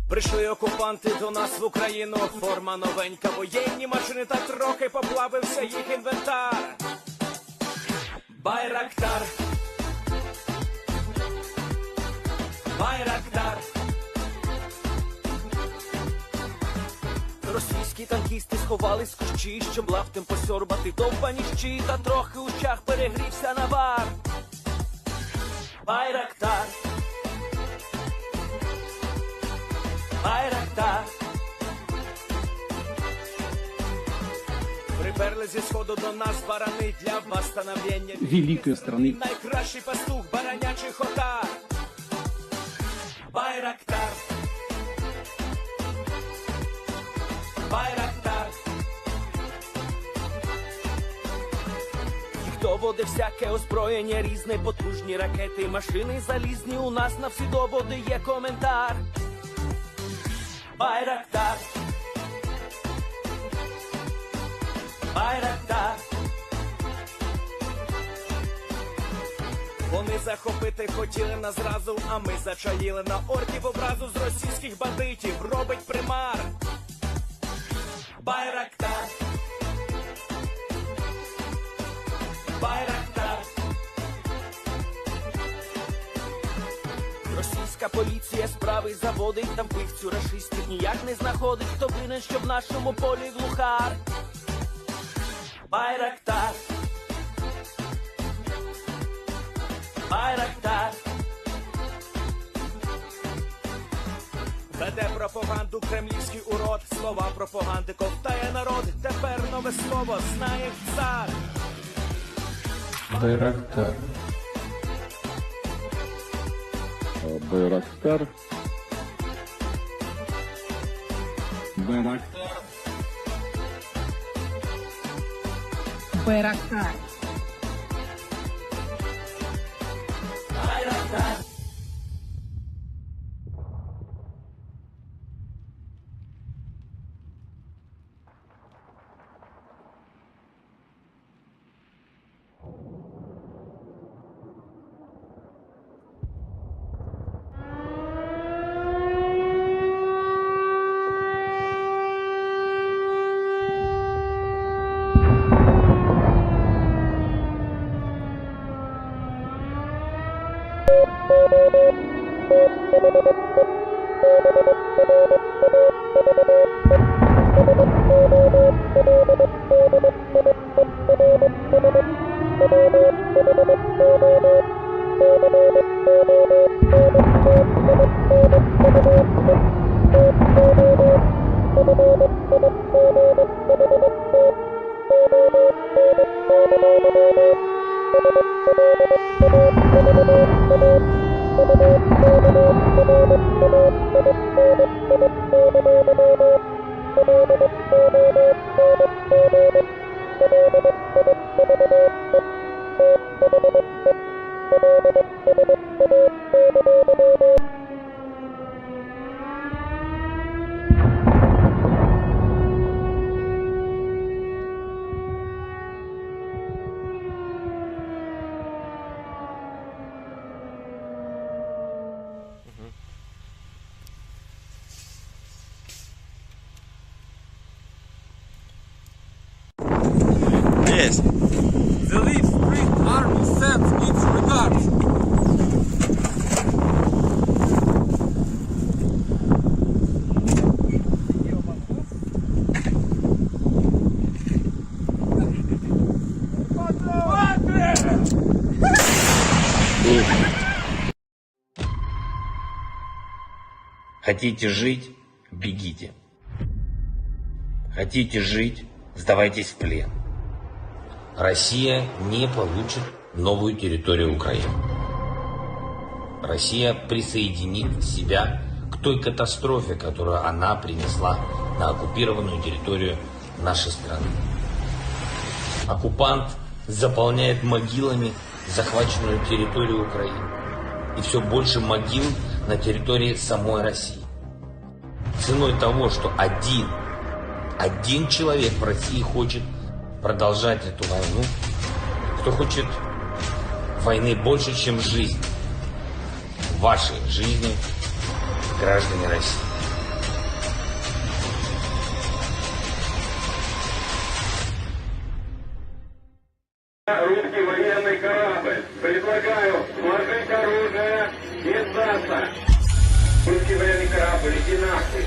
Прийшли окупанти до нас в Україну, форма новенька, воєнні машини та трохи поплавився їх інвентар. Байрактар, Байрактар. Російські танкісти сховались з кущі, щоб лаптем посьорбати довбані щі, та трохи у чах перегрівся навар. Байрактар, Байрактар. Приперли зі сходу до нас барани для восстановлення великої страни. Найкращий пастух баранячих отар. Байрактар, Байрактар. Їх доводи всяке озброєння різне, потужні ракети, машини залізні, у нас на всі доводи є коментар. Байрактар, Байрактар. Вони захопити хотіли нас зразу, а ми зачаїли на орків образу з російських бандитів, робить примар. Байрактар, Байрактар. Російська поліція справи заводить, там вбивцю рашистів ніяк не знаходить, хто винен, що в нашому полі глухар. Байрактар, Байрактар. Веде пропаганду кремлівський урод, слова пропаганди ковтає народ, тепер нове слово знає цар. Байрактар. Байрактар. Байрактар. Байрактар. Байрактар. Yes. The Leaf Spring Army sends its regards. Хотите жить – бегите. Хотите жить – сдавайтесь в плен. Россия не получит новую территорию Украины. Россия присоединит себя к той катастрофе, которую она принесла на оккупированную территорию нашей страны. Оккупант заполняет могилами захваченную территорию Украины. И все больше могил на территории самой России. Ценой того, что один человек в России хочет продолжать эту войну, кто хочет войны больше, чем жизнь. Ваши жизни, граждане России. Русский военный корабль. Предлагаю сложить оружие и сдаться. Русский военный корабль, иди нахуй.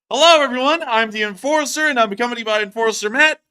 Hello, everyone. I'm the Enforcer, and I'm accompanied by Enforcer Matt.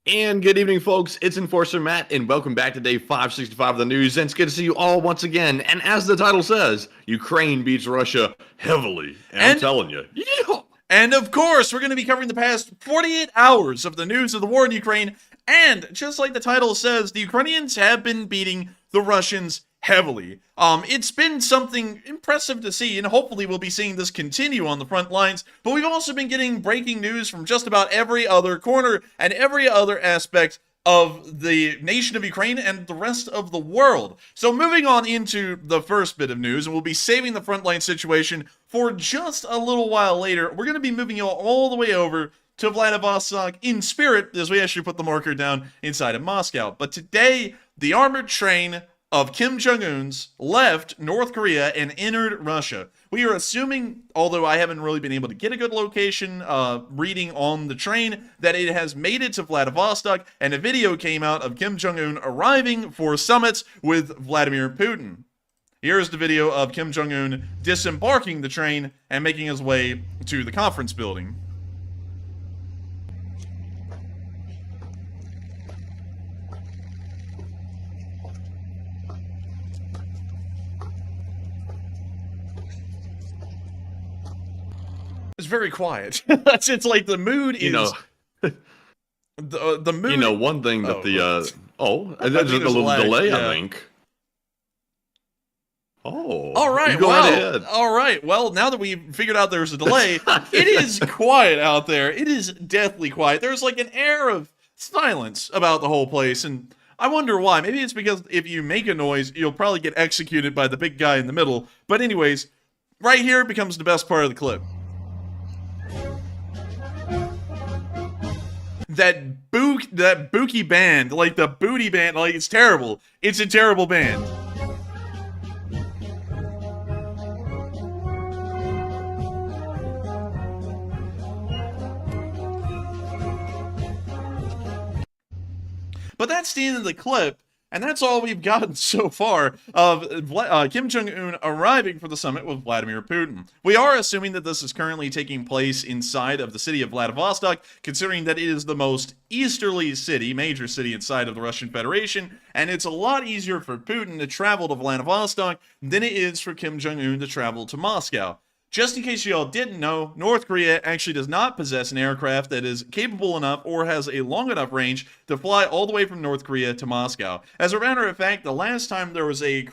And good evening, folks. It's Enforcer Matt, and welcome back to day 565 of the news. And it's good to see you all once again. And as the title says, Ukraine beats Russia heavily. And I'm telling you, yeah. And of course, we're going to be covering the past 48 hours of the news of the war in Ukraine. And just like the title says, the Ukrainians have been beating the Russians heavily. It's been something impressive to see, and hopefully we'll be seeing this continue on the front lines, but we've also been getting breaking news from just about every other corner and every other aspect of the nation of Ukraine and the rest of the world. So moving on into the first bit of news, and we'll be saving the frontline situation for just a little while later, we're going to be moving you all the way over to Vladivostok in spirit, as we actually put the marker down inside of Moscow. But today, the armored train of Kim Jong Un's left North Korea and entered Russia. We are assuming, although I haven't really been able to get a good location reading on the train, that it has made it to Vladivostok, and a video came out of Kim Jong Un arriving for summits with Vladimir Putin. Here's the video of Kim Jong Un disembarking the train and making his way to the conference building. It's very quiet. It's like the mood is, the mood. You know, one thing that there's a little delay, I think. Oh, all right. go right ahead. All right. Well, now that we've figured out there's a delay, it is quiet out there. It is deathly quiet. There's like an air of silence about the whole place, and I wonder why. Maybe it's because if you make a noise, you'll probably get executed by the big guy in the middle. But anyways, right here becomes the best part of the clip. That Buki band, like the booty band, like it's terrible. It's a terrible band. But that's the end of the clip, and that's all we've gotten so far of Kim Jong Un arriving for the summit with Vladimir Putin. We are assuming that this is currently taking place inside of the city of Vladivostok, considering that it is the most easterly city, major city inside of the Russian Federation, and it's a lot easier for Putin to travel to Vladivostok than it is for Kim Jong Un to travel to Moscow. Just in case you all didn't know, North Korea actually does not possess an aircraft that is capable enough or has a long enough range to fly all the way from North Korea to Moscow. As a matter of fact, the last time there was a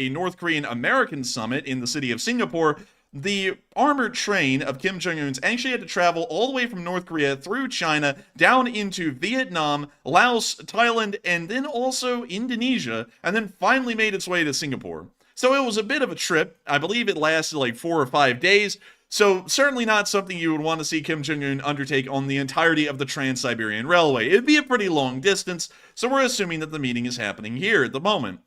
North Korean-American summit in the city of Singapore, the armored train of Kim Jong Un's actually had to travel all the way from North Korea through China, down into Vietnam, Laos, Thailand, and then also Indonesia, and then finally made its way to Singapore. So it was a bit of a trip. I believe it lasted like 4 or 5 days. So certainly not something you would want to see Kim Jong Un undertake on the entirety of the Trans-Siberian Railway. It'd be a pretty long distance, so we're assuming that the meeting is happening here at the moment.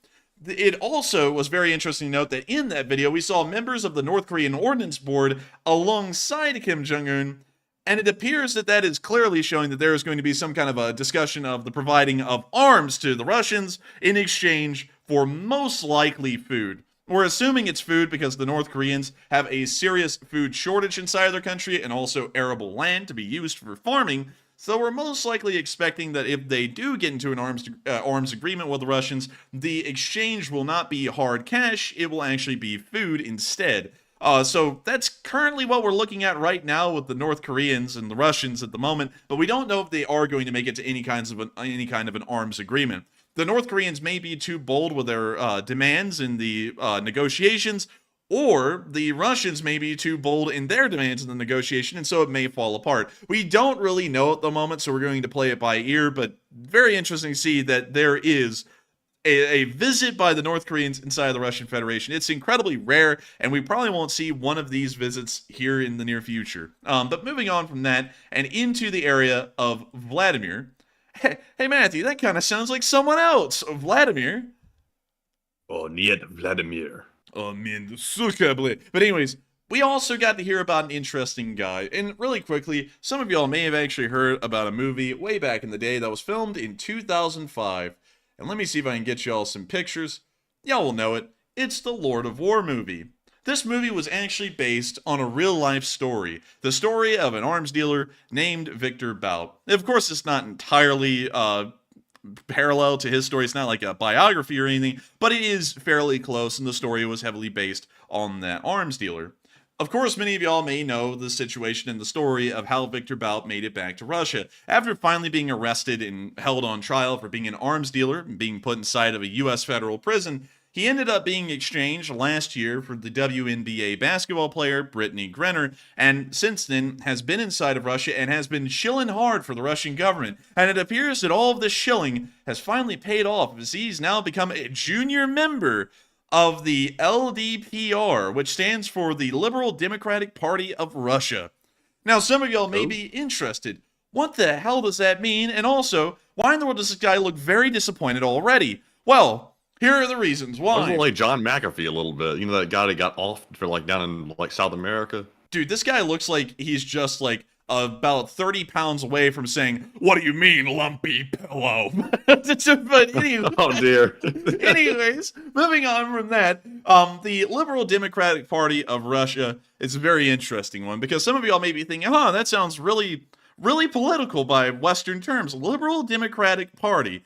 It also was very interesting to note that in that video, we saw members of the North Korean Ordnance Board alongside Kim Jong Un, and it appears that that is clearly showing that there is going to be some kind of a discussion of the providing of arms to the Russians in exchange for most likely food. We're assuming it's food because the North Koreans have a serious food shortage inside their country and also arable land to be used for farming. So we're most likely expecting that if they do get into an arms agreement with the Russians, the exchange will not be hard cash, it will actually be food instead. So that's currently what we're looking at right now with the North Koreans and the Russians at the moment, but we don't know if they are going to make it to any kind of an arms agreement. The North Koreans may be too bold with their demands in the negotiations, or the Russians may be too bold in their demands in the negotiation, and so it may fall apart. We don't really know at the moment, so we're going to play it by ear, but very interesting to see that there is a visit by the North Koreans inside the Russian Federation. It's incredibly rare, and we probably won't see one of these visits here in the near future. But moving on from that, and into the area of Vladimir. Hey, Matthew, that kind of sounds like someone else. Vladimir. Oh, niet Vladimir. Oh, man, suka, bleh. But anyways, we also got to hear about an interesting guy. And really quickly, some of y'all may have actually heard about a movie way back in the day that was filmed in 2005. And let me see if I can get y'all some pictures. Y'all will know it. It's the Lord of War movie. This movie was actually based on a real-life story. The story of an arms dealer named Victor Bout. Of course, it's not entirely parallel to his story. It's not like a biography or anything, but it is fairly close, and the story was heavily based on that arms dealer. Of course, many of y'all may know the situation and the story of how Victor Bout made it back to Russia. After finally being arrested and held on trial for being an arms dealer and being put inside of a U.S. federal prison, he ended up being exchanged last year for the WNBA basketball player Brittany Griner, and since then has been inside of Russia and has been shilling hard for the Russian government. And it appears that all of this shilling has finally paid off, as he's now become a junior member of the LDPR, which stands for the Liberal Democratic Party of Russia. Now, some of y'all may be interested. What the hell does that mean? And also, why in the world does this guy look very disappointed already? Well, here are the reasons why. Wasn't like John McAfee a little bit. You know, that guy that got off for like down in like South America? Dude, this guy looks like he's just like about 30 pounds away from saying, "What do you mean, lumpy pillow?" But anyway, Oh dear. anyways, moving on from that, the Liberal Democratic Party of Russia is a very interesting one, because some of y'all may be thinking, that sounds really, really political by Western terms. Liberal Democratic Party.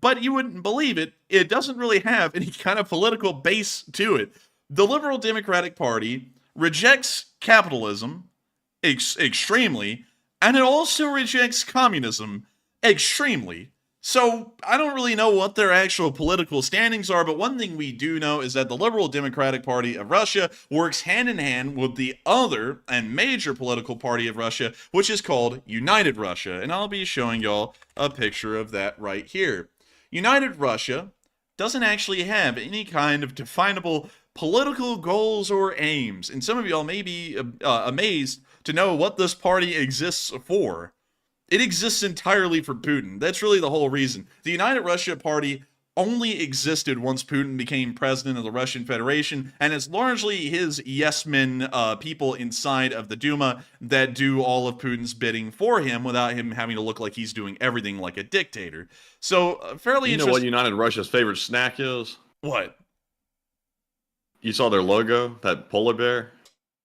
But you wouldn't believe it, it doesn't really have any kind of political base to it. The Liberal Democratic Party rejects capitalism extremely, and it also rejects communism extremely. So I don't really know what their actual political standings are, but one thing we do know is that the Liberal Democratic Party of Russia works hand in hand with the other and major political party of Russia, which is called United Russia. And I'll be showing y'all a picture of that right here. United Russia doesn't actually have any kind of definable political goals or aims, and some of y'all may be amazed to know what this party exists for. It exists entirely for Putin. That's really the whole reason. The United Russia Party only existed once Putin became president of the Russian Federation, and it's largely his yes-men people inside of the Duma that do all of Putin's bidding for him without him having to look like he's doing everything like a dictator. So, fairly interesting. You know what United Russia's favorite snack is? What? You saw their logo? That polar bear?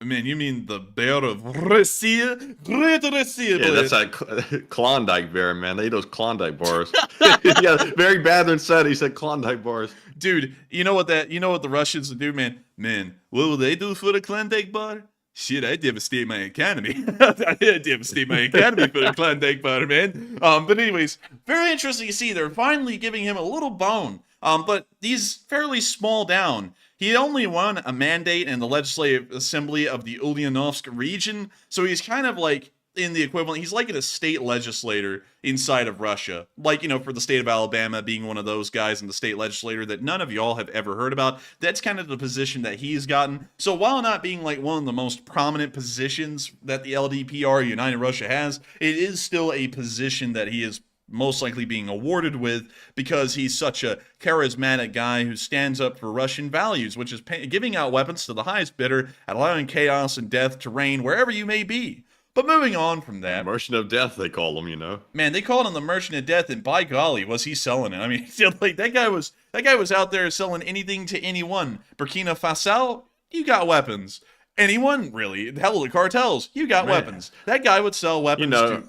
Man, you mean the bear of Russia? Great Russia, Yeah, that's that Klondike bear, man. They eat those Klondike bars. Yeah, very Bathurst said he said Klondike bars. Dude, you know what the Russians would do, man? Man, what will they do for the Klondike bar? Shit, I devastate my economy. I devastate my economy for the Klondike bar, man. But anyways, very interesting to see. They're finally giving him a little bone. But he's fairly small down. He only won a mandate in the Legislative Assembly of the Ulyanovsk region, so he's kind of like in the equivalent. He's like a state legislator inside of Russia. Like, for the state of Alabama being one of those guys in the state legislature that none of y'all have ever heard about. That's kind of the position that he's gotten. So while not being like one of the most prominent positions that the LDPR United Russia has, it is still a position that he is most likely being awarded with because he's such a charismatic guy who stands up for Russian values, which is giving out weapons to the highest bidder and allowing chaos and death to reign wherever you may be. But moving on from that, Merchant of Death, they call him, Man, they called him the Merchant of Death, and by golly, was he selling it? I mean, like that guy was out there selling anything to anyone. Burkina Faso, you got weapons. Anyone, really? Hell, the cartels, you got weapons. That guy would sell weapons to.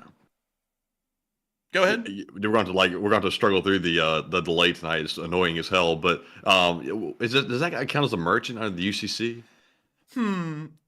Go ahead. We're going to struggle through the delay tonight. It's annoying as hell. But does that guy count as a merchant under the UCC?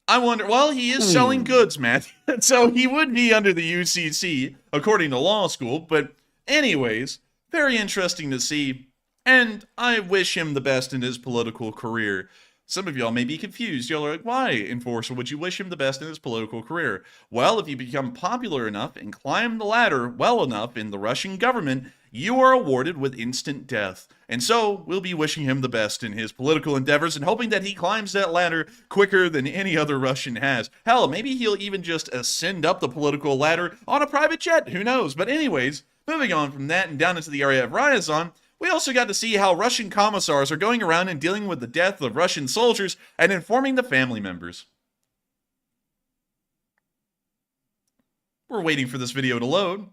I wonder. Well, he is selling goods, Matt. So he would be under the UCC according to law school. But anyways, very interesting to see. And I wish him the best in his political career. Some of y'all may be confused. Y'all are like, why, Enforcer, would you wish him the best in his political career? Well, if you become popular enough and climb the ladder well enough in the Russian government, you are awarded with instant death. And so, we'll be wishing him the best in his political endeavors and hoping that he climbs that ladder quicker than any other Russian has. Hell, maybe he'll even just ascend up the political ladder on a private jet. Who knows? But anyways, moving on from that and down into the area of Ryazan, we also got to see how Russian commissars are going around and dealing with the death of Russian soldiers and informing the family members. We're waiting for this video to load.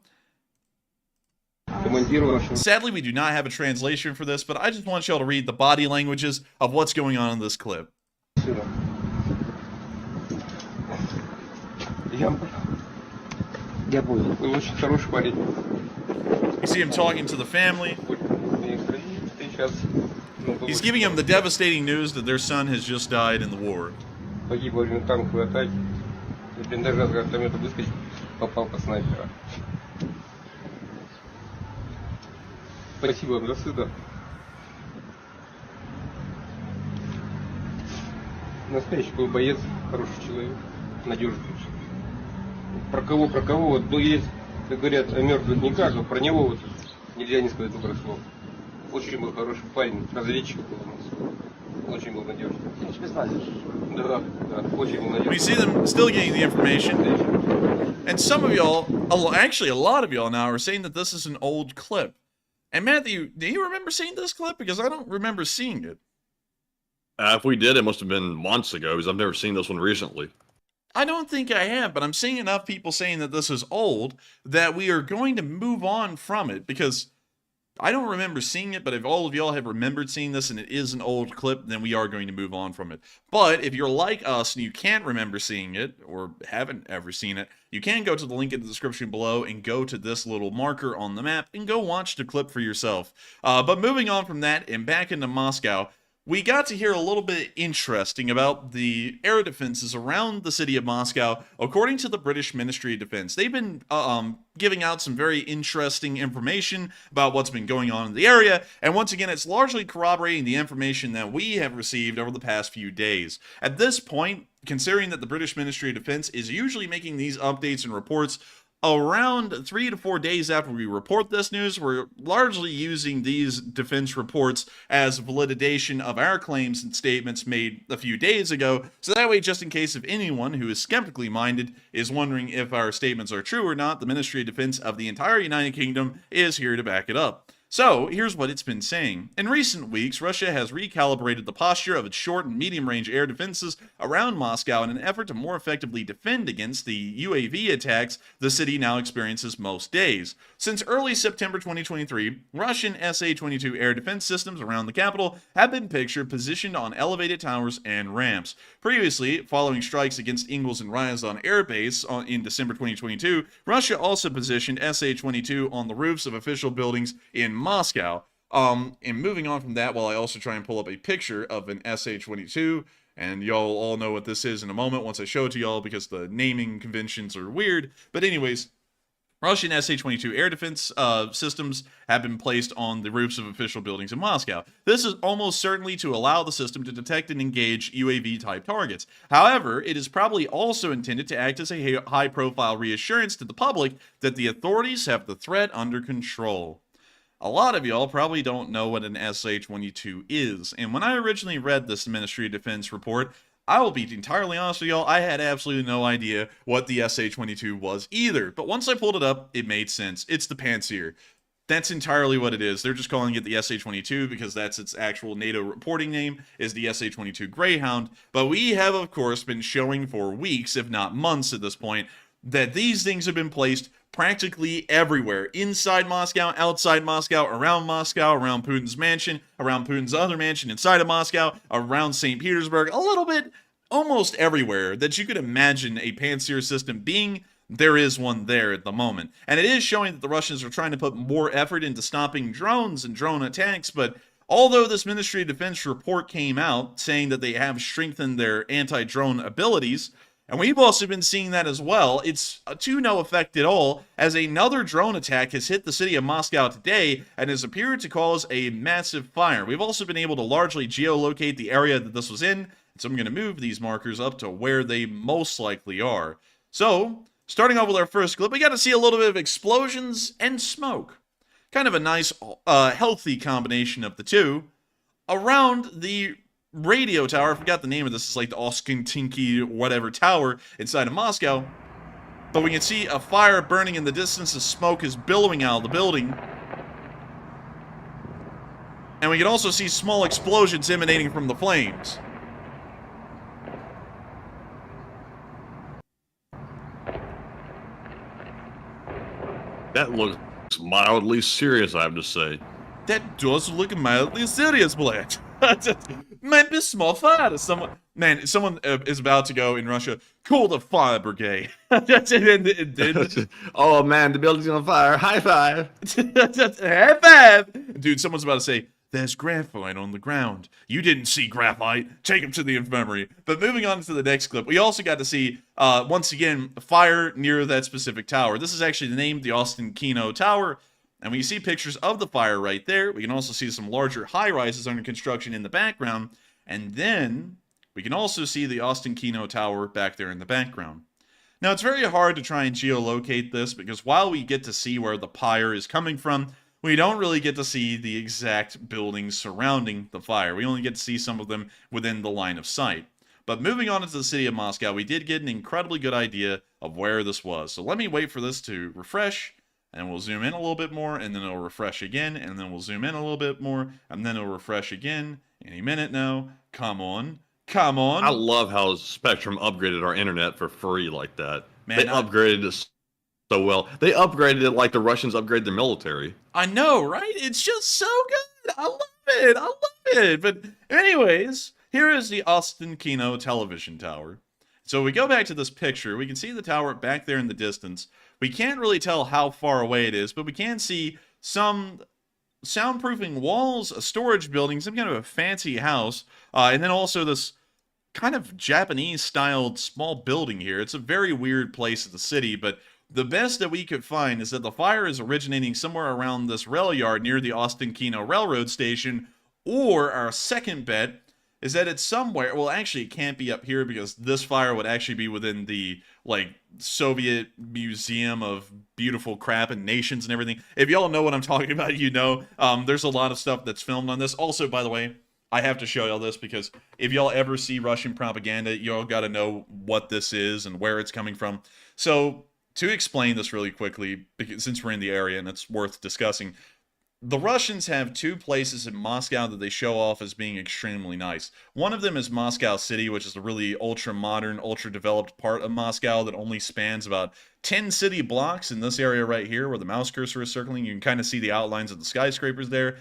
Sadly, we do not have a translation for this, but I just want y'all to read the body languages of what's going on in this clip. You see him talking to the family. He's giving them the devastating news that their son has just died in the war. Спасибо вам за сына. Настоящий был боец, хороший человек, надежный. Про кого, вот есть, как говорят, о мертвых никак, но про него вот нельзя не сказать добрых слов. Очень был хороший парень, разведчик был у нас. Очень был надежный. Да, очень был надежный. We see them still getting the information. And some of y'all, actually a lot of y'all now, are saying that this is an old clip. And Matthew, do you remember seeing this clip? Because I don't remember seeing it. If we did, it must have been months ago, because I've never seen this one recently. I don't think I have, but I'm seeing enough people saying that this is old that we are going to move on from it, because I don't remember seeing it, but if all of y'all have remembered seeing this and it is an old clip, then we are going to move on from it. But if you're like us and you can't remember seeing it, or haven't ever seen it, you can go to the link in the description below and go to this little marker on the map and go watch the clip for yourself. But moving on from that and back into Moscow, we got to hear a little bit interesting about the air defenses around the city of Moscow. According to the British Ministry of Defense, they've been giving out some very interesting information about what's been going on in the area, and once again, it's largely corroborating the information that we have received over the past few days. At this point, considering that the British Ministry of Defense is usually making these updates and reports around 3 to 4 days after we report this news, we're largely using these defense reports as validation of our claims and statements made a few days ago, so that way, just in case if anyone who is skeptically minded is wondering if our statements are true or not, the Ministry of Defense of the entire United Kingdom is here to back it up. So, here's what it's been saying. In recent weeks, Russia has recalibrated the posture of its short and medium-range air defenses around Moscow in an effort to more effectively defend against the UAV attacks the city now experiences most days. Since early September 2023, Russian SA-22 air defense systems around the capital have been pictured positioned on elevated towers and ramps. Previously, following strikes against Ingalls and Ryazan Air Base in December 2022, Russia also positioned SA-22 on the roofs of official buildings in Moscow. And moving on from that, while I also try and pull up a picture of an SA-22, and y'all all know what this is in a moment once I show it to y'all because the naming conventions are weird. But anyways, Russian SH-22 air defense systems have been placed on the roofs of official buildings in Moscow. This is almost certainly to allow the system to detect and engage UAV-type targets. However, it is probably also intended to act as a high-profile reassurance to the public that the authorities have the threat under control. A lot of y'all probably don't know what an SH-22 is, and when I originally read this Ministry of Defense report, I will be entirely honest with y'all, I had absolutely no idea what the SH-22 was either. But once I pulled it up, it made sense. It's the Pantsir. That's entirely what it is. They're just calling it the SH-22 because that's its actual NATO reporting name, is the SH-22 Greyhound. But we have, of course, been showing for weeks, if not months at this point, that these things have been placed practically everywhere. Inside Moscow, outside Moscow, around Putin's mansion, around Putin's other mansion inside of Moscow, around St. Petersburg, a little bit, almost everywhere that you could imagine a Pantsir system being. There is one there at the moment. And it is showing that the Russians are trying to put more effort into stopping drones and drone attacks, but although this Ministry of Defense report came out saying that they have strengthened their anti-drone abilities, and we've also been seeing that as well, it's to no effect at all, as another drone attack has hit the city of Moscow today and has appeared to cause a massive fire. We've also been able to largely geolocate the area that this was in, so I'm going to move these markers up to where they most likely are. So, starting off with our first clip, we got to see a little bit of explosions and smoke. Kind of a nice, healthy combination of the two. Around the radio tower, I forgot the name of this, it's like the Oskintinky whatever tower inside of Moscow. But we can see a fire burning in the distance, the smoke is billowing out of the building. And we can also see small explosions emanating from the flames. That looks mildly serious, I have to say. That does look mildly serious, Blanche. Might be a small fire. Someone is about to go in Russia. Call the fire brigade. Oh man, the building's on fire. High five. High five. Dude, someone's about to say, there's graphite on the ground. You didn't see graphite. Take him to the infirmary. But moving on to the next clip, we also got to see, once again, fire near that specific tower. This is actually named the Ostankino Tower. And we see pictures of the fire right there. We can also see some larger high-rises under construction in the background. And then we can also see the Ostankino Tower back there in the background. Now, it's very hard to try and geolocate this because while we get to see where the fire is coming from, we don't really get to see the exact buildings surrounding the fire. We only get to see some of them within the line of sight. But moving on into the city of Moscow, we did get an incredibly good idea of where this was. So let me wait for this to refresh. And we'll zoom in a little bit more, and then it'll refresh again, and then we'll zoom in a little bit more, and then it'll refresh again. Any minute now. Come on. Come on. I love how Spectrum upgraded our internet for free like that. Man, they upgraded it so well. They upgraded it like the Russians upgrade their military. I know, right? It's just so good. I love it. I love it. But anyways, here is the Ostankino television tower. So we go back to this picture. We can see the tower back there in the distance. We can't really tell how far away it is, but we can see some soundproofing walls, a storage building, some kind of a fancy house, and then also this kind of Japanese-styled small building here. It's a very weird place in the city, but the best that we could find is that the fire is originating somewhere around this rail yard near the Ostankino Railroad Station, or our second bet is that it's somewhere, well actually it can't be up here because this fire would actually be within the, like, Soviet Museum of Beautiful Crap and Nations and everything. If y'all know what I'm talking about, you know, there's a lot of stuff that's filmed on this. Also, by the way, I have to show y'all this because if y'all ever see Russian propaganda, y'all gotta know what this is and where it's coming from. So, to explain this really quickly, because since we're in the area and it's worth discussing, the Russians have two places in Moscow that they show off as being extremely nice. One of them is Moscow City, which is a really ultra-modern, ultra-developed part of Moscow that only spans about 10 city blocks in this area right here where the mouse cursor is circling. You can kind of see the outlines of the skyscrapers there.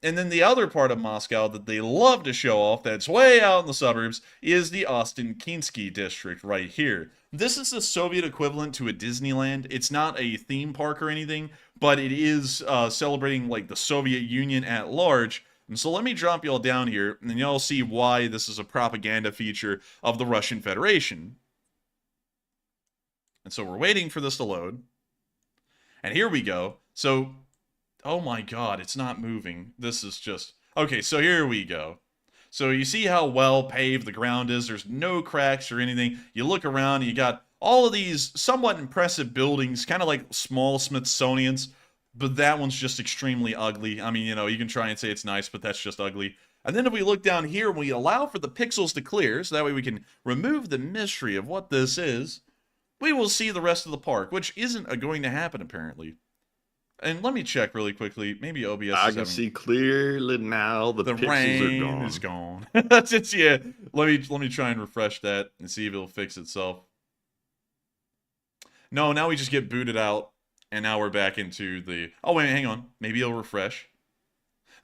And then the other part of Moscow that they love to show off, that's way out in the suburbs, is the Ostankino district right here. This is the Soviet equivalent to a Disneyland. It's not a theme park or anything, but it is celebrating like the Soviet Union at large. And so let me drop y'all down here, and then y'all see why this is a propaganda feature of the Russian Federation. And so we're waiting for this to load. And here we go. So, oh my god, it's not moving. This is just... Okay, so here we go. So you see how well paved the ground is. There's no cracks or anything. You look around and you got all of these somewhat impressive buildings, kind of like small Smithsonians, but that one's just extremely ugly. I mean, you know, you can try and say it's nice, but that's just ugly. And then if we look down here, we allow for the pixels to clear, so that way we can remove the mystery of what this is, we will see the rest of the park, which isn't going to happen, apparently. And let me check really quickly. Maybe OBS I is can see clearly now the pixels rain are gone. is gone. That's it, yeah. Let me try and refresh that and see if it'll fix itself. No, now we just get booted out, and now we're back into the... Oh, wait, hang on. Maybe it'll refresh.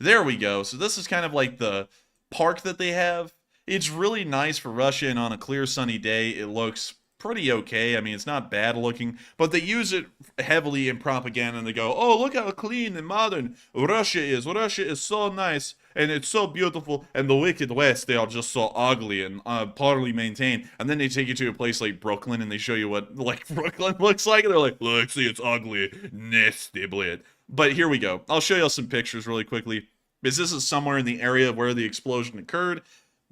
There we go. So this is kind of like the park that they have. It's really nice for Russia, and on a clear, sunny day, it looks pretty okay. I mean, it's not bad looking, but they use it heavily in propaganda, and they go, oh, look how clean and modern Russia is. Russia is so nice, and it's so beautiful, and the wicked West, they are just so ugly and poorly maintained. And then they take you to a place like Brooklyn, and they show you what, like, Brooklyn looks like, and they're like, look, see, it's ugly, nasty blade. But here we go. I'll show you some pictures really quickly, because this is somewhere in the area where the explosion occurred.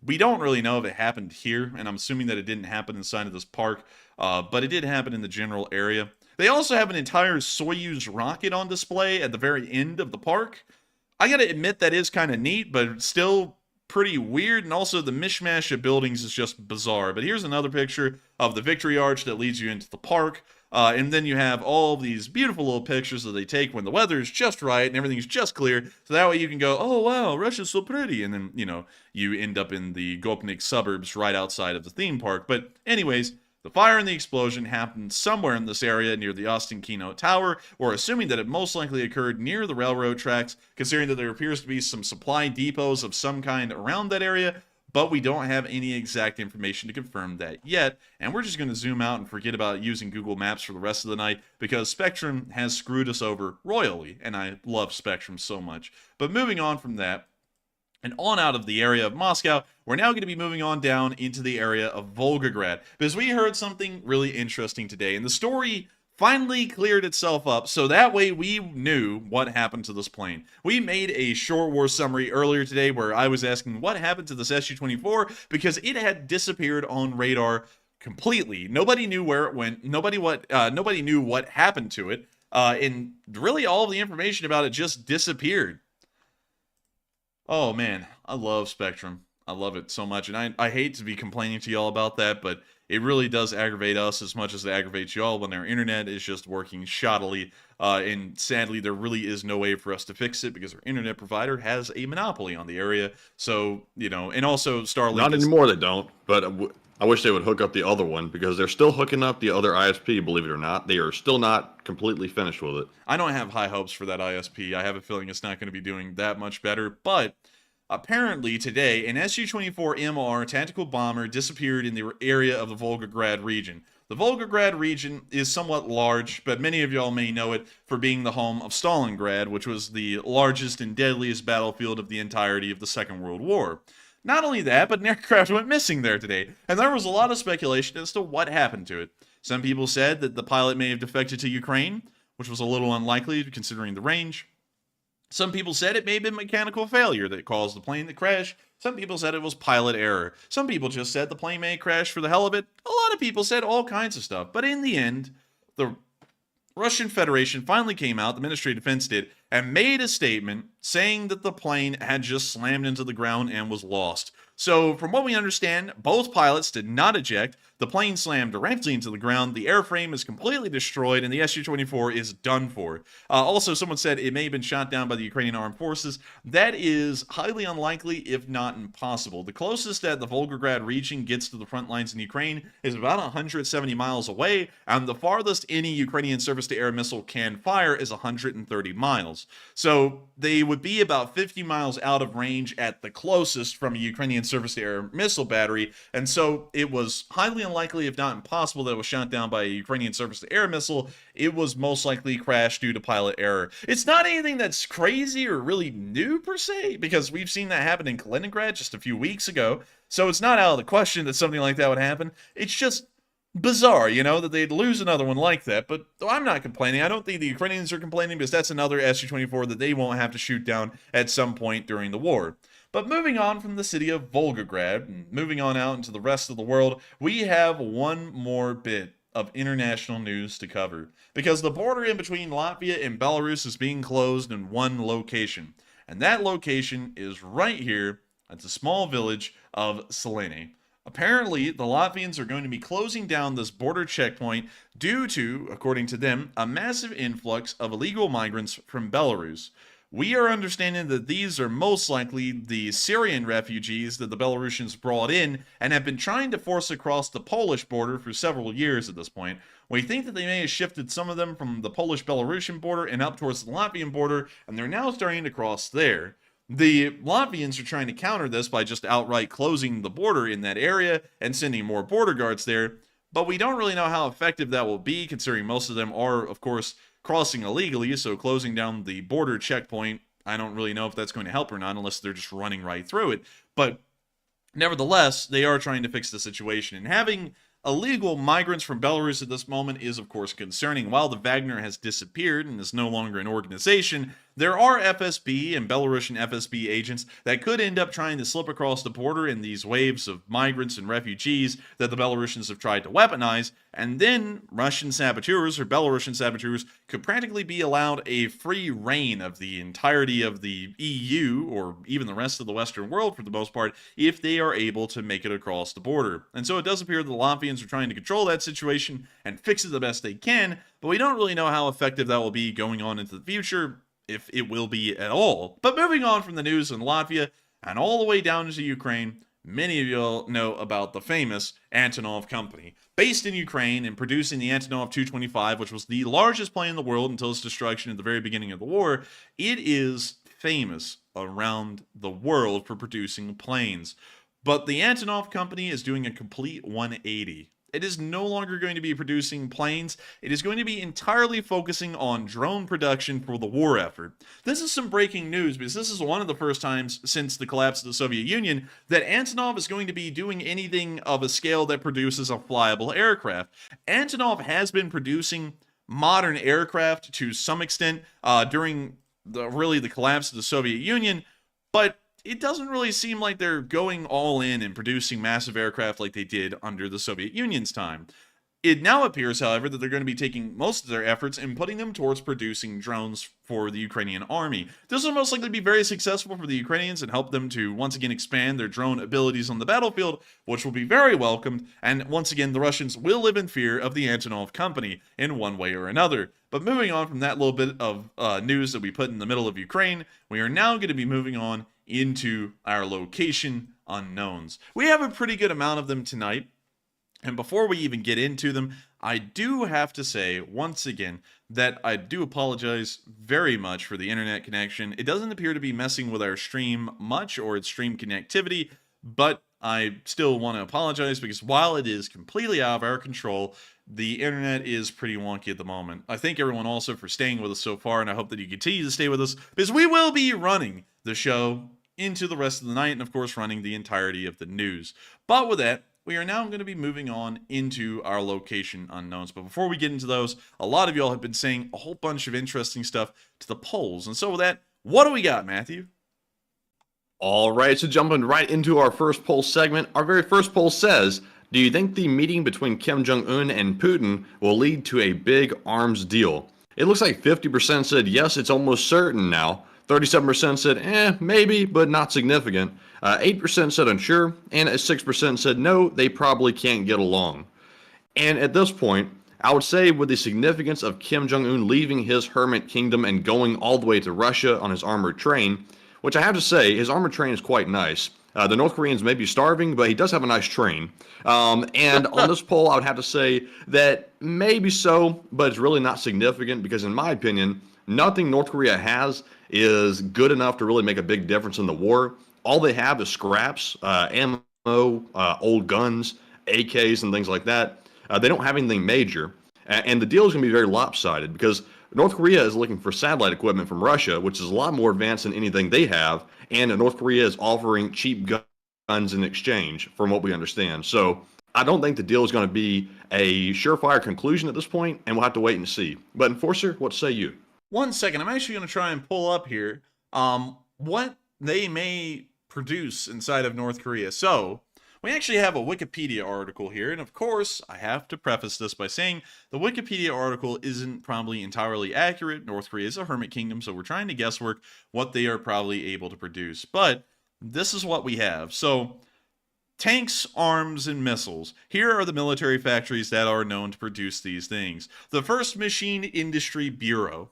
We don't really know if it happened here, and I'm assuming that it didn't happen inside of this park, but it did happen in the general area. They also have an entire Soyuz rocket on display at the very end of the park. I gotta admit that is kind of neat, but still pretty weird, and also the mishmash of buildings is just bizarre. But here's another picture of the Victory Arch that leads you into the park. And then you have all these beautiful little pictures that they take when the weather is just right and everything's just clear. So that way you can go, oh, wow, Russia's so pretty. And then, you know, you end up in the Gopnik suburbs right outside of the theme park. But anyways, the fire and the explosion happened somewhere in this area near the Ostankino Tower. We're assuming that it most likely occurred near the railroad tracks, considering that there appears to be some supply depots of some kind around that area. But we don't have any exact information to confirm that yet, and we're just going to zoom out and forget about using Google Maps for the rest of the night, because Spectrum has screwed us over royally, and I love Spectrum so much. But moving on from that, and on out of the area of Moscow, we're now going to be moving on down into the area of Volgograd, because we heard something really interesting today, and the story finally cleared itself up, so that way we knew what happened to this plane. We made a short war summary earlier today where I was asking what happened to this Su-24 because it had disappeared on radar completely. Nobody knew where it went. Nobody knew what happened to it, and really all of the information about it just disappeared. Oh man, I love Spectrum. I love it so much, and I hate to be complaining to y'all about that, but it really does aggravate us as much as it aggravates y'all when our internet is just working shoddily, and sadly there really is no way for us to fix it because our internet provider has a monopoly on the area. So, you know, and also Starlink... Not anymore, they don't, but I wish they would hook up the other one, because they're still hooking up the other ISP, believe it or not. They are still not completely finished with it. I don't have high hopes for that ISP. I have a feeling it's not going to be doing that much better, but... Apparently today, an Su-24MR tactical bomber disappeared in the area of the Volgograd region. The Volgograd region is somewhat large, but many of y'all may know it for being the home of Stalingrad, which was the largest and deadliest battlefield of the entirety of the Second World War. Not only that, but an aircraft went missing there today, and there was a lot of speculation as to what happened to it. Some people said that the pilot may have defected to Ukraine, which was a little unlikely considering the range. Some people said it may have been mechanical failure that caused the plane to crash. Some people said it was pilot error. Some people just said the plane may crash for the hell of it. A lot of people said all kinds of stuff. But in the end, the Russian Federation finally came out, the Ministry of Defense did, and made a statement saying that the plane had just slammed into the ground and was lost. So, from what we understand, both pilots did not eject. The plane slammed directly into the ground. The airframe is completely destroyed, and the Su-24 is done for. Also, someone said it may have been shot down by the Ukrainian armed forces. That is highly unlikely, if not impossible. The closest that the Volgograd region gets to the front lines in Ukraine is about 170 miles away, and the farthest any Ukrainian surface-to-air missile can fire is 130 miles. So, they would be about 50 miles out of range at the closest from a Ukrainian surface-to-air missile battery, and so it was highly unlikely, if not impossible, that it was shot down by a Ukrainian surface-to-air missile. It was most likely crashed due to pilot error. It's not anything that's crazy or really new, per se, because we've seen that happen in Kaliningrad just a few weeks ago, so it's not out of the question that something like that would happen. It's just bizarre, that they'd lose another one like that. But I'm not complaining. I don't think the Ukrainians are complaining because that's another Su-24 that they won't have to shoot down at some point during the war. But moving on from the city of Volgograd and moving on out into the rest of the world, we have one more bit of international news to cover, because the border in between Latvia and Belarus is being closed in one location, and that location is right here at the small village of Selene. Apparently, the Latvians are going to be closing down this border checkpoint due to, according to them, a massive influx of illegal migrants from Belarus. We are understanding that these are most likely the Syrian refugees that the Belarusians brought in and have been trying to force across the Polish border for several years at this point. We think that they may have shifted some of them from the Polish-Belarusian border and up towards the Latvian border, and they're now starting to cross there. The Latvians are trying to counter this by just outright closing the border in that area and sending more border guards there, but we don't really know how effective that will be, considering most of them are, of course, crossing illegally, so closing down the border checkpoint, I don't really know if that's going to help or not, unless they're just running right through it. But nevertheless, they are trying to fix the situation, and having illegal migrants from Belarus at this moment is, of course, concerning. While the Wagner has disappeared and is no longer an organization, there are FSB and Belarusian FSB agents that could end up trying to slip across the border in these waves of migrants and refugees that the Belarusians have tried to weaponize, and then Russian saboteurs or Belarusian saboteurs could practically be allowed a free reign of the entirety of the EU, or even the rest of the Western world for the most part, if they are able to make it across the border. And so it does appear that the Latvians are trying to control that situation and fix it the best they can, but we don't really know how effective that will be going on into the future, if it will be at all. But moving on from the news in Latvia and all the way down into Ukraine, many of you all know about the famous Antonov Company. Based in Ukraine and producing the Antonov 225, which was the largest plane in the world until its destruction at the very beginning of the war, it is famous around the world for producing planes. But the Antonov Company is doing a complete 180. It is no longer going to be producing planes. It is going to be entirely focusing on drone production for the war effort. This is some breaking news, because this is one of the first times since the collapse of the Soviet Union that Antonov is going to be doing anything of a scale that produces a flyable aircraft. Antonov has been producing modern aircraft to some extent during the collapse of the Soviet Union, but it doesn't really seem like they're going all in and producing massive aircraft like they did under the Soviet Union's time. It now appears, however, that they're going to be taking most of their efforts and putting them towards producing drones for the Ukrainian army. This will most likely be very successful for the Ukrainians and help them to once again expand their drone abilities on the battlefield, which will be very welcomed, and once again the Russians will live in fear of the Antonov Company in one way or another. But moving on from that little bit of news that we put in the middle of Ukraine, we are now going to be moving on into our location unknowns. We have a pretty good amount of them tonight, and before we even get into them, I do have to say once again that I do apologize very much for the internet connection. It doesn't appear to be messing with our stream much or its stream connectivity, but I still want to apologize because while it is completely out of our control, the internet is pretty wonky at the moment. I thank everyone also for staying with us so far, and I hope that you continue to stay with us, because we will be running the show into the rest of the night, and of course running the entirety of the news. But with that, we are now going to be moving on into our location unknowns. But before we get into those, a lot of y'all have been saying a whole bunch of interesting stuff to the polls. And so with that, what do we got, Matthew? All right, so jumping right into our first poll segment, our very first poll says, do you think the meeting between Kim Jong Un and Putin will lead to a big arms deal? It looks like 50% said yes, it's almost certain now. 37% said, maybe, but not significant. 8% said unsure, and 6% said no, they probably can't get along. And at this point, I would say with the significance of Kim Jong Un leaving his hermit kingdom and going all the way to Russia on his armored train, which I have to say, his armored train is quite nice. The North Koreans may be starving, but he does have a nice train. And on this poll, I would have to say that maybe so, but it's really not significant because in my opinion, nothing North Korea has is good enough to really make a big difference in the war. All they have is scraps, ammo, old guns, AKs, and things like that. They don't have anything major. And the deal is going to be very lopsided because North Korea is looking for satellite equipment from Russia, which is a lot more advanced than anything they have. And North Korea is offering cheap guns in exchange, from what we understand. So I don't think the deal is going to be a surefire conclusion at this point, and we'll have to wait and see. But Enforcer, what say you? 1 second, I'm actually going to try and pull up here what they may produce inside of North Korea. So, we actually have a Wikipedia article here, and of course, I have to preface this by saying the Wikipedia article isn't probably entirely accurate. North Korea is a hermit kingdom, so we're trying to guesswork what they are probably able to produce. But this is what we have. So, tanks, arms, and missiles. Here are the military factories that are known to produce these things. The First Machine Industry Bureau.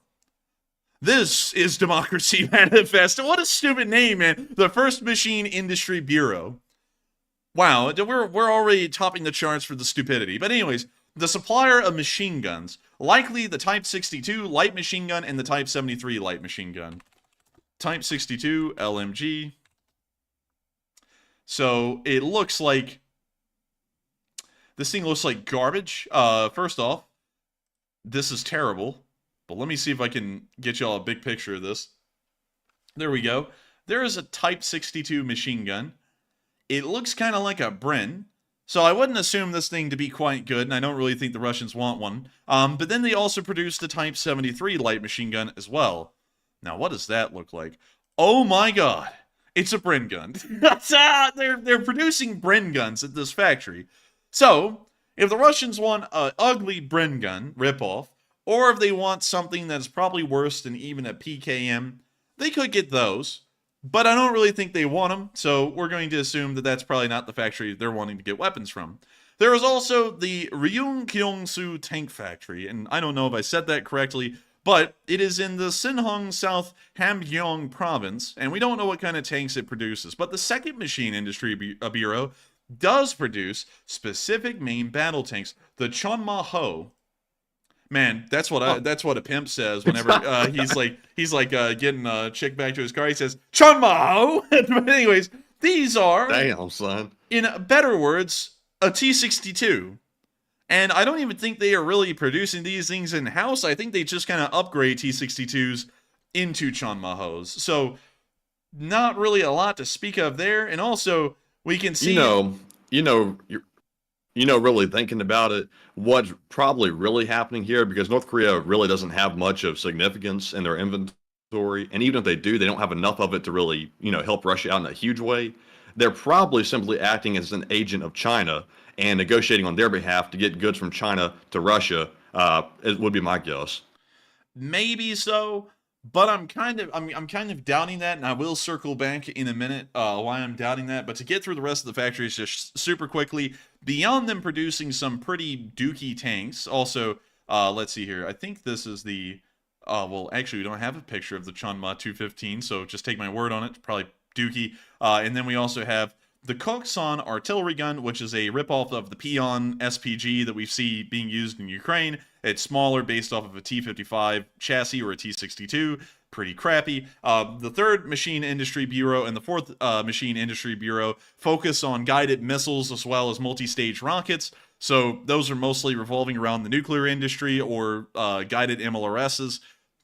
This is Democracy Manifest. What a stupid name, man. The First Machine Industry Bureau. Wow, we're already topping the charts for the stupidity. But anyways, the supplier of machine guns. Likely the Type 62 light machine gun and the Type 73 light machine gun. Type 62 LMG. So it looks like this thing looks like garbage. First off, this is terrible. But let me see if I can get y'all a big picture of this. There we go. There is a Type 62 machine gun. It looks kind of like a Bren. So I wouldn't assume this thing to be quite good, and I don't really think the Russians want one. But then they also produced the Type 73 light machine gun as well. Now, what does that look like? Oh my god. It's a Bren gun. They're producing Bren guns at this factory. So, if the Russians want an ugly Bren gun ripoff, or if they want something that's probably worse than even a PKM, they could get those. But I don't really think they want them, so we're going to assume that that's probably not the factory they're wanting to get weapons from. There is also the Ryung-Kyong-su Tank Factory, and I don't know if I said that correctly, but it is in the Sinhung South Hamgyong province, and we don't know what kind of tanks it produces. But the Second Machine Industry Bureau does produce specific main battle tanks, the Chonma-ho. Man, that's what a pimp says whenever he's like getting a chick back to his car. He says Chonma-ho. But anyways, these are, Damn, son. in better words, a T-62. And I don't even think they are really producing these things in-house. I think they just kind of upgrade T-62s into Chonma-hos. So, not really a lot to speak of there. And also, we can see... Really thinking about it, what's probably really happening here, because North Korea really doesn't have much of significance in their inventory. And even if they do, they don't have enough of it to really, help Russia out in a huge way. They're probably simply acting as an agent of China and negotiating on their behalf to get goods from China to Russia, it would be my guess. Maybe so, but I'm kind of doubting that, and I will circle back in a minute why I'm doubting that. But to get through the rest of the factories just super quickly, beyond them producing some pretty dookie tanks, also, let's see here. I think this is the, well, actually, we don't have a picture of the Chonma 215, so just take my word on it. It's probably dookie. And then we also have the Koksan artillery gun, which is a ripoff of the Pion SPG that we see being used in Ukraine. It's smaller, based off of a T-55 chassis or a T-62. Pretty crappy. The Third Machine Industry Bureau and the Fourth Machine Industry Bureau focus on guided missiles as well as multi-stage rockets. So those are mostly revolving around the nuclear industry or guided MLRSs,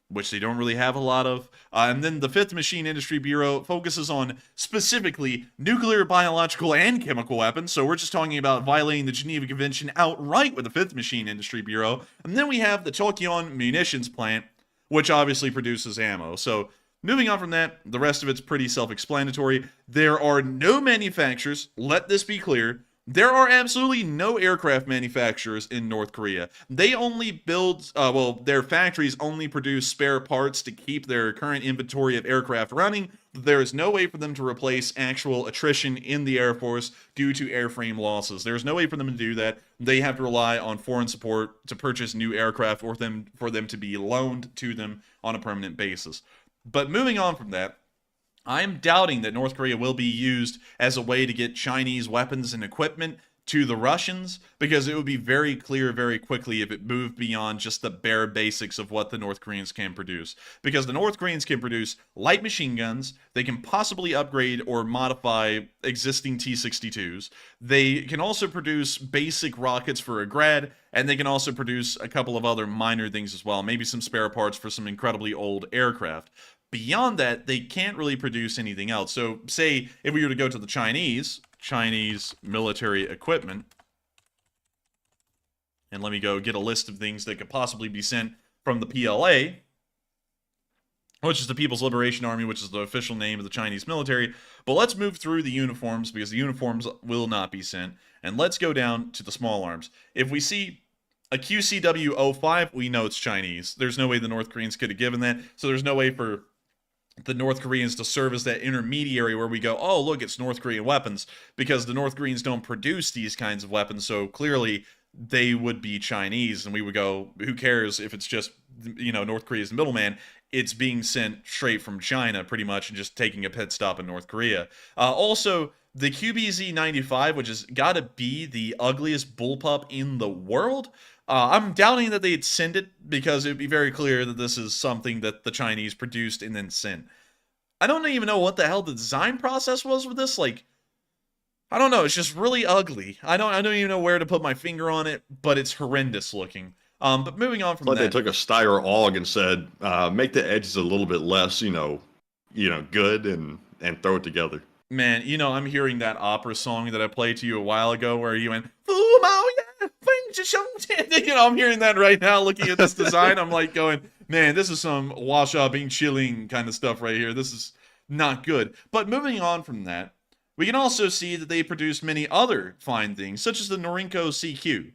which they don't really have a lot of. And then the Fifth Machine Industry Bureau focuses on specifically nuclear, biological, and chemical weapons. So we're just talking about violating the Geneva Convention outright with the Fifth Machine Industry Bureau. And then we have the Tokyon Munitions Plant, which obviously produces ammo. So moving on from that, the rest of it's pretty self-explanatory. There are no manufacturers, let this be clear. There are absolutely no aircraft manufacturers in North Korea. They only build, their factories only produce spare parts to keep their current inventory of aircraft running. There is no way for them to replace actual attrition in the Air Force due to airframe losses. There's no way for them to do that. They have to rely on foreign support to purchase new aircraft or for them to be loaned to them on a permanent basis. But moving on from that, I'm doubting that North Korea will be used as a way to get Chinese weapons and equipment to the Russians, because it would be very clear very quickly if it moved beyond just the bare basics of what the North Koreans can produce. Because the North Koreans can produce light machine guns, they can possibly upgrade or modify existing T-62s, they can also produce basic rockets for a grad, and they can also produce a couple of other minor things as well, maybe some spare parts for some incredibly old aircraft. Beyond that, they can't really produce anything else. So, say, if we were to go to the Chinese military equipment, And let me go get a list of things that could possibly be sent from the PLA, which is the People's Liberation Army, which is the official name of the Chinese military. But let's move through the uniforms, because the uniforms will not be sent. And let's go down to the small arms. If we see a QCW-05, we know it's Chinese. There's no way the North Koreans could have given that, so there's no way for the North Koreans to serve as that intermediary where we go, oh, look, it's North Korean weapons, because the North Koreans don't produce these kinds of weapons, so clearly they would be Chinese, and we would go, who cares if it's just, North Korea's middleman? It's being sent straight from China, pretty much, and just taking a pit stop in North Korea. Also, the QBZ-95, which has got to be the ugliest bullpup in the world, I'm doubting that they'd send it, because it'd be very clear that this is something that the Chinese produced and then sent. I don't even know what the hell the design process was with this. Like, I don't know. It's just really ugly. I don't even know where to put my finger on it, but it's horrendous looking. But moving on from that, they took a Steyr AUG and said, make the edges a little bit less, good, and throw it together. Man, I'm hearing that opera song that I played to you a while ago where you went, I'm hearing that right now looking at this design. I'm like going, man, this is some wash-upping, chilling kind of stuff right here. This is not good. But moving on from that, we can also see that they produced many other fine things, such as the Norinco CQ,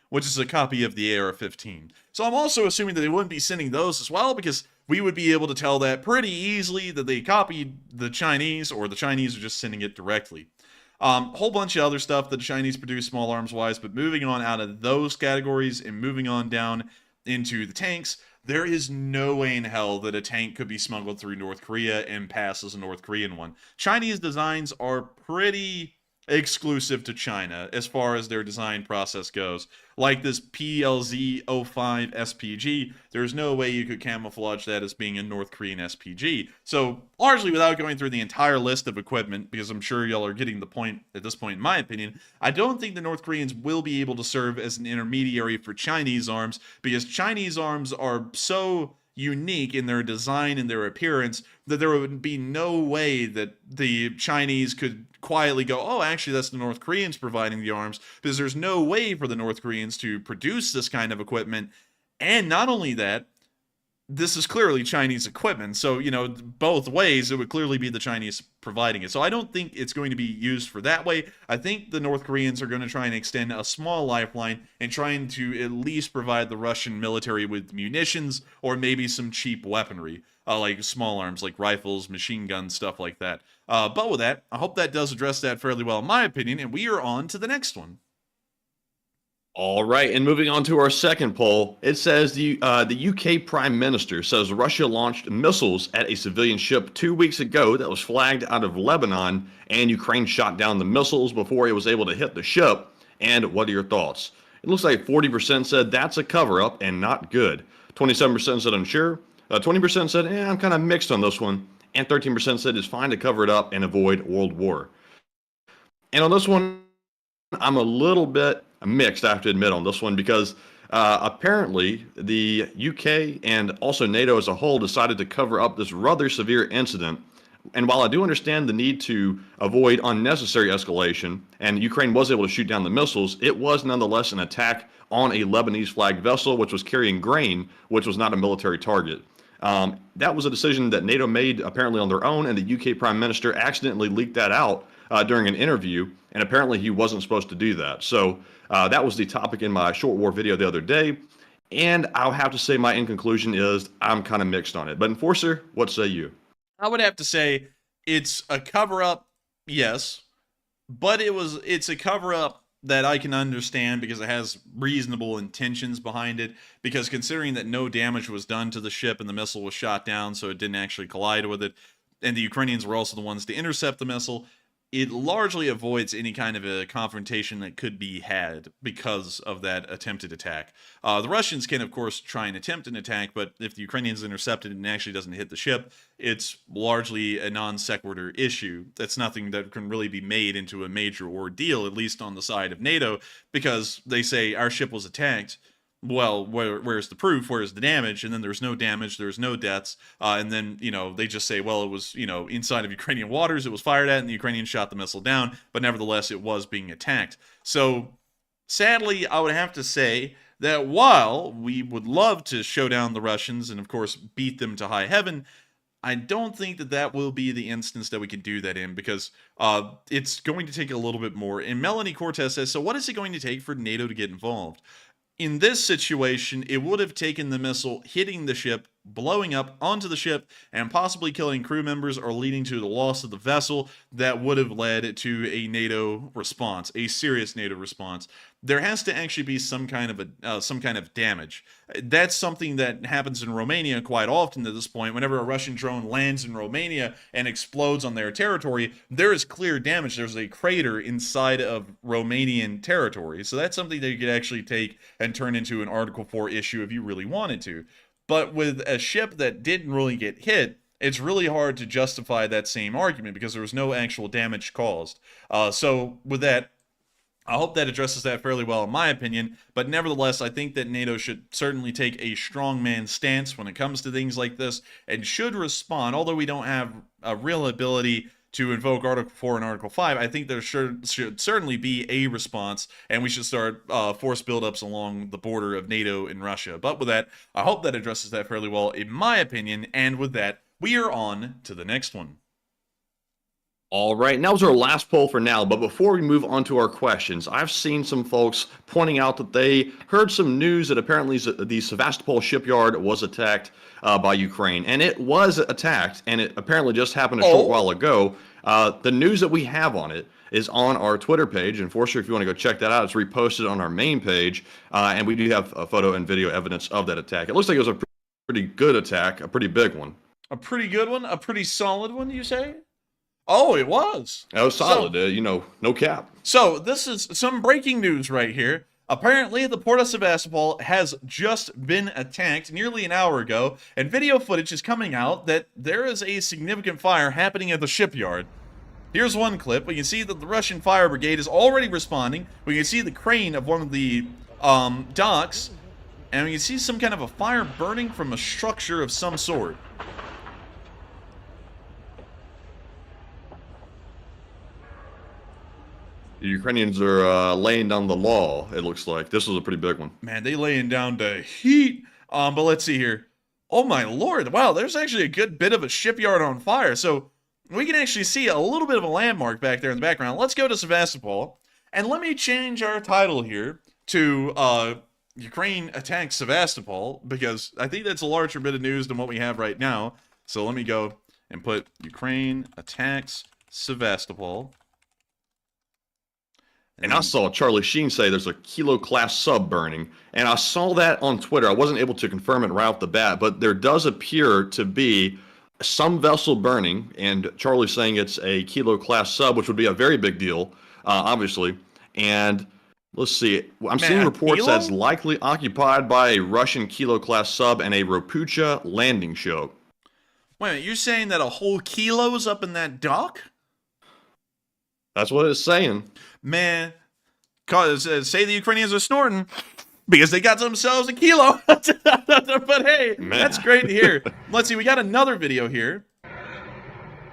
which is a copy of the AR-15. So I'm also assuming that they wouldn't be sending those as well, because we would be able to tell that pretty easily that they copied the Chinese, or the Chinese are just sending it directly. Whole bunch of other stuff that the Chinese produce small arms wise, but moving on out of those categories and moving on down into the tanks, there is no way in hell that a tank could be smuggled through North Korea and pass as a North Korean one. Chinese designs are pretty exclusive to China as far as their design process goes. Like this PLZ-05 SPG, there's no way you could camouflage that as being a North Korean SPG. So, largely without going through the entire list of equipment, because I'm sure y'all are getting the point at this point in my opinion, I don't think the North Koreans will be able to serve as an intermediary for Chinese arms, because Chinese arms are so unique in their design and their appearance that there would be no way that the Chinese could quietly go, oh, actually that's the North Koreans providing the arms, because there's no way for the North Koreans to produce this kind of equipment. And not only that, this is clearly Chinese equipment, so, both ways, it would clearly be the Chinese providing it. So I don't think it's going to be used for that way. I think the North Koreans are going to try and extend a small lifeline and trying to at least provide the Russian military with munitions or maybe some cheap weaponry, like small arms, like rifles, machine guns, stuff like that. But with that, I hope that does address that fairly well in my opinion, and we are on to the next one. All right, and moving on to our second poll, it says the UK Prime Minister says Russia launched missiles at a civilian ship 2 weeks ago that was flagged out of Lebanon, and Ukraine shot down the missiles before it was able to hit the ship. And what are your thoughts? It looks like 40% said that's a cover-up and not good. 27% said unsure. 20% said, I'm kind of mixed on this one. And 13% said it's fine to cover it up and avoid World War. And on this one, I'm a little bit mixed, I have to admit, on this one, because apparently the UK and also NATO as a whole decided to cover up this rather severe incident. And while I do understand the need to avoid unnecessary escalation, and Ukraine was able to shoot down the missiles, it was nonetheless an attack on a Lebanese flagged vessel which was carrying grain, which was not a military target. That was a decision that NATO made apparently on their own, and the UK Prime Minister accidentally leaked that out during an interview, and apparently he wasn't supposed to do that. So that was the topic in my short war video the other day, and I'll have to say my in conclusion is I'm kind of mixed on it. But Enforcer, what say you? I would have to say it's a cover-up, yes, but it's a cover-up that I can understand because it has reasonable intentions behind it, because considering that no damage was done to the ship and the missile was shot down so it didn't actually collide with it, and the Ukrainians were also the ones to intercept the missile, it largely avoids any kind of a confrontation that could be had because of that attempted attack. The Russians can, of course, try and attempt an attack, but if the Ukrainians intercept it and actually doesn't hit the ship, it's largely a non sequitur issue. That's nothing that can really be made into a major ordeal, at least on the side of NATO, because they say our ship was attacked. Well, where's the proof? Where's the damage? And then there's no damage, there's no deaths. And then, they just say, well, it was, inside of Ukrainian waters, it was fired at, and the Ukrainians shot the missile down, but nevertheless, it was being attacked. So sadly, I would have to say that while we would love to show down the Russians and, of course, beat them to high heaven, I don't think that that will be the instance that we can do that in, because it's going to take a little bit more. And Melanie Cortez says, so what is it going to take for NATO to get involved? In this situation, it would have taken the missile hitting the ship, blowing up onto the ship, and possibly killing crew members or leading to the loss of the vessel that would have led to a NATO response, a serious NATO response. There has to actually be some kind of damage. That's something that happens in Romania quite often at this point. Whenever a Russian drone lands in Romania and explodes on their territory, there is clear damage. There's a crater inside of Romanian territory. So that's something that you could actually take and turn into an Article 4 issue if you really wanted to. But with a ship that didn't really get hit, it's really hard to justify that same argument because there was no actual damage caused. So with that, I hope that addresses that fairly well in my opinion, but nevertheless, I think that NATO should certainly take a strongman stance when it comes to things like this and should respond. Although we don't have a real ability to invoke Article 4 and Article 5, I think there should certainly be a response, and we should start force buildups along the border of NATO and Russia. But with that, I hope that addresses that fairly well in my opinion, and with that, we are on to the next one. All right, and that was our last poll for now, but before we move on to our questions, I've seen some folks pointing out that they heard some news that apparently the Sevastopol shipyard was attacked by Ukraine, and it was attacked, and it apparently just happened a short while ago. The news that we have on it is on our Twitter page, and for sure, if you want to go check that out, it's reposted on our main page, and we do have a photo and video evidence of that attack. It looks like it was a pretty good attack, a pretty big one. A pretty good one? A pretty solid one, you say? Oh, it was. That was solid, no cap. So, this is some breaking news right here. Apparently, the port of Sevastopol has just been attacked nearly an hour ago, and video footage is coming out that there is a significant fire happening at the shipyard. Here's one clip. We can see that the Russian fire brigade is already responding. We can see the crane of one of the docks, and we can see some kind of a fire burning from a structure of some sort. The Ukrainians are laying down the law, it looks like. This was a pretty big one. Man, they laying down the heat. But let's see here. Oh my lord. Wow, there's actually a good bit of a shipyard on fire. So we can actually see a little bit of a landmark back there in the background. Let's go to Sevastopol. And let me change our title here to Ukraine attacks Sevastopol, because I think that's a larger bit of news than what we have right now. So let me go and put Ukraine attacks Sevastopol. And I saw Charlie Sheen say there's a Kilo-class sub burning, and I saw that on Twitter. I wasn't able to confirm it right off the bat, but there does appear to be some vessel burning, and Charlie's saying it's a Kilo-class sub, which would be a very big deal, obviously. And let's see, I'm seeing reports that's likely occupied by a Russian Kilo-class sub and a Rapucha landing show. Wait a minute, you're saying that a whole kilo's up in that dock? That's what it's saying. Man, say the Ukrainians are snorting because they got themselves a kilo. But hey, man, that's great to hear. Let's see, we got another video here.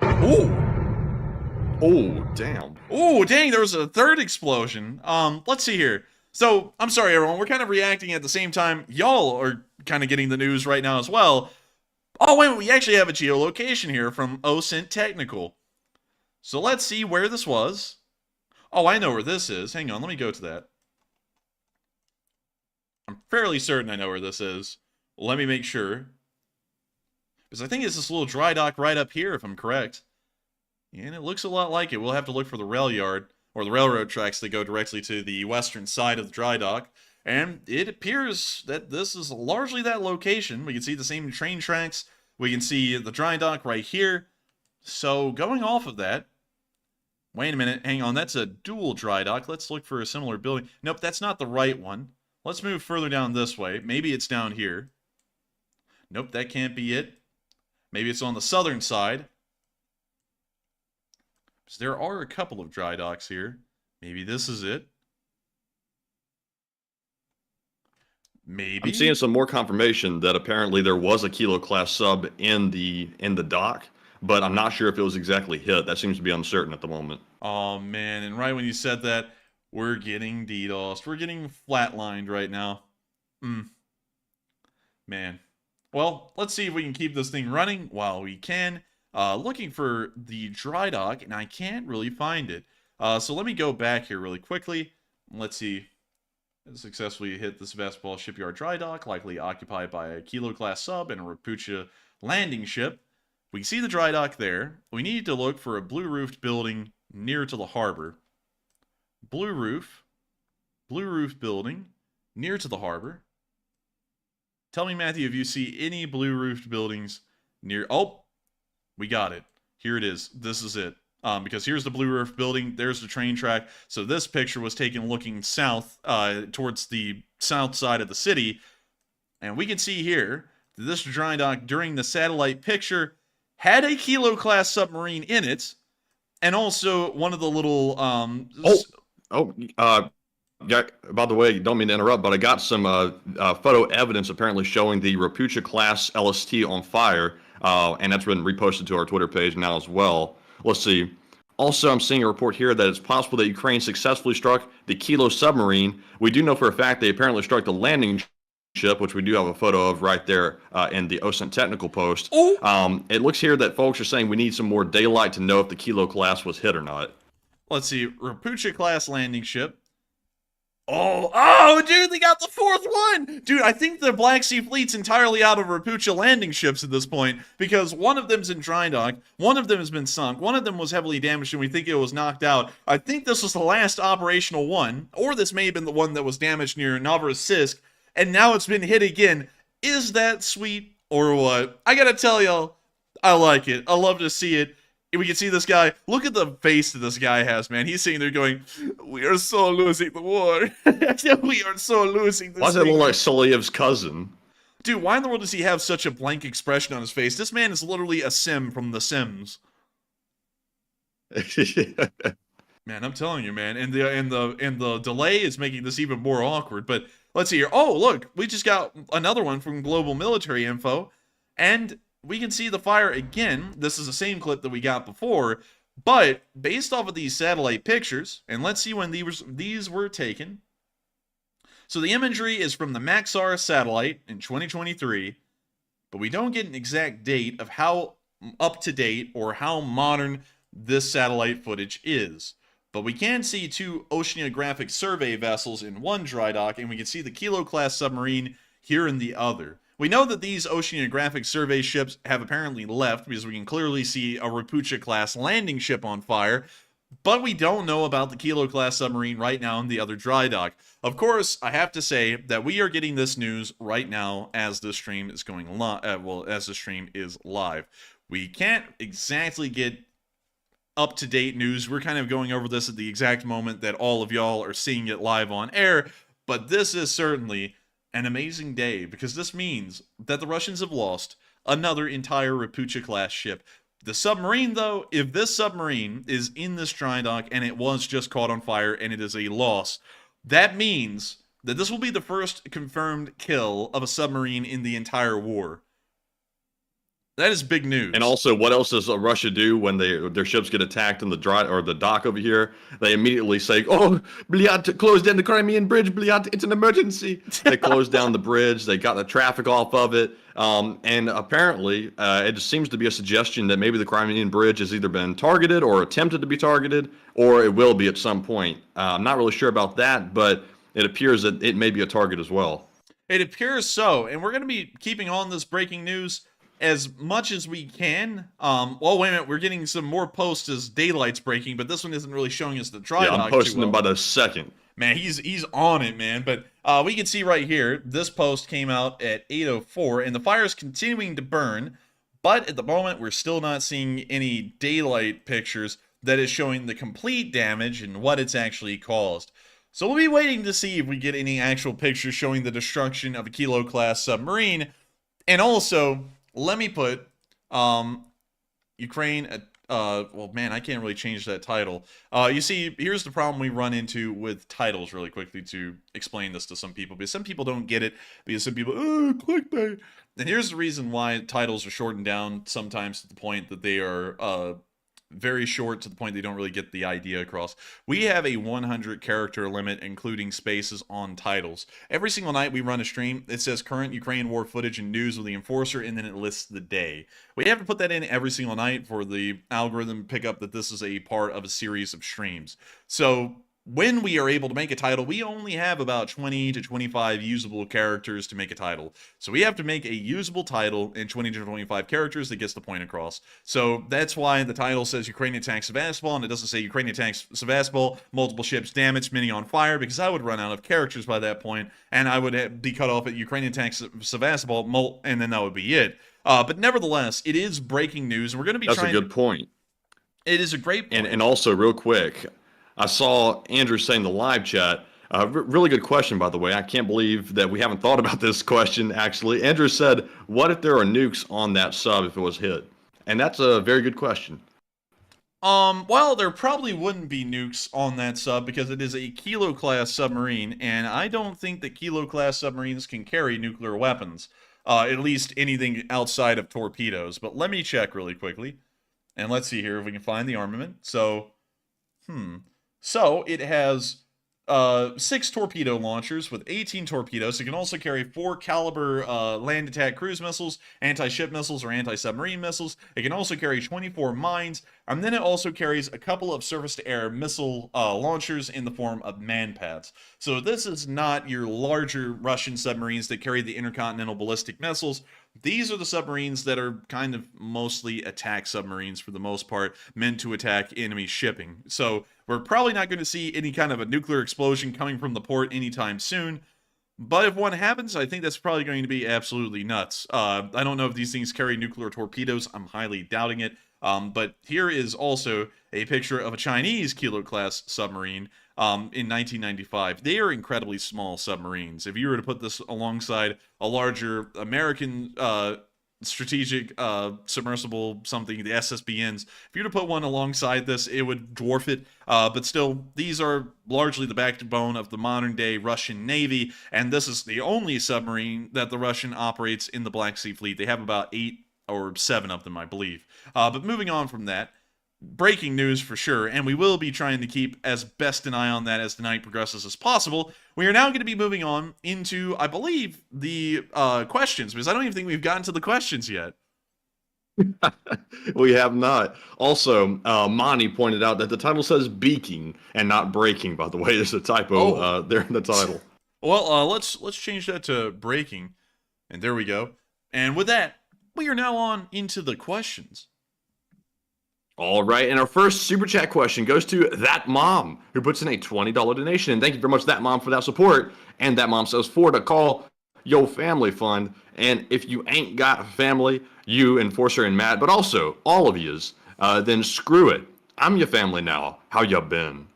Ooh. Oh, damn. Ooh, dang, there was a third explosion. Let's see here. So, I'm sorry, everyone. We're kind of reacting at the same time. Y'all are kind of getting the news right now as well. Oh, wait, we actually have a geolocation here from OSINT Technical. So let's see where this was. Oh, I know where this is. Hang on, let me go to that. I'm fairly certain I know where this is. Let me make sure. Because I think it's this little dry dock right up here, if I'm correct. And it looks a lot like it. We'll have to look for the rail yard, or the railroad tracks that go directly to the western side of the dry dock. And it appears that this is largely that location. We can see the same train tracks. We can see the dry dock right here. So, going off of that, wait a minute, hang on, that's a dual dry dock. Let's look for a similar building. Nope, that's not the right one. Let's move further down this way. Maybe it's down here. Nope, that can't be it. Maybe it's on the southern side. Because there are a couple of dry docks here. Maybe this is it. Maybe. I'm seeing some more confirmation that apparently there was a Kilo-class sub in the dock, but I'm not sure if it was exactly hit. That seems to be uncertain at the moment. Oh, man. And right when you said that, We're getting DDoSed. We're getting flatlined right now. Man. Well, let's see if we can keep this thing running while we can. Looking for the dry dock, and I can't really find it. So let me go back here really quickly. Let's see. Successfully hit the Sevastopol shipyard dry dock, likely occupied by a Kilo-class sub and a Rapucha landing ship. We can see the dry dock there. We need to look for a blue-roofed building near to the harbor. Blue roof building near to the harbor. Tell me, Matthew, if you see any blue-roofed buildings near... Oh, we got it. Here it is. This is it. Because here's the blue roof building, there's the train track. So this picture was taken looking south, towards the south side of the city. And we can see here that this dry dock during the satellite picture had a Kilo-class submarine in it. And also one of the little... Yeah, by the way, don't mean to interrupt, but I got some photo evidence apparently showing the Rapucha-class LST on fire. And that's been reposted to our Twitter page now as well. Let's see. Also, I'm seeing a report here that it's possible that Ukraine successfully struck the Kilo submarine. We do know for a fact they apparently struck the landing ship, which we do have a photo of right there in the OSINT technical post. It looks here that folks are saying we need some more daylight to know if the Kilo class was hit or not. Let's see. Rapucha class landing ship. Oh, dude, they got the fourth one! Dude, I think the Black Sea Fleet's entirely out of Rapucha landing ships at this point, because one of them's in dry dock, one of them has been sunk, one of them was heavily damaged and we think it was knocked out. I think this was the last operational one, or this may have been the one that was damaged near Novorossiysk, and now it's been hit again. Is that sweet, or what? I gotta tell y'all, I like it. I love to see it. We can see this guy. Look at the face that this guy has, man. He's sitting there going, "We are so losing the war. We are so losing this." Why does it look like Soliev's cousin? Dude, why in the world does he have such a blank expression on his face? This man is literally a Sim from The Sims. Man, I'm telling you, man. And the delay is making this even more awkward. But let's see here. Oh, look, we just got another one from Global Military Info, and we can see the fire again. This is the same clip that we got before, but based off of these satellite pictures, and let's see when these were taken. So the imagery is from the Maxar satellite in 2023, but we don't get an exact date of how up to date or how modern this satellite footage is. But we can see two oceanographic survey vessels in one dry dock, and we can see the Kilo-class submarine here in the other. We know that these oceanographic survey ships have apparently left because we can clearly see a Rapucha-class landing ship on fire, but we don't know about the Kilo-class submarine right now in the other dry dock. Of course, I have to say that we are getting this news right now as the stream is going live. As the stream is live. We can't exactly get up-to-date news. We're kind of going over this at the exact moment that all of y'all are seeing it live on air, but this is certainly an amazing day, because this means that the Russians have lost another entire Rapucha-class ship. The submarine, though, if this submarine is in this dry dock and it was just caught on fire and it is a loss, that means that this will be the first confirmed kill of a submarine in the entire war. That is big news. And also, what else does Russia do when their ships get attacked in the dry or the dock over here? They immediately say, "Oh, Bliat, close down the Crimean bridge, Bliat, it's an emergency." They close down the bridge. They got the traffic off of it. And apparently, it just seems to be a suggestion that maybe the Crimean bridge has either been targeted or attempted to be targeted, or it will be at some point. I'm not really sure about that, but it appears that it may be a target as well. It appears so, and we're going to be keeping on this breaking news as much as we can. Well, wait a minute, we're getting some more posts as daylight's breaking, but this one isn't really showing us the dry dock. I'm posting them by the second. Man, he's on it, man. But we can see right here, this post came out at 8:04, and the fire is continuing to burn, but at the moment, we're still not seeing any daylight pictures that is showing the complete damage and what it's actually caused. So we'll be waiting to see if we get any actual pictures showing the destruction of a Kilo-class submarine. And also, let me put Ukraine at, well, man, I can't really change that title. You see, here's the problem we run into with titles really quickly to explain this to some people, because some people don't get it, because some people, oh, clickbait. And here's the reason why titles are shortened down sometimes to the point that they are very short to the point they don't really get the idea across. We have a 100 character limit, including spaces on titles. Every single night we run a stream, it says current Ukraine war footage and news with the enforcer, and then it lists the day. We have to put that in every single night for the algorithm to pick up that this is a part of a series of streams. So when we are able to make a title, we only have about 20 to 25 usable characters to make a title. So we have to make a usable title in 20 to 25 characters that gets the point across. So that's why the title says Ukraine attacks Sevastopol, and it doesn't say Ukraine attacks Sevastopol, multiple ships damaged, many on fire, because I would run out of characters by that point, and I would be cut off at Ukraine attacks Sevastopol, and then that would be it. But nevertheless, it is breaking news, and we're going to be That's a good point. It is a great point. And also, real quick, I saw Andrew saying in the live chat, really good question, by the way. I can't believe that we haven't thought about this question, actually. Andrew said, what if there are nukes on that sub if it was hit? And that's a very good question. Well, there probably wouldn't be nukes on that sub because it is a Kilo-class submarine, and I don't think that Kilo-class submarines can carry nuclear weapons. At least anything outside of torpedoes. But let me check really quickly, and let's see here if we can find the armament. So it has 6 torpedo launchers with 18 torpedoes. It can also carry 4 caliber land attack cruise missiles, anti-ship missiles, or anti-submarine missiles. It can also carry 24 mines, and then it also carries a couple of surface-to-air missile launchers in the form of man-pads. So this is not your larger Russian submarines that carry the intercontinental ballistic missiles. These are the submarines that are kind of mostly attack submarines for the most part, meant to attack enemy shipping. So we're probably not going to see any kind of a nuclear explosion coming from the port anytime soon. But if one happens, I think that's probably going to be absolutely nuts. I don't know if these things carry nuclear torpedoes. I'm highly doubting it. But here is also a picture of a Chinese Kilo-class submarine in 1995. They are incredibly small submarines. If you were to put this alongside a larger American strategic submersible something, the SSBNs, if you were to put one alongside this, it would dwarf it. But still, these are largely the backbone of the modern-day Russian Navy, and this is the only submarine that the Russian operates in the Black Sea Fleet. They have about 8 or 7 of them, I believe. But moving on from that, breaking news for sure, and we will be trying to keep as best an eye on that as the night progresses as possible. We are now going to be moving on into, I believe, the questions, because I don't even think we've gotten to the questions yet. We have not. Also, Monty pointed out that the title says beaking and not breaking, by the way. There's a typo there in the title. Well, let's change that to breaking, and there we go. And with that, we are now on into the questions. All right, and our first super chat question goes to That Mom, who puts in a $20 donation. And thank you very much, That Mom, for that support. And That Mom says, for to call Yo Family Fund. And if you ain't got family, you, Enforcer, and Matt, but also all of yous, then screw it. I'm your family now. How ya been?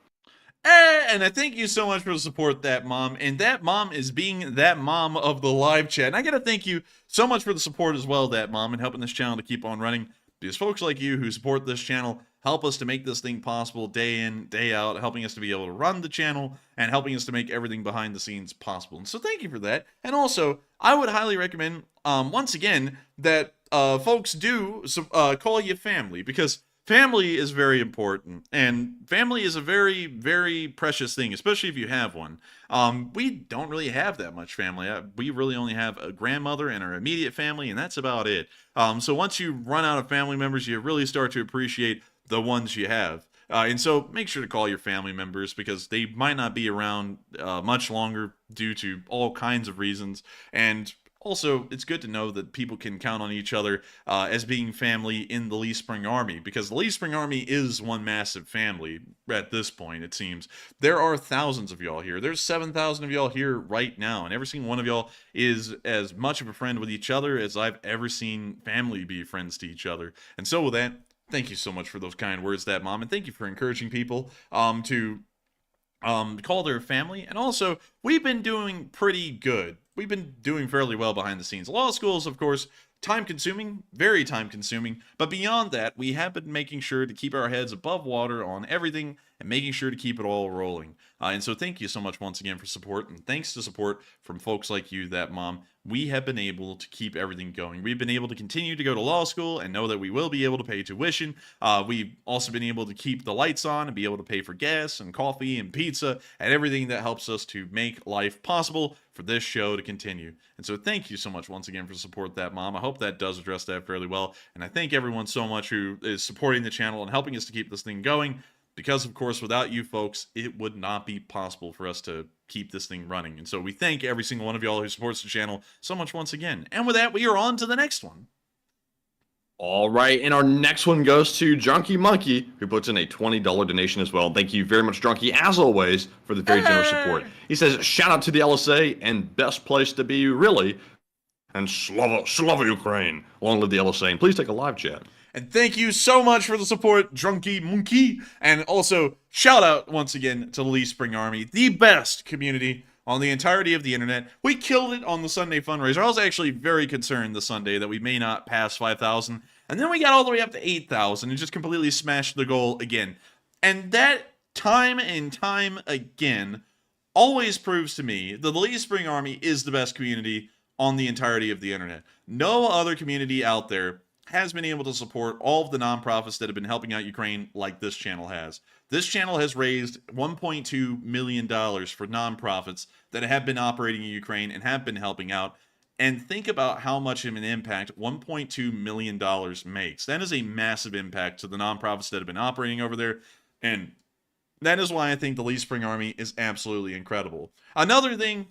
And I thank you so much for the support, That Mom. And That Mom is being that mom of the live chat. And I got to thank you so much for the support as well, That Mom, and helping this channel to keep on running. Because folks like you who support this channel help us to make this thing possible day in, day out, helping us to be able to run the channel and helping us to make everything behind the scenes possible. And so thank you for that. And also, I would highly recommend, once again, that folks do call you family, because family is very important, and family is a very, very precious thing, especially if you have one. We don't really have that much family. We really only have a grandmother and our immediate family, and that's about it. So once you run out of family members, you really start to appreciate the ones you have. And so make sure to call your family members, because they might not be around much longer due to all kinds of reasons. And also, it's good to know that people can count on each other as being family in the Lee Spring Army, because the Lee Spring Army is one massive family at this point, it seems. There are thousands of y'all here. There's 7,000 of y'all here right now, and every single one of y'all is as much of a friend with each other as I've ever seen family be friends to each other. And so with that, thank you so much for those kind words, That Mom, and thank you for encouraging people to call their family. And also, we've been doing pretty good. We've been doing fairly well behind the scenes. Law schools, of course, time-consuming, very time-consuming, but beyond that, we have been making sure to keep our heads above water on everything and making sure to keep it all rolling. And so thank you so much once again for support, and thanks to support from folks like you, That Mom, we have been able to keep everything going. We've been able to continue to go to law school and know that we will be able to pay tuition. We've also been able to keep the lights on and be able to pay for gas and coffee and pizza and everything that helps us to make life possible for this show to continue. And so thank you so much once again for support that, Mom. I hope that does address that fairly well. And I thank everyone so much who is supporting the channel and helping us to keep this thing going. Because, of course, without you folks, it would not be possible for us to keep this thing running. And so we thank every single one of y'all who supports the channel so much once again. And with that, we are on to the next one. All right, and our next one goes to Drunky Monkey, who puts in a $20 donation as well. Thank you very much, Drunky, as always, for the very generous support. He says, shout out to the LSA, and best place to be, really, and Slava Ukraine. Long live the LSA, and please take a live chat. And thank you so much for the support, Drunky Monkey. And also, shout out once again to the Lee Spring Army, the best community on the entirety of the internet. We killed it on the Sunday fundraiser. I was actually very concerned the Sunday that we may not pass 5,000. And then we got all the way up to 8,000 and just completely smashed the goal again. And that time and time again always proves to me that the Lee Spring Army is the best community on the entirety of the internet. No other community out there has been able to support all of the nonprofits that have been helping out Ukraine like this channel has. This channel has raised $1.2 million for nonprofits that have been operating in Ukraine and have been helping out. And think about how much of an impact $1.2 million makes. That is a massive impact to the nonprofits that have been operating over there. And that is why I think the Lee Spring Army is absolutely incredible. Another thing,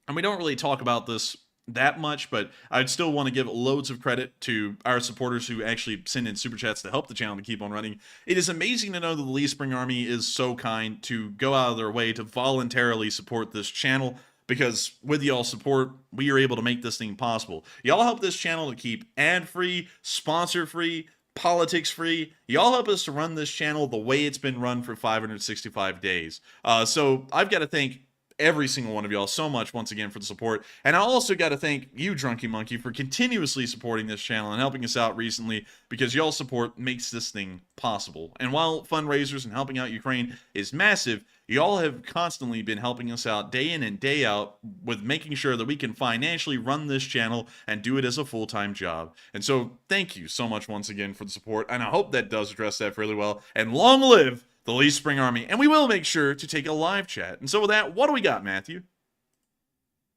and we don't really talk about this that much, but I'd still want to give loads of credit to our supporters who actually send in super chats to help the channel to keep on running. It is amazing to know that the Lee Spring Army is so kind to go out of their way to voluntarily support this channel, because with y'all support, we are able to make this thing possible. Y'all help this channel to keep ad-free, sponsor-free, politics-free. Y'all help us to run this channel the way it's been run for 565 days. So I've got to thank every single one of y'all so much once again for the support. And I also got to thank you, Drunky Monkey, for continuously supporting this channel and helping us out recently, because y'all's support makes this thing possible. And while fundraisers and helping out Ukraine is massive, y'all have constantly been helping us out day in and day out with making sure that we can financially run this channel and do it as a full-time job. And so thank you so much once again for the support, and I hope that does address that fairly well. And long live the Lee Spring Army, and we will make sure to take a live chat. And so with that, what do we got, Matthew?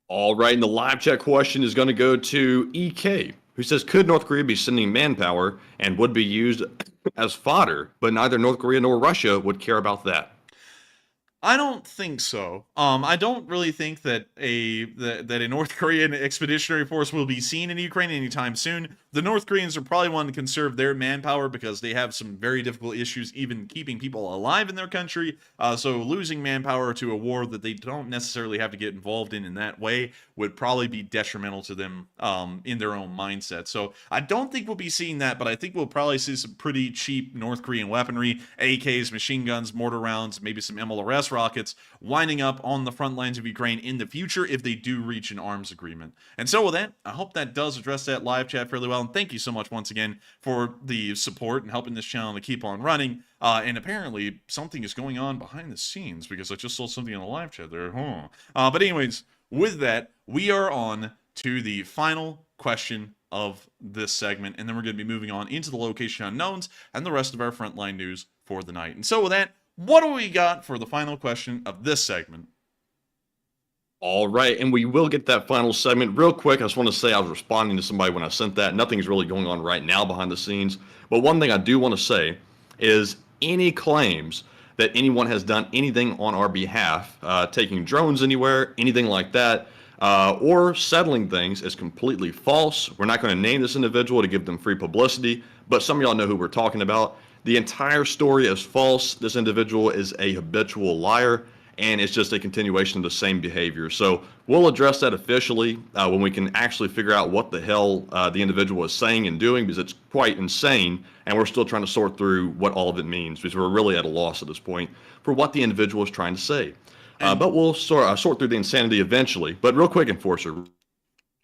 All right, and the live chat question is going to go to EK, who says, could North Korea be sending manpower and would be used as fodder, but neither North Korea nor Russia would care about that? I don't think so. I don't really think that a North Korean expeditionary force will be seen in Ukraine anytime soon. The North Koreans are probably wanting to conserve their manpower because they have some very difficult issues even keeping people alive in their country. So losing manpower to a war that they don't necessarily have to get involved in that way would probably be detrimental to them in their own mindset. So I don't think we'll be seeing that, but I think we'll probably see some pretty cheap North Korean weaponry, AKs, machine guns, mortar rounds, maybe some MLRS rockets winding up on the front lines of Ukraine in the future if they do reach an arms agreement. And so with that, I hope that does address that live chat fairly well. And thank you so much once again for the support and helping this channel to keep on running. And apparently something is going on behind the scenes because I just saw something in the live chat there. But anyways, with that, we are on to the final question of this segment, and then we're going to be moving on into the location unknowns and the rest of our frontline news for the night. And so with that, what do we got for the final question of this segment? All right, and we will get that final segment real quick. I just want to say I was responding to somebody when I sent that. Nothing's really going on right now behind the scenes. But one thing I do want to say is any claims that anyone has done anything on our behalf, taking drones anywhere, anything like that, or settling things is completely false. We're not going to name this individual to give them free publicity, but some of y'all know who we're talking about. The entire story is false. This individual is a habitual liar, and it's just a continuation of the same behavior. So we'll address that officially when we can actually figure out what the hell the individual is saying and doing, because it's quite insane, and we're still trying to sort through what all of it means, because we're really at a loss at this point for what the individual is trying to say. But we'll sort through the insanity eventually. But real quick, Enforcer,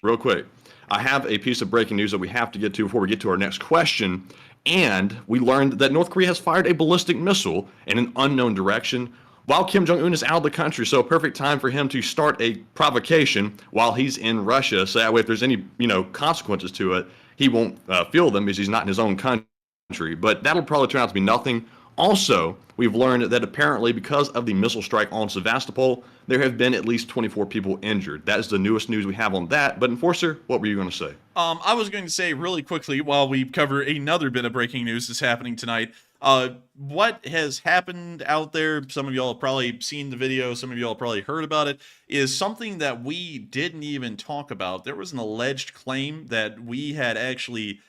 real quick, I have a piece of breaking news that we have to get to before we get to our next question. And we learned that North Korea has fired a ballistic missile in an unknown direction. while Kim Jong Un is out of the country. So a perfect time for him to start a provocation while he's in Russia. So that way, if there's any consequences to it, he won't feel them because he's not in his own country. But that'll probably turn out to be nothing. Also, we've learned that apparently because of the missile strike on Sevastopol, there have been at least 24 people injured. That is the newest news we have on that. But Enforcer, what were you going to say? I was going to say really quickly while we cover another bit of breaking news that's happening tonight. What has happened out there, some of y'all have probably seen the video, some of y'all have probably heard about it, is something that we didn't even talk about. There was an alleged claim that we had actually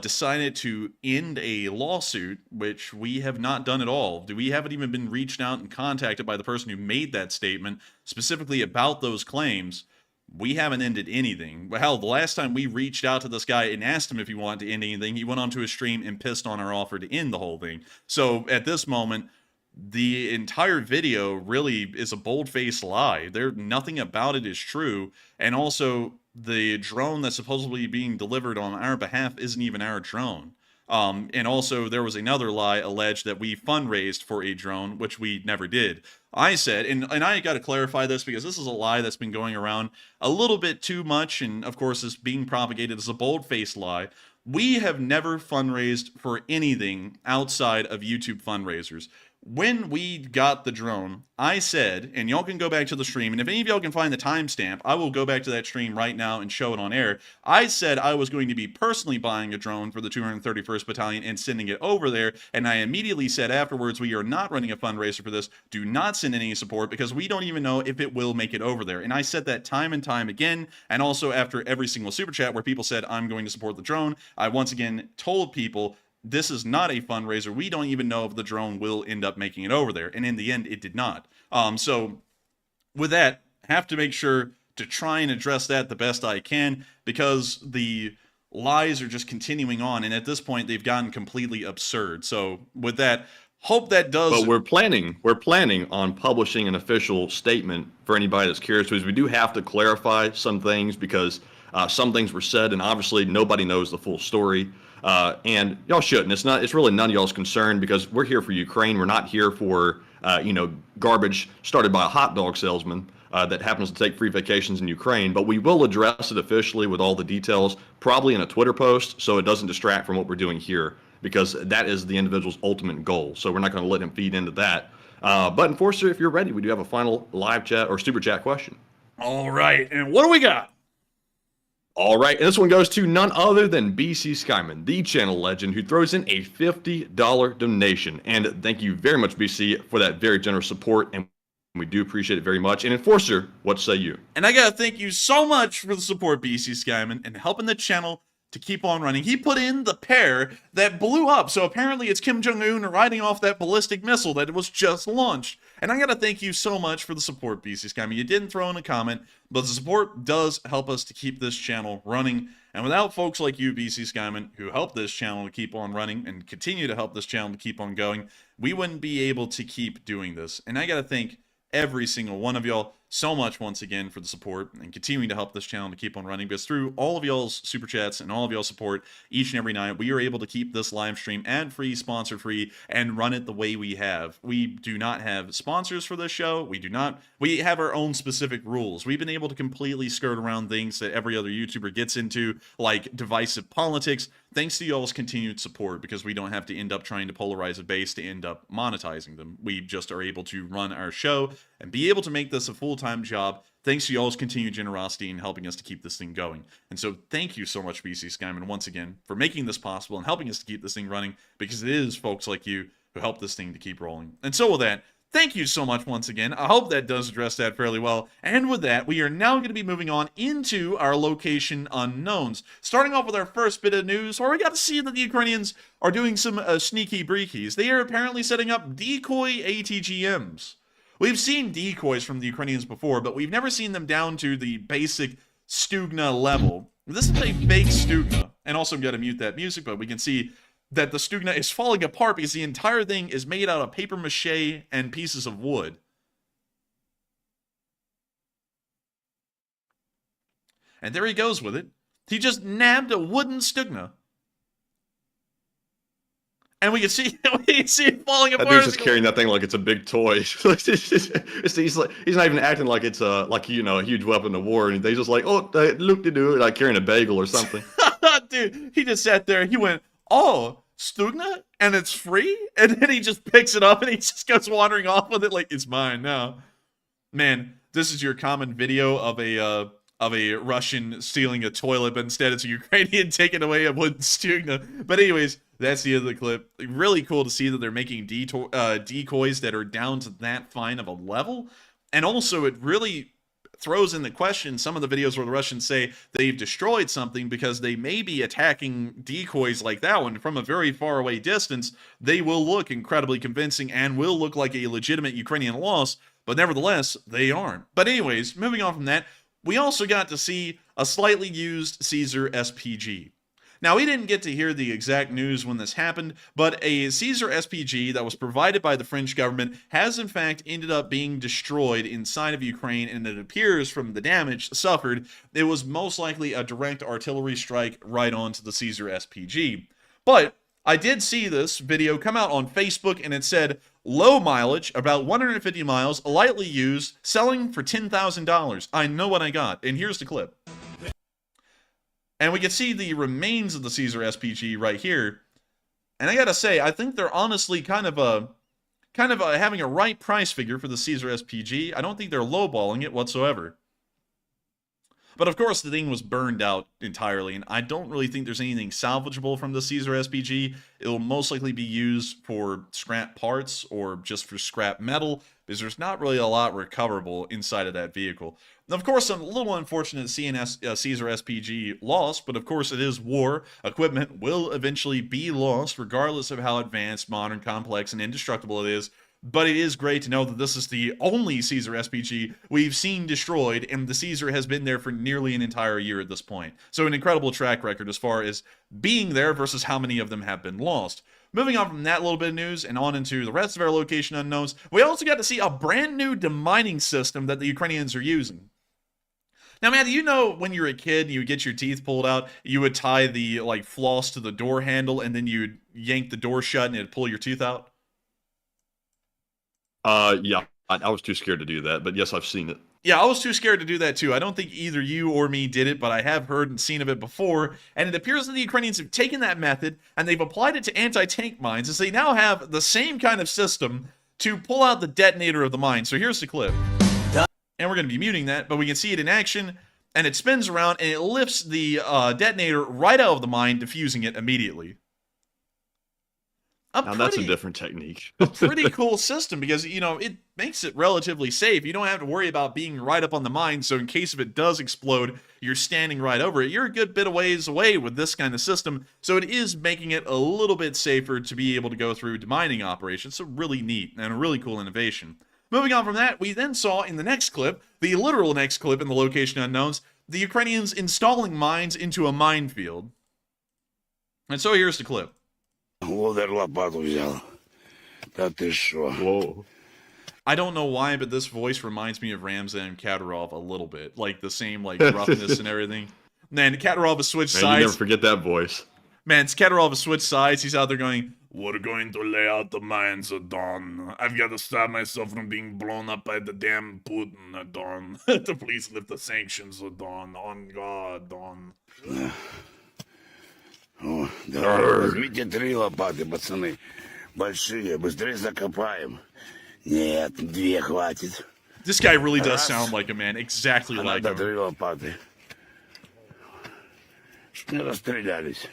decided to end a lawsuit, which we have not done at all. We haven't even been reached out and contacted by the person who made that statement, specifically about those claims. We haven't ended anything. Hell, the last time we reached out to this guy and asked him if he wanted to end anything, he went onto his stream and pissed on our offer to end the whole thing. So at this moment, the entire video really is a bold-faced lie. Nothing about it is true, and also the drone that's supposedly being delivered on our behalf isn't even our drone. And also there was another lie alleged that we fundraised for a drone, which we never did. I said, and I got to clarify this because this is a lie that's been going around a little bit too much, and of course is being propagated as a bold-faced lie. We have never fundraised for anything outside of YouTube fundraisers. When we got the drone, I said, and y'all can go back to the stream, and if any of y'all can find the timestamp, I will go back to that stream right now and show it on air. I said I was going to be personally buying a drone for the 231st Battalion and sending it over there, and I immediately said afterwards, we are not running a fundraiser for this. Do not send any support because we don't even know if it will make it over there. And I said that time and time again, and also after every single super chat where people said, I'm going to support the drone, I once again told people, this is not a fundraiser. We don't even know if the drone will end up making it over there. And in the end, it did not. So with that, have to make sure to try and address that the best I can because the lies are just continuing on. And at this point, they've gotten completely absurd. So with that, hope that does. But we're planning on publishing an official statement for anybody that's curious, because we do have to clarify some things because some things were said and obviously nobody knows the full story. And y'all shouldn't. It's really none of y'all's concern because we're here for Ukraine. We're not here for, garbage started by a hot dog salesman that happens to take free vacations in Ukraine. But we will address it officially with all the details, probably in a Twitter post, so it doesn't distract from what we're doing here because that is the individual's ultimate goal. So we're not going to let him feed into that. But Enforcer, if you're ready, we do have a final live chat or super chat question. All right. And what do we got? All right, and this one goes to none other than BC Skyman, the channel legend, who throws in a $50 donation. And thank you very much, BC, for that very generous support, and we do appreciate it very much. And Enforcer, what say you? And I gotta thank you so much for the support, BC Skyman, and helping the channel to keep on running. He put in the pair that blew up, so apparently it's Kim Jong Un riding off that ballistic missile that was just launched. And I gotta thank you so much for the support, BC Skyman. You didn't throw in a comment, but the support does help us to keep this channel running. And without folks like you, BC Skyman, who help this channel to keep on running and continue to help this channel to keep on going, we wouldn't be able to keep doing this. And I gotta thank every single one of y'all so much once again for the support and continuing to help this channel to keep on running, because through all of y'all's super chats and all of y'all's support each and every night, we are able to keep this live stream ad-free, sponsor-free, and run it the way we have. We do not have sponsors for this show. We have our own specific rules. We've been able to completely skirt around things that every other YouTuber gets into, like divisive politics, thanks to y'all's continued support, because we don't have to end up trying to polarize a base to end up monetizing them. We just are able to run our show and be able to make this a full-time job thanks to y'all's continued generosity in helping us to keep this thing going. And so thank you so much, BC Skyman, once again, for making this possible and helping us to keep this thing running, because it is folks like you who help this thing to keep rolling. And so with that, thank you so much once again. I hope that does address that fairly well. And with that, we are now going to be moving on into our location unknowns. Starting off with our first bit of news, where we got to see that the Ukrainians are doing some sneaky breakies. They are apparently setting up decoy ATGMs. We've seen decoys from the Ukrainians before, but we've never seen them down to the basic Stugna level. This is a fake Stugna. And also, I'm going to mute that music, but we can see that the Stugna is falling apart because the entire thing is made out of paper mache and pieces of wood. And there he goes with it. He just nabbed a wooden Stugna. And we can see it falling That apart. dude's just carrying that thing like it's a big toy. He's not even acting like it's a huge weapon of war. And he's just like, oh, look to do it, like carrying a bagel or something. Dude, he just sat there. He went, oh, Stugna, and it's free. And then he just picks it up and he just goes wandering off with it like it's mine now. Man, this is your common video of a Russian stealing a toilet, but instead it's a Ukrainian taking away a wooden Stugna. But anyways, that's the end of the clip. Really cool to see that they're making decoys that are down to that fine of a level. And also, it really throws into question some of the videos where the Russians say they've destroyed something, because they may be attacking decoys like that one from a very far away distance. They will look incredibly convincing and will look like a legitimate Ukrainian loss, but nevertheless, they aren't. But anyways, moving on from that, we also got to see a slightly used Caesar SPG. Now, we didn't get to hear the exact news when this happened, but a Caesar SPG that was provided by the French government has in fact ended up being destroyed inside of Ukraine, and it appears from the damage suffered, it was most likely a direct artillery strike right onto the Caesar SPG. But I did see this video come out on Facebook, and it said, low mileage, about 150 miles, lightly used, selling for $10,000. I know what I got, and here's the clip. And we can see the remains of the Caesar SPG right here. And I gotta say, I think they're honestly kind of having a right price figure for the Caesar SPG. I don't think they're lowballing it whatsoever. But of course, the thing was burned out entirely, and I don't really think there's anything salvageable from the Caesar SPG. It'll most likely be used for scrap parts or just for scrap metal, because there's not really a lot recoverable inside of that vehicle. Now, of course, I'm a little unfortunate seeing Caesar SPG lost, but of course it is war. Equipment will eventually be lost, regardless of how advanced, modern, complex, and indestructible it is. But it is great to know that this is the only Caesar SPG we've seen destroyed, and the Caesar has been there for nearly an entire year at this point. So an incredible track record as far as being there versus how many of them have been lost. Moving on from that little bit of news and on into the rest of our location unknowns, we also got to see a brand new demining system that the Ukrainians are using. Now, Matt, you know when you were a kid and you would get your teeth pulled out, you would tie the floss to the door handle, and then you'd yank the door shut and it'd pull your tooth out? Yeah, I was too scared to do that, but yes, I've seen it. Yeah, I was too scared to do that too. I don't think either you or me did it, but I have heard and seen of it before, and it appears that the Ukrainians have taken that method and they've applied it to anti-tank mines, as they now have the same kind of system to pull out the detonator of the mine. So here's the clip. And we're going to be muting that, but we can see it in action, and it spins around and it lifts the detonator right out of the mine, diffusing it immediately. Now that's a different technique. A pretty cool system, because, you know, it makes it relatively safe. You don't have to worry about being right up on the mine, so in case if it does explode, you're standing right over it. You're a good bit of ways away with this kind of system, so it is making it a little bit safer to be able to go through demining operations. So really neat and a really cool innovation. Moving on from that, we then saw in the next clip, the literal next clip in the location unknowns, the Ukrainians installing mines into a minefield. And so here's the clip. Whoa. I don't know why, but this voice reminds me of Ramzan Kadyrov a little bit. Like the same roughness and everything. Man, Kadyrov has switched sides. You never forget that voice. Man, Kadyrov has switched sides. He's out there going, we're going to lay out the mines at dawn. I've got to stop myself from being blown up by the damn Putin at dawn. To please lift the sanctions at dawn. On God, dawn. О, давай, возьмите 3 лопаты, пацаны. Большие, быстрее закопаем. Нет, 2 хватит. This guy really does sound like a man, exactly like him. 3 лопаты. Что не расстрелялись.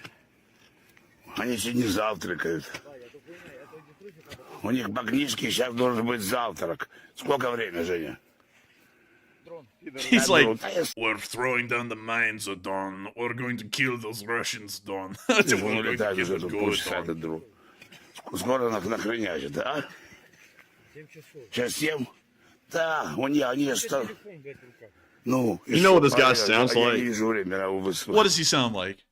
Они сегодня завтракают. У них по книжке сейчас должен быть завтрак. Сколько время, Женя? He's like, we're throwing down the mines at dawn. We're going to kill those Russians, dawn. Скоро нахренячит, а? Сейчас 7? Да, они что? Ну, you know what this guy sounds like? What does he sound like?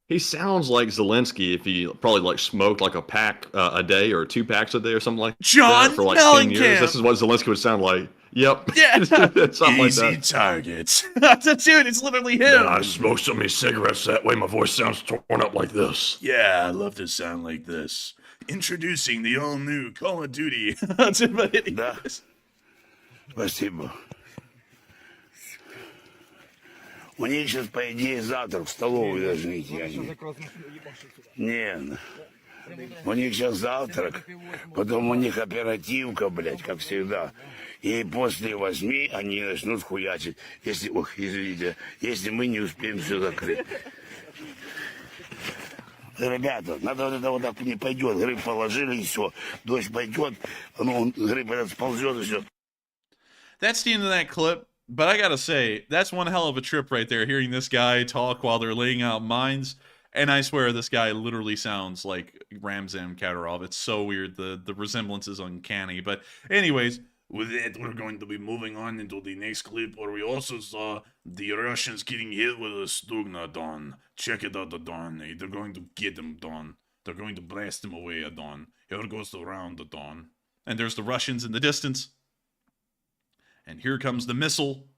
He sounds like Zelensky if he probably smoked a pack a day or 2 packs a day or something like John that for 10 Mellencamp. years. This is what Zelensky would sound like. Yep. Yeah. Something like Easy that. targets. Dude, it's literally him. I smoke so many cigarettes that way my voice sounds torn up like this. Yeah, I love to sound like this. Introducing the all-new Call of Duty. But Да. anyways. Спасибо. У них сейчас, по идее, завтрак в столовую должны идти. Нет. У них сейчас завтрак, потом у них оперативка, блядь, как всегда. И после 8 они начнут хуячить, если, ох, извините, если мы не успеем все закрыть. Ребята, надо вот это вот так не пойдет. Гриб положили и все. Дождь пойдет, ну, гриб этот сползет и все. That's the end of that clip. But I gotta say, that's one hell of a trip right there, hearing this guy talk while they're laying out mines. And I swear, this guy literally sounds like Ramzan Kadyrov. It's so weird. The resemblance is uncanny. But anyways, with that, we're going to be moving on into the next clip where we also saw the Russians getting hit with a Stugna, Don. Check it out, Don. They're going to get him, Don. They're going to blast him away, Don. Here goes the round, Don. And there's the Russians in the distance. And here comes the missile.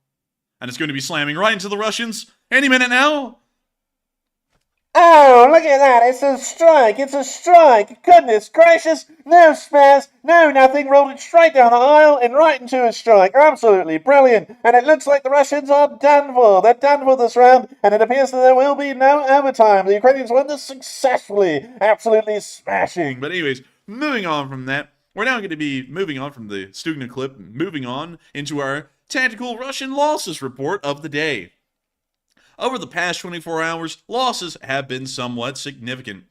And it's going to be slamming right into the Russians any minute now. Oh, look at that. It's a strike. It's a strike. Goodness gracious. No spares. No nothing. Rolled it straight down the aisle and right into a strike. Absolutely brilliant. And it looks like the Russians are done for. They're done for this round. And it appears that there will be no overtime. The Ukrainians won this successfully. Absolutely smashing. But anyways, moving on from that, we're now going to be moving on from the Stugna clip, moving on into our tactical Russian losses report of the day. Over the past 24 hours, losses have been somewhat significant.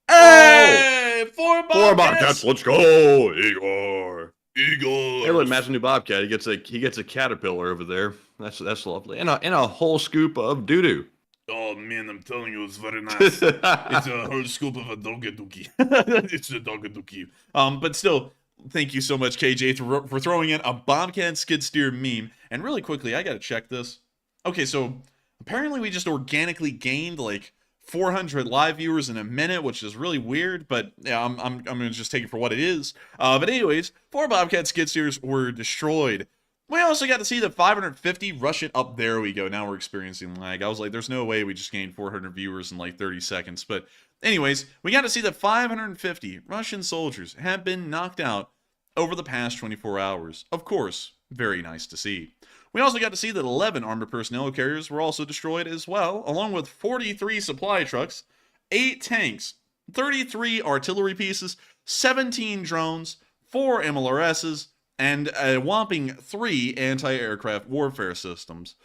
Hey! Four Bobcats! Let's go, Igor. Igor! Hey, look, Matt's a new Bobcat. He gets a caterpillar over there. That's lovely. And a whole scoop of doo-doo. Oh man, I'm telling you, it's very nice. It's a whole scoop of a dogaduki. It's a dogaduki. But still, thank you so much, KJ, for throwing in a Bobcat skid steer meme. And really quickly, I gotta check this. Okay, so apparently we just organically gained like 400 live viewers in a minute, which is really weird. But yeah, I'm gonna just take it for what it is. But anyways, 4 Bobcat skid steers were destroyed. We also got to see the 550 Russian. Up there we go. Now we're experiencing lag. I was like, there's no way we just gained 400 viewers in like 30 seconds. But anyways, we got to see that 550 Russian soldiers have been knocked out over the past 24 hours. Of course, very nice to see. We also got to see that 11 armored personnel carriers were also destroyed as well, along with 43 supply trucks, 8 tanks, 33 artillery pieces, 17 drones, 4 MLRSs, and a whopping 3 anti-aircraft warfare systems.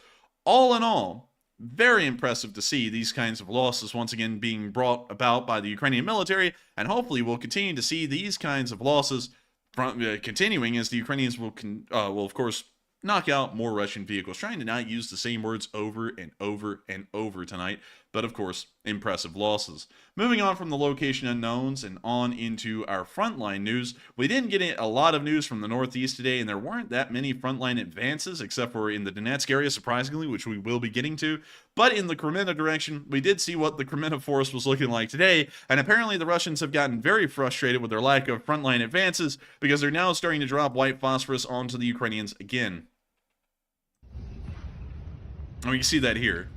All in all, very impressive to see these kinds of losses once again being brought about by the Ukrainian military, and hopefully we'll continue to see these kinds of losses continuing as the Ukrainians will of course, knock out more Russian vehicles. Trying to not use the same words over and over and over tonight, but of course, impressive losses. Moving on from the location unknowns and on into our frontline news, we didn't get a lot of news from the northeast today, and there weren't that many frontline advances, except for in the Donetsk area, surprisingly, which we will be getting to. But in the Kreminna direction, we did see what the Kreminna force was looking like today, and apparently the Russians have gotten very frustrated with their lack of frontline advances, because they're now starting to drop white phosphorus onto the Ukrainians again. And we can see that here.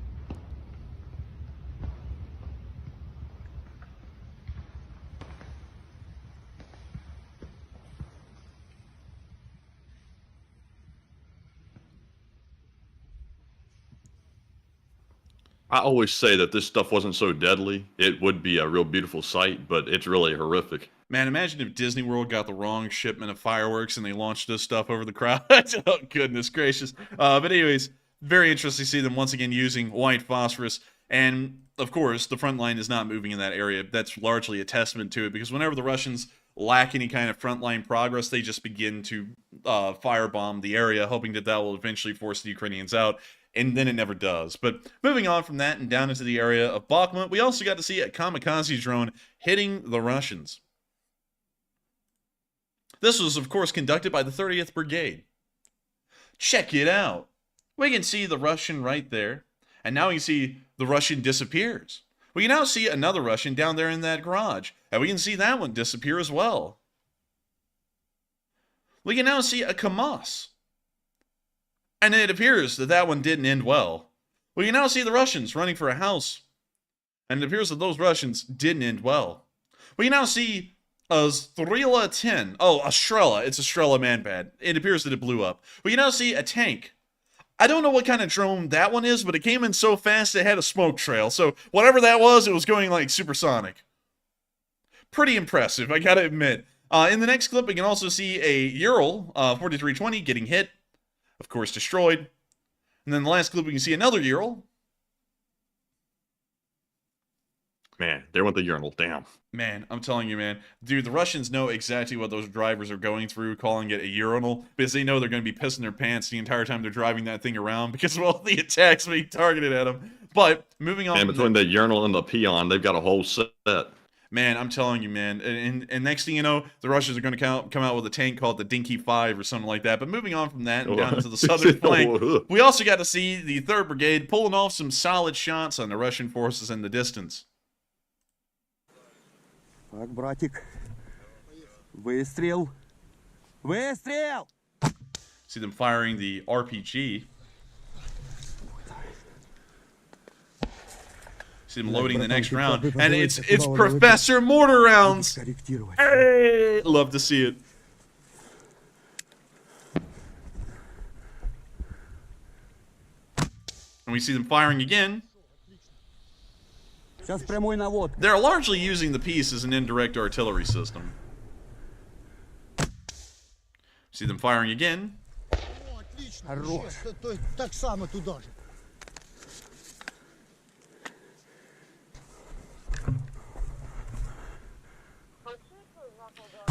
I always say that this stuff wasn't so deadly. It would be a real beautiful sight, but it's really horrific. Man, imagine if Disney World got the wrong shipment of fireworks and they launched this stuff over the crowd. Oh, goodness gracious. But anyways, very interesting to see them once again using white phosphorus. And, of course, the front line is not moving in that area. That's largely a testament to it, because whenever the Russians lack any kind of frontline progress, they just begin to firebomb the area, hoping that that will eventually force the Ukrainians out. And then it never does. But moving on from that and down into the area of Bakhmut, we also got to see a kamikaze drone hitting the Russians. This was, of course, conducted by the 30th Brigade. Check it out. We can see the Russian right there. And now we can see the Russian disappears. We can now see another Russian down there in that garage. And we can see that one disappear as well. We can now see a KAMAZ And it appears that that one didn't end well. We can now see the Russians running for a house. And it appears that those Russians didn't end well. We can now see a Strela 10. Oh, a Strela. It's a Strela man-pad. It appears that it blew up. We can now see a tank. I don't know what kind of drone that one is, but it came in so fast it had a smoke trail. So whatever that was, it was going like supersonic. Pretty impressive, I gotta admit. In the next clip, we can also see a Ural 4320 getting hit. Of course, destroyed. And then the last clip, we can see another Ural. Man, there went the urinal. Damn. Man, I'm telling you, man. Dude, the Russians know exactly what those drivers are going through, calling it a urinal, because they know they're going to be pissing their pants the entire time they're driving that thing around because of all the attacks being targeted at them. But, moving on. And between the urinal and the peon, they've got a whole set. Man, I'm telling you, man. And next thing you know, the Russians are going to come out with a tank called the Dinky 5 or something like that. But moving on from that and down into the southern flank, we also got to see the 3rd Brigade pulling off some solid shots on the Russian forces in the distance. Так, братик. Выстрел. Выстрел! See them firing the RPG. See them loading the next round. And it's Professor Mortar rounds. Hey, love to see it. And we see them firing again. They're largely using the piece as an indirect artillery system. See them firing again.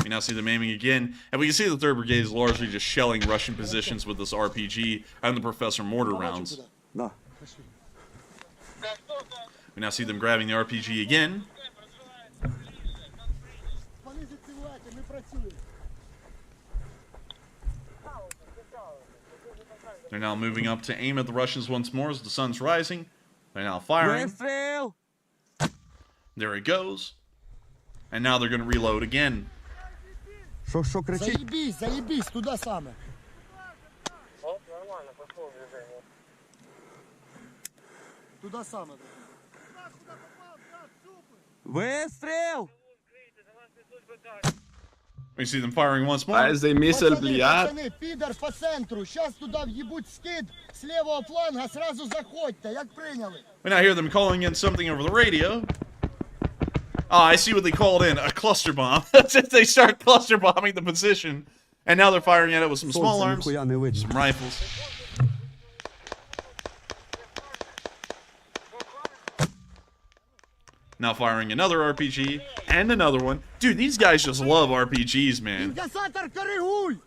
We now see them aiming again, and we can see the 3rd Brigade is largely just shelling Russian positions with this RPG and the Professor Mortar rounds. We now see them grabbing the RPG again. They're now moving up to aim at the Russians once more as the sun's rising. They're now firing. There it goes. And now they're going to reload again. Заебись, заебись, туда саме. Туда саме. Выстрел! We see them firing once more. As they miss el bliat. Пацаны, пидор по центру. Сейчас туда въебуть скид с левого фланга, сразу заходьте, як приняли. We now hear them calling in something over the radio. Oh, I see what they called in, a cluster bomb. They start cluster bombing the position. And now they're firing at it with some small arms, some rifles. Now firing another RPG, and another one. Dude, these guys just love RPGs, man. Ингасатор, коррегуй!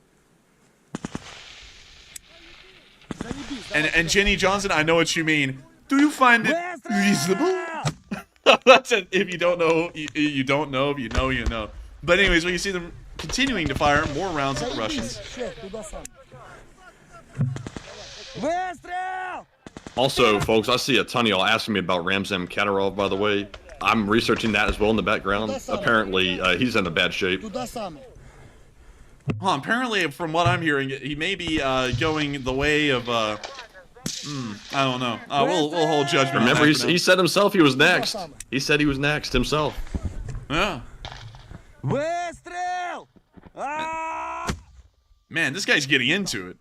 And Jenny Johnson, I know what you mean. Do you find it reasonable? That's it. If you don't know, you don't know. If you know, you know. But anyways, when you see them continuing to fire more rounds at the Russians. Also, folks, I see a ton of y'all asking me about Ramzan Kadyrov, by the way. I'm researching that as well in the background. Apparently, he's in a bad shape. Apparently, from what I'm hearing, he may be going the way of... I don't know. We'll hold judgment. Remember, he said himself he was next. He said he was next himself. Yeah. Man, this guy's getting into it.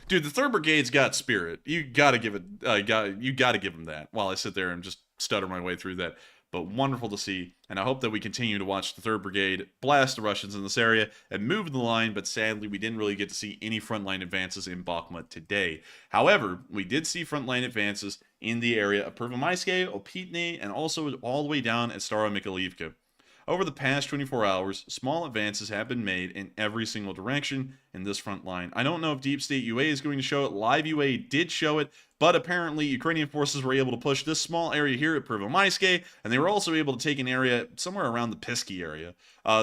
Dude, the 3rd Brigade's got spirit. You gotta give it. You gotta give him that. While I sit there and just stutter my way through that. But wonderful to see, and I hope that we continue to watch the 3rd Brigade blast the Russians in this area and move the line, but sadly we didn't really get to see any frontline advances in Bakhmut today. However, we did see frontline advances in the area of Pervomaiskoye, Opitne, and also all the way down at Staromykhalivka. Over the past 24 hours, small advances have been made in every single direction in this front line. I don't know if Deep State UA is going to show it. Live UA did show it, but apparently Ukrainian forces were able to push this small area here at Pervomaiskoye, and they were also able to take an area somewhere around the Pisky area.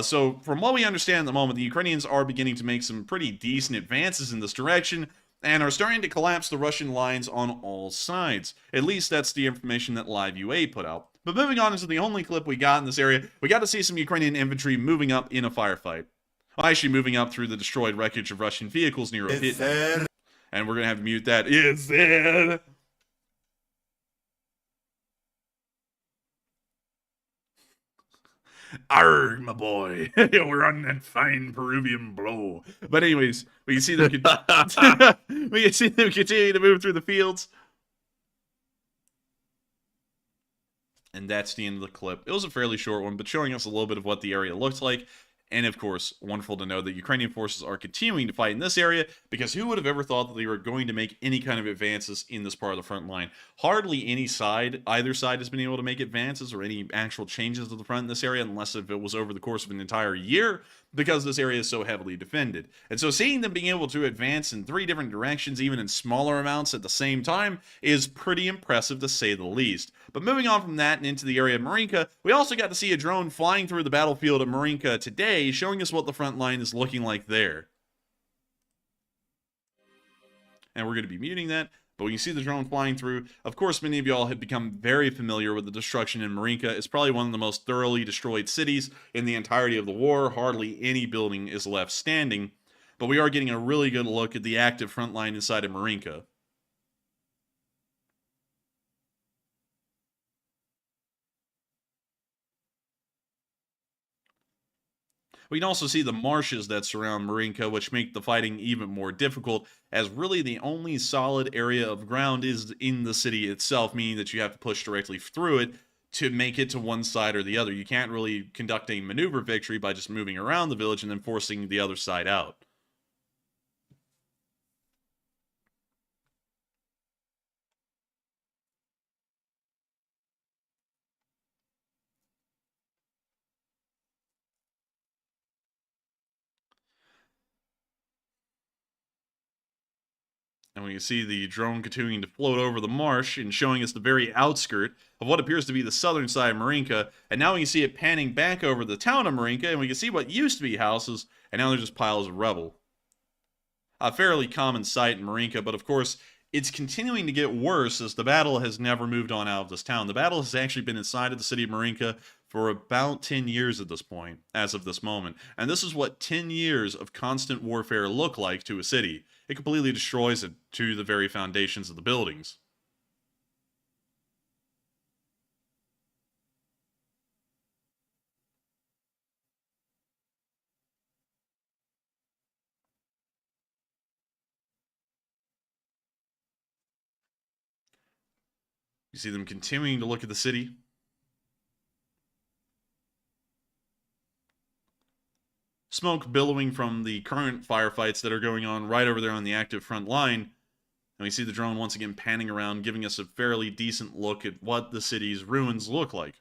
So from what we understand at the moment, the Ukrainians are beginning to make some pretty decent advances in this direction, and are starting to collapse the Russian lines on all sides. At least that's the information that Live UA put out. But moving on into the only clip we got in this area, we got to see some Ukrainian infantry moving up in a firefight. Well, actually moving up through the destroyed wreckage of Russian vehicles near Opitne. And we're going to have to mute that. Is it? Arg, my boy. We're on that fine Peruvian blow. But anyways, we can see them we can see them continue to move through the fields. And that's the end of the clip. It was a fairly short one, but showing us a little bit of what the area looks like. And of course, wonderful to know that Ukrainian forces are continuing to fight in this area, because who would have ever thought that they were going to make any kind of advances in this part of the front line? Hardly any side, either side, has been able to make advances or any actual changes to the front in this area, unless if it was over the course of an entire year, because this area is so heavily defended. And so seeing them being able to advance in 3 different directions, even in smaller amounts at the same time, is pretty impressive to say the least. But moving on from that and into the area of Marinka, we also got to see a drone flying through the battlefield of Marinka today, showing us what the front line is looking like there. And we're going to be muting that, but we can see the drone flying through. Of course, many of y'all have become very familiar with the destruction in Marinka. It's probably one of the most thoroughly destroyed cities in the entirety of the war. Hardly any building is left standing, but we are getting a really good look at the active front line inside of Marinka. We can also see the marshes that surround Marinka, which make the fighting even more difficult, as really the only solid area of ground is in the city itself, meaning that you have to push directly through it to make it to one side or the other. You can't really conduct a maneuver victory by just moving around the village and then forcing the other side out. And we can see the drone continuing to float over the marsh and showing us the very outskirt of what appears to be the southern side of Marinka. And now we can see it panning back over the town of Marinka, and we can see what used to be houses, and now they're just piles of rubble. A fairly common sight in Marinka, but of course, it's continuing to get worse as the battle has never moved on out of this town. The battle has actually been inside of the city of Marinka for about 10 years at this point, as of this moment. And this is what 10 years of constant warfare look like to a city. It completely destroys it to the very foundations of the buildings. You see them continuing to look at the city. Smoke billowing from the current firefights that are going on right over there on the active front line. And we see the drone once again panning around, giving us a fairly decent look at what the city's ruins look like.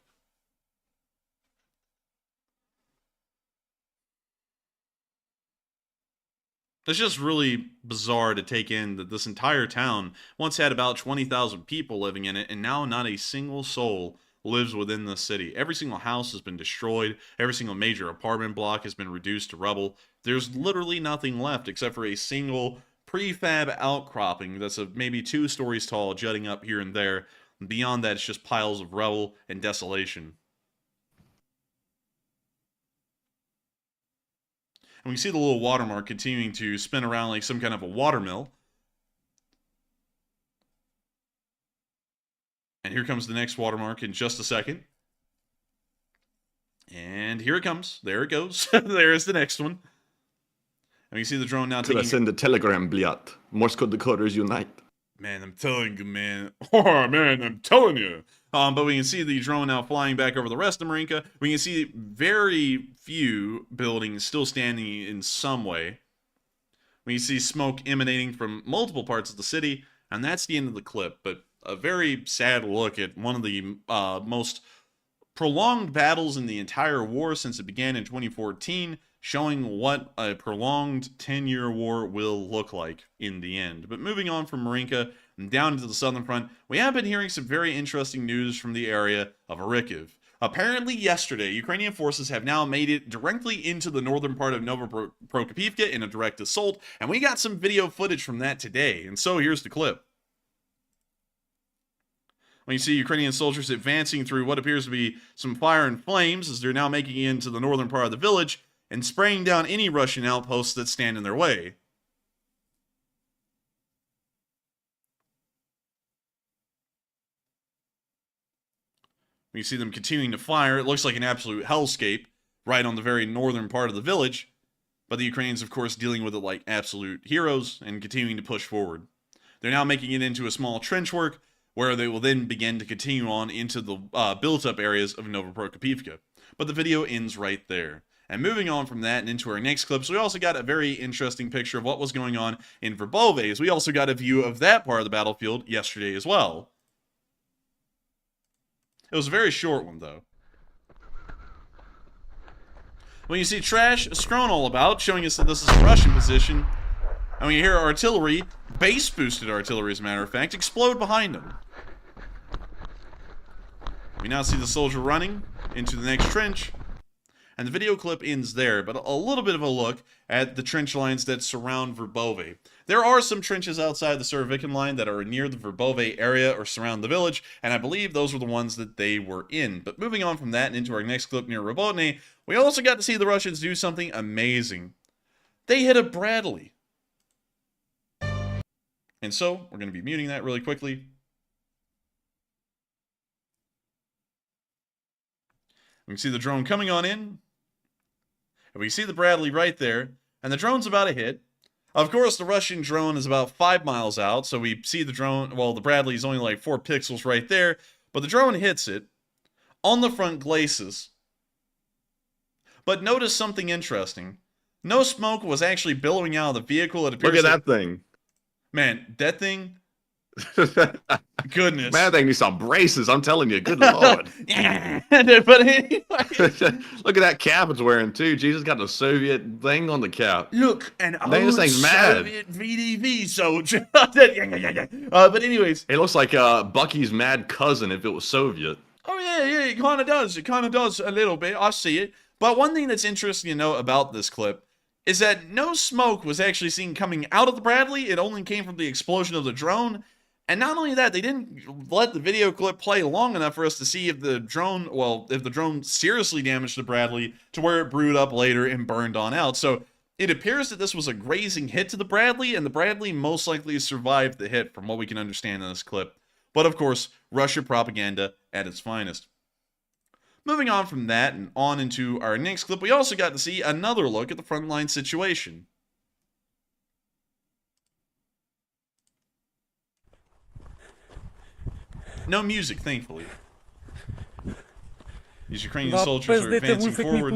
It's just really bizarre to take in that this entire town once had about 20,000 people living in it, and now not a single soul lives within the city. Every single house has been destroyed. Every single major apartment block has been reduced to rubble. There's literally nothing left except for a single prefab outcropping that's maybe 2 stories tall, jutting up here and there. Beyond that, it's just piles of rubble and desolation. And we see the little watermark continuing to spin around like some kind of a watermill. And here comes the next watermark in just a second. And here it comes. There it goes. There's the next one. And you see the drone now taking... Send the telegram, bliat. Morse code decoders unite. Man, I'm telling you, man. Oh, man, I'm telling you. But we can see the drone now flying back over the rest of Marinka. We can see very few buildings still standing in some way. We can see smoke emanating from multiple parts of the city. And that's the end of the clip. But a very sad look at one of the most prolonged battles in the entire war since it began in 2014, showing what a prolonged 10-year war will look like in the end. But moving on from Marinka and down into the southern front, we have been hearing some very interesting news from the area of Kharkiv. Apparently yesterday, Ukrainian forces have now made it directly into the northern part of Novoprokopivka in a direct assault, and we got some video footage from that today, and so here's the clip. When you see Ukrainian soldiers advancing through what appears to be some fire and flames as they're now making it into the northern part of the village and spraying down any Russian outposts that stand in their way. You see them continuing to fire. It looks like an absolute hellscape right on the very northern part of the village. But the Ukrainians, of course, dealing with it like absolute heroes and continuing to push forward. They're now making it into a small trench work where they will then begin to continue on into the built-up areas of Novoprokopivka. But the video ends right there. And moving on from that and into our next clips, we also got a very interesting picture of what was going on in Verbove, as we also got a view of that part of the battlefield yesterday as well. It was a very short one, though. When you see trash strewn all about, showing us that this is a Russian position, and we hear artillery, base-boosted artillery as a matter of fact, explode behind them. We now see the soldier running into the next trench, and the video clip ends there, but a little bit of a look at the trench lines that surround Verbove. There are some trenches outside the Surovikin line that are near the Verbove area or surround the village, and I believe those were the ones that they were in. But moving on from that and into our next clip near Robotny, we also got to see the Russians do something amazing. They hit a Bradley. And so, we're going to be muting that really quickly. We can see the drone coming on in. And we see the Bradley right there. And the drone's about to hit. Of course, the Russian drone is about 5 miles out. So we see the drone, well, the Bradley is only like 4 pixels right there. But the drone hits it on the front glacis. But notice something interesting. No smoke was actually billowing out of the vehicle. It appears Look at that thing. Man, that thing... Goodness. Man, that thing needs some braces, I'm telling you. Good Lord. But anyway... Look at that cap it's wearing, too. Jesus got the Soviet thing on the cap. Look, an old this thing's mad. Soviet VDV soldier. But anyways... It looks like Bucky's mad cousin if it was Soviet. Oh, yeah, it kind of does. It kind of does a little bit. I see it. But one thing that's interesting to note about this clip is that no smoke was actually seen coming out of the Bradley. It only came from the explosion of the drone. And not only that, they didn't let the video clip play long enough for us to see if the drone, if the drone seriously damaged the Bradley to where it brewed up later and burned on out. So it appears that this was a grazing hit to the Bradley, and the Bradley most likely survived the hit from what we can understand in this clip. But of course, Russia propaganda at its finest. Moving on from that and on into our next clip, we also got to see another look at the frontline situation. No music, thankfully. These Ukrainian soldiers are advancing forward.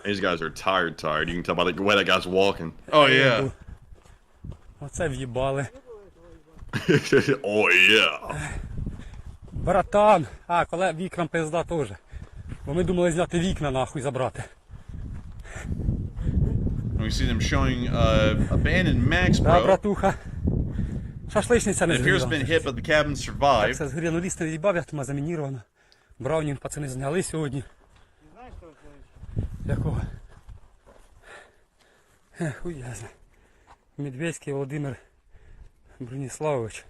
These guys are tired. You can tell by the way that guy's walking. Oh, yeah. Oh, yeah. Братан, коли вікнам пизда теж. Бо ми думали зняти вікна нахуй забрати. We see them showing abandoned Max Да, Pro. братуха. Шашличниця не It appears to have been hit, but the cabin survived. Це згоріло ліс не їбав, як тема замініровано. Браунінг пацани зняли сьогодні. Якого? Хуй я знаю. Медведський Володимир Броніславович.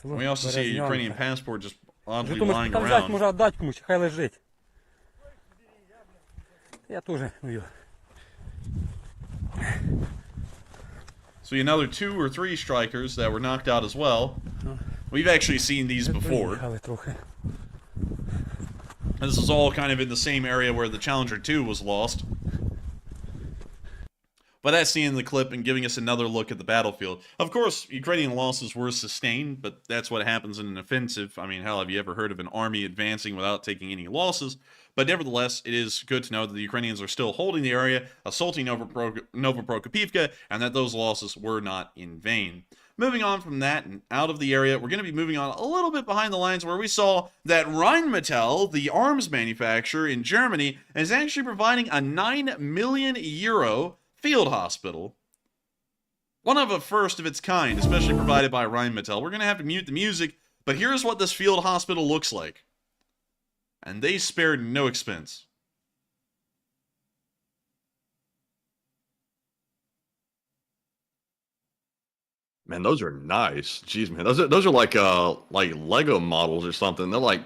We also see a Ukrainian passport just oddly lying там взяти, around. може віддати комусь, хай лежить. Я теж, So another 2 or 3 strikers that were knocked out as well. We've actually seen these before. And this is all kind of in the same area where the Challenger 2 was lost. But that's seeing the clip and giving us another look at the battlefield. Of course, Ukrainian losses were sustained, but that's what happens in an offensive. I mean, hell, have you ever heard of an army advancing without taking any losses? But nevertheless, it is good to know that the Ukrainians are still holding the area, assaulting Novoprokopivka, and that those losses were not in vain. Moving on from that and out of the area, we're going to be moving on a little bit behind the lines where we saw that Rheinmetall, the arms manufacturer in Germany, is actually providing a €9 million field hospital. One of a first of its kind, especially provided by Rheinmetall. We're going to have to mute the music, but here's what this field hospital looks like. And they spared no expense. Man, those are nice. Jeez, man, those are like Lego models or something. They're like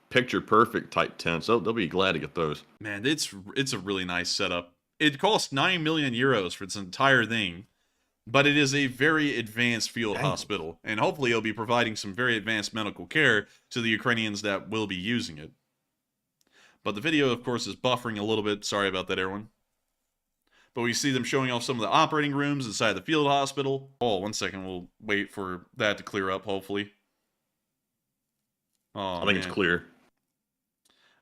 picture perfect type tents. They'll be glad to get those. Man, it's a really nice setup. It cost €9 million for its entire thing. but it is a very advanced field hospital, and hopefully it'll be providing some very advanced medical care to the Ukrainians that will be using it. But the video, of course, is buffering a little bit. Sorry about that, everyone. But we see them showing off some of the operating rooms inside the field hospital. Oh, 1 second. We'll wait for that to clear up, hopefully. Oh, I think it's clear.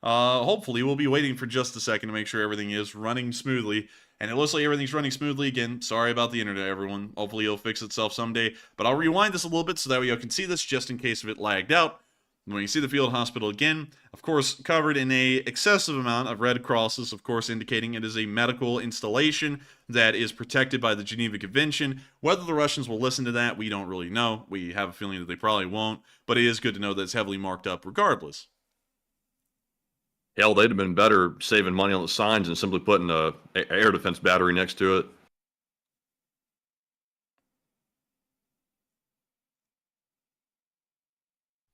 Hopefully, we'll be waiting for just a second to make sure everything is running smoothly. And it looks like everything's running smoothly again. Sorry about the internet, everyone. Hopefully, it'll fix itself someday. But I'll rewind this a little bit so that way you can see this just in case if it lagged out. When you see the field hospital again, of course, covered in a excessive amount of red crosses, of course, indicating it is a medical installation that is protected by the Geneva Convention. Whether the Russians will listen to that, we don't really know. We have a feeling that they probably won't, but it is good to know that it's heavily marked up regardless. Hell, they'd have been better saving money on the signs and simply putting a air defense battery next to it.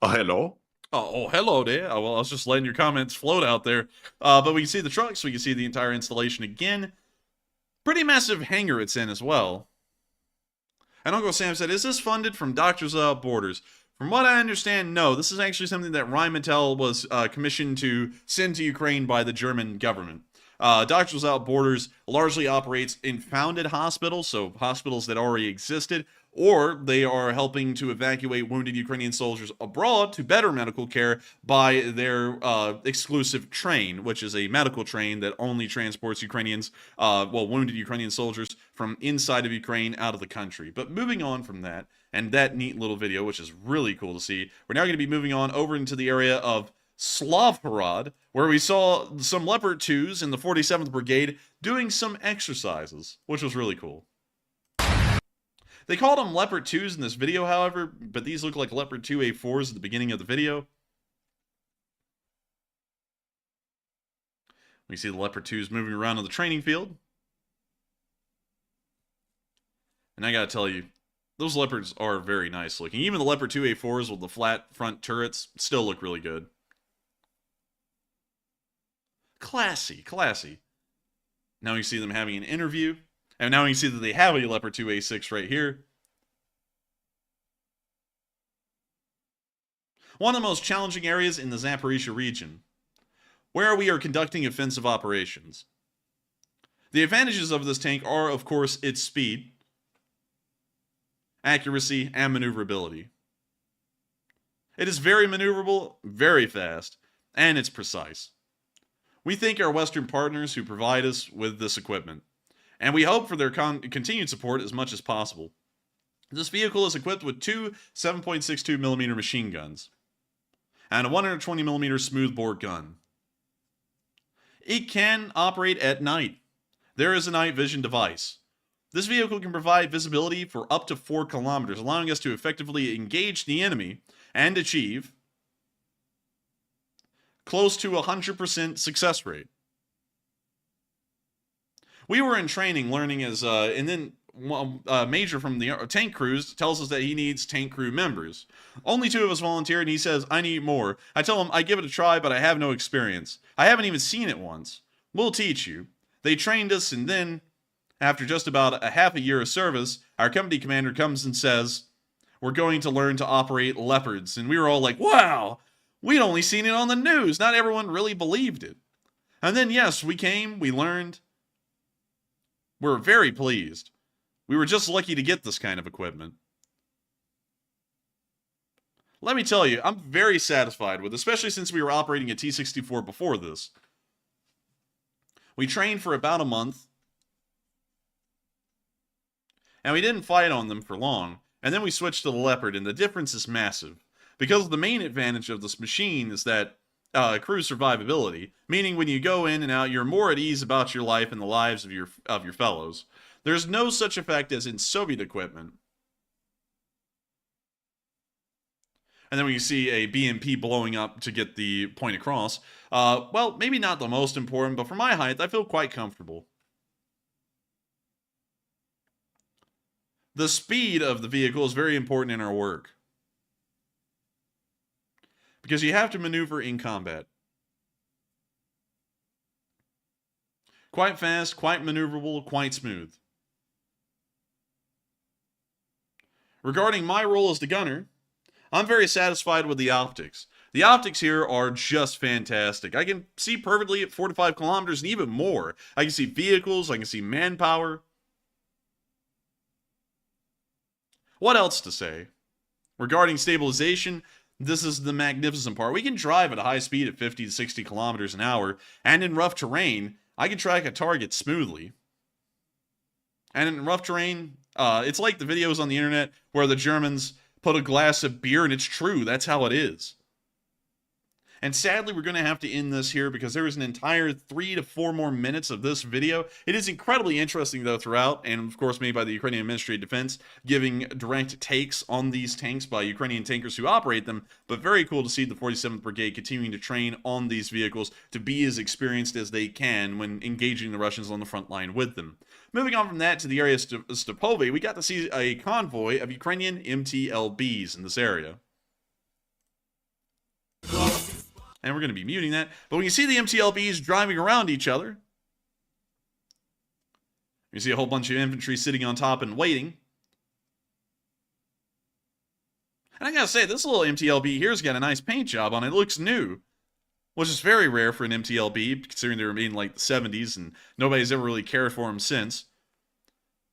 Hello? Oh, hello there. Oh, well, I was just letting your comments float out there. But we can see the trucks. We can see the entire installation again. Pretty massive hangar it's in as well. And Uncle Sam said, is this funded from Doctors Without Borders? From what I understand, no. This is actually something that Rheinmetall was commissioned to send to Ukraine by the German government. Doctors Without Borders largely operates in founded hospitals, so hospitals that already existed, or they are helping to evacuate wounded Ukrainian soldiers abroad to better medical care by their exclusive train, which is a medical train that only transports Ukrainians, wounded Ukrainian soldiers from inside of Ukraine out of the country. But moving on from that, and that neat little video, which is really cool to see, we're now going to be moving on over into the area of Slavhorod, where we saw some Leopard 2s in the 47th Brigade doing some exercises, which was really cool. They called them Leopard 2s in this video, however, but these look like Leopard 2A4s at the beginning of the video. We see the Leopard 2s moving around on the training field. And I gotta tell you, those Leopards are very nice looking. Even the Leopard 2A4s with the flat front turrets still look really good. Classy, classy. Now you see them having an interview. And now you see that they have a Leopard 2A6 right here. One of the most challenging areas in the Zaporizhia region, where we are conducting offensive operations. The advantages of this tank are, of course, its speed, accuracy, and maneuverability. It is very maneuverable, very fast, and it's precise. We thank our Western partners who provide us with this equipment, and we hope for their continued support as much as possible. This vehicle is equipped with two 7.62mm machine guns and a 120mm smoothbore gun. It can operate at night. There is a night vision device. This vehicle can provide visibility for up to 4 kilometers, allowing us to effectively engage the enemy and achieve close to 100% success rate. We were in training learning as, and then a major from the tank crews tells us that he needs tank crew members. Only 2 of us volunteered, and he says, I need more. I tell him, I give it a try, but I have no experience. I haven't even seen it once. We'll teach you. They trained us, and then, after just about a half a year of service, our company commander comes and says, we're going to learn to operate Leopards. And we were all like, wow, we'd only seen it on the news. Not everyone really believed it. And then, yes, we came, we learned. We're very pleased. We were just lucky to get this kind of equipment. Let me tell you, I'm very satisfied with it, especially since we were operating a T-64 before this. We trained for about a month, and we didn't fight on them for long, and then we switched to the Leopard, and the difference is massive. Because the main advantage of this machine is that crew survivability, meaning when you go in and out, you're more at ease about your life and the lives of your fellows. There's no such effect as in Soviet equipment. And then when you see a BMP blowing up to get the point across, well, maybe not the most important, but for my height, I feel quite comfortable. The speed of the vehicle is very important in our work, because you have to maneuver in combat. Quite fast, quite maneuverable, quite smooth. regarding my role as the gunner, I'm very satisfied with the optics. The optics here are just fantastic. I can see perfectly at 4 to 5 kilometers and even more. I can see vehicles, I can see manpower. What else to say? Regarding stabilization, this is the magnificent part. We can drive at a high speed at 50 to 60 kilometers an hour, and in rough terrain, I can track a target smoothly. And in rough terrain, it's like the videos on the internet where the Germans put a glass of beer, and it's true, that's how it is. And sadly, we're going to have to end this here because there is an entire 3 to 4 more minutes of this video. It is incredibly interesting, though, throughout, and of course made by the Ukrainian Ministry of Defense, giving direct takes on these tanks by Ukrainian tankers who operate them, but very cool to see the 47th Brigade continuing to train on these vehicles to be as experienced as they can when engaging the Russians on the front line with them. Moving on from that to the area of Stapove, we got to see a convoy of Ukrainian MTLBs in this area. And we're going to be muting that. But when you see the MTLBs driving around each other, you see a whole bunch of infantry sitting on top and waiting. And I gotta say, this little MTLB here's got a nice paint job on it. It looks new, which is very rare for an MTLB, considering they were made in like the 70s, and nobody's ever really cared for them since.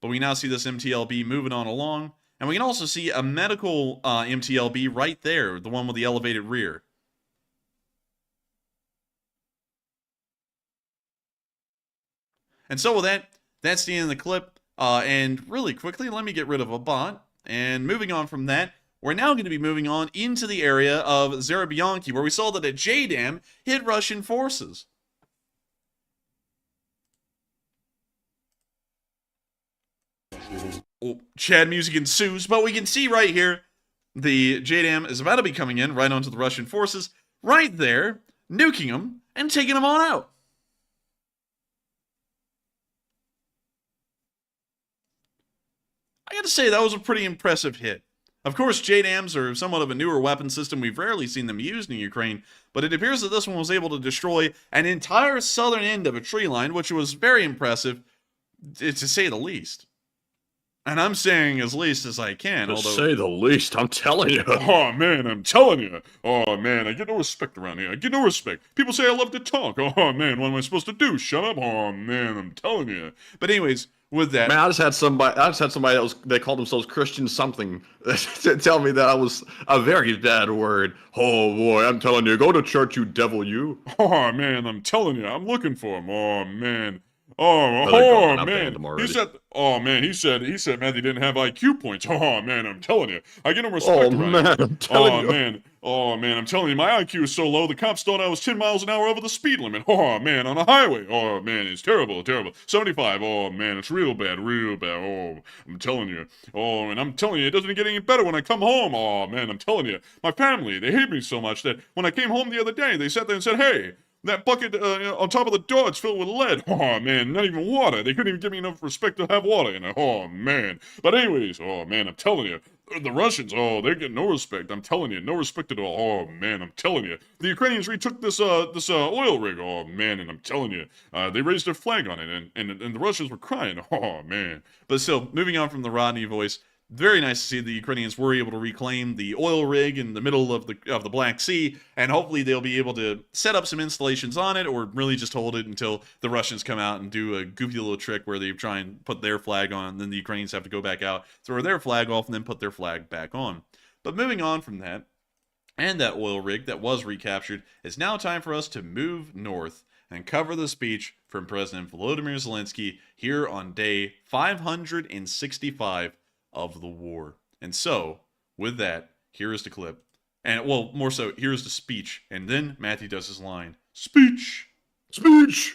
But we now see this MTLB moving on along. And we can also see a medical MTLB right there, the one with the elevated rear. And so with that, that's the end of the clip. And really quickly, let me get rid of a bot. And moving on from that, we're now going to be moving on into the area of Zerobyanki, where we saw that a JDAM hit Russian forces. Oh, Chad music ensues, but we can see right here, the JDAM is about to be coming in right onto the Russian forces, right there, nuking them and taking them on out. I gotta say, that was a pretty impressive hit. Of course, JDAMs are somewhat of a newer weapon system. We've rarely seen them used in Ukraine, but it appears that this one was able to destroy an entire southern end of a tree line, which was very impressive, to say the least. And I'm saying as least as I can, To although... say the least, I'm telling you. Oh, man, I'm telling you. Oh, man, I get no respect around here. I get no respect. People say I love to talk. Oh, man, what am I supposed to do? Shut up? Oh, man, I'm telling you. But anyways, with that... Man, I just had somebody that they called themselves Christian something to tell me that I was a very bad word. Oh, boy, I'm telling you. Go to church, you devil, you. Oh, man, I'm telling you. I'm looking for him. Oh, man. Oh man, he said Matthew didn't have IQ points. Oh man, I'm telling you, I get no respect around man, here. I'm telling you. Oh man, I'm telling you, my IQ is so low, the cops thought I was 10 miles an hour over the speed limit. Oh man, on a highway. Oh man, it's terrible. 75. Oh man, it's real bad. Oh, I'm telling you. Oh, and I'm telling you, it doesn't get any better when I come home. Oh man, I'm telling you, my family, they hate me so much that when I came home the other day, they sat there and said, hey, that bucket on top of the door, it's filled with lead. Oh, man, not even water. They couldn't even give me enough respect to have water in it. Oh, man. But anyways, oh, man, I'm telling you, the Russians, oh, they get no respect. I'm telling you, no respect at all. Oh, man, I'm telling you. The Ukrainians retook this oil rig. Oh, man, and I'm telling you, they raised their flag on it, and the Russians were crying. Oh, man. But still, moving on from the Rodney voice, very nice to see the Ukrainians were able to reclaim the oil rig in the middle of the Black Sea, and hopefully they'll be able to set up some installations on it, or really just hold it until the Russians come out and do a goofy little trick where they try and put their flag on, and then the Ukrainians have to go back out, throw their flag off, and then put their flag back on. But moving on from that, and that oil rig that was recaptured, it's now time for us to move north and cover the speech from President Volodymyr Zelensky here on day 565 of the war. And so, with that, here is the clip. And, well, more so, here's the speech. And then Matthew does his line. Speech! Speech!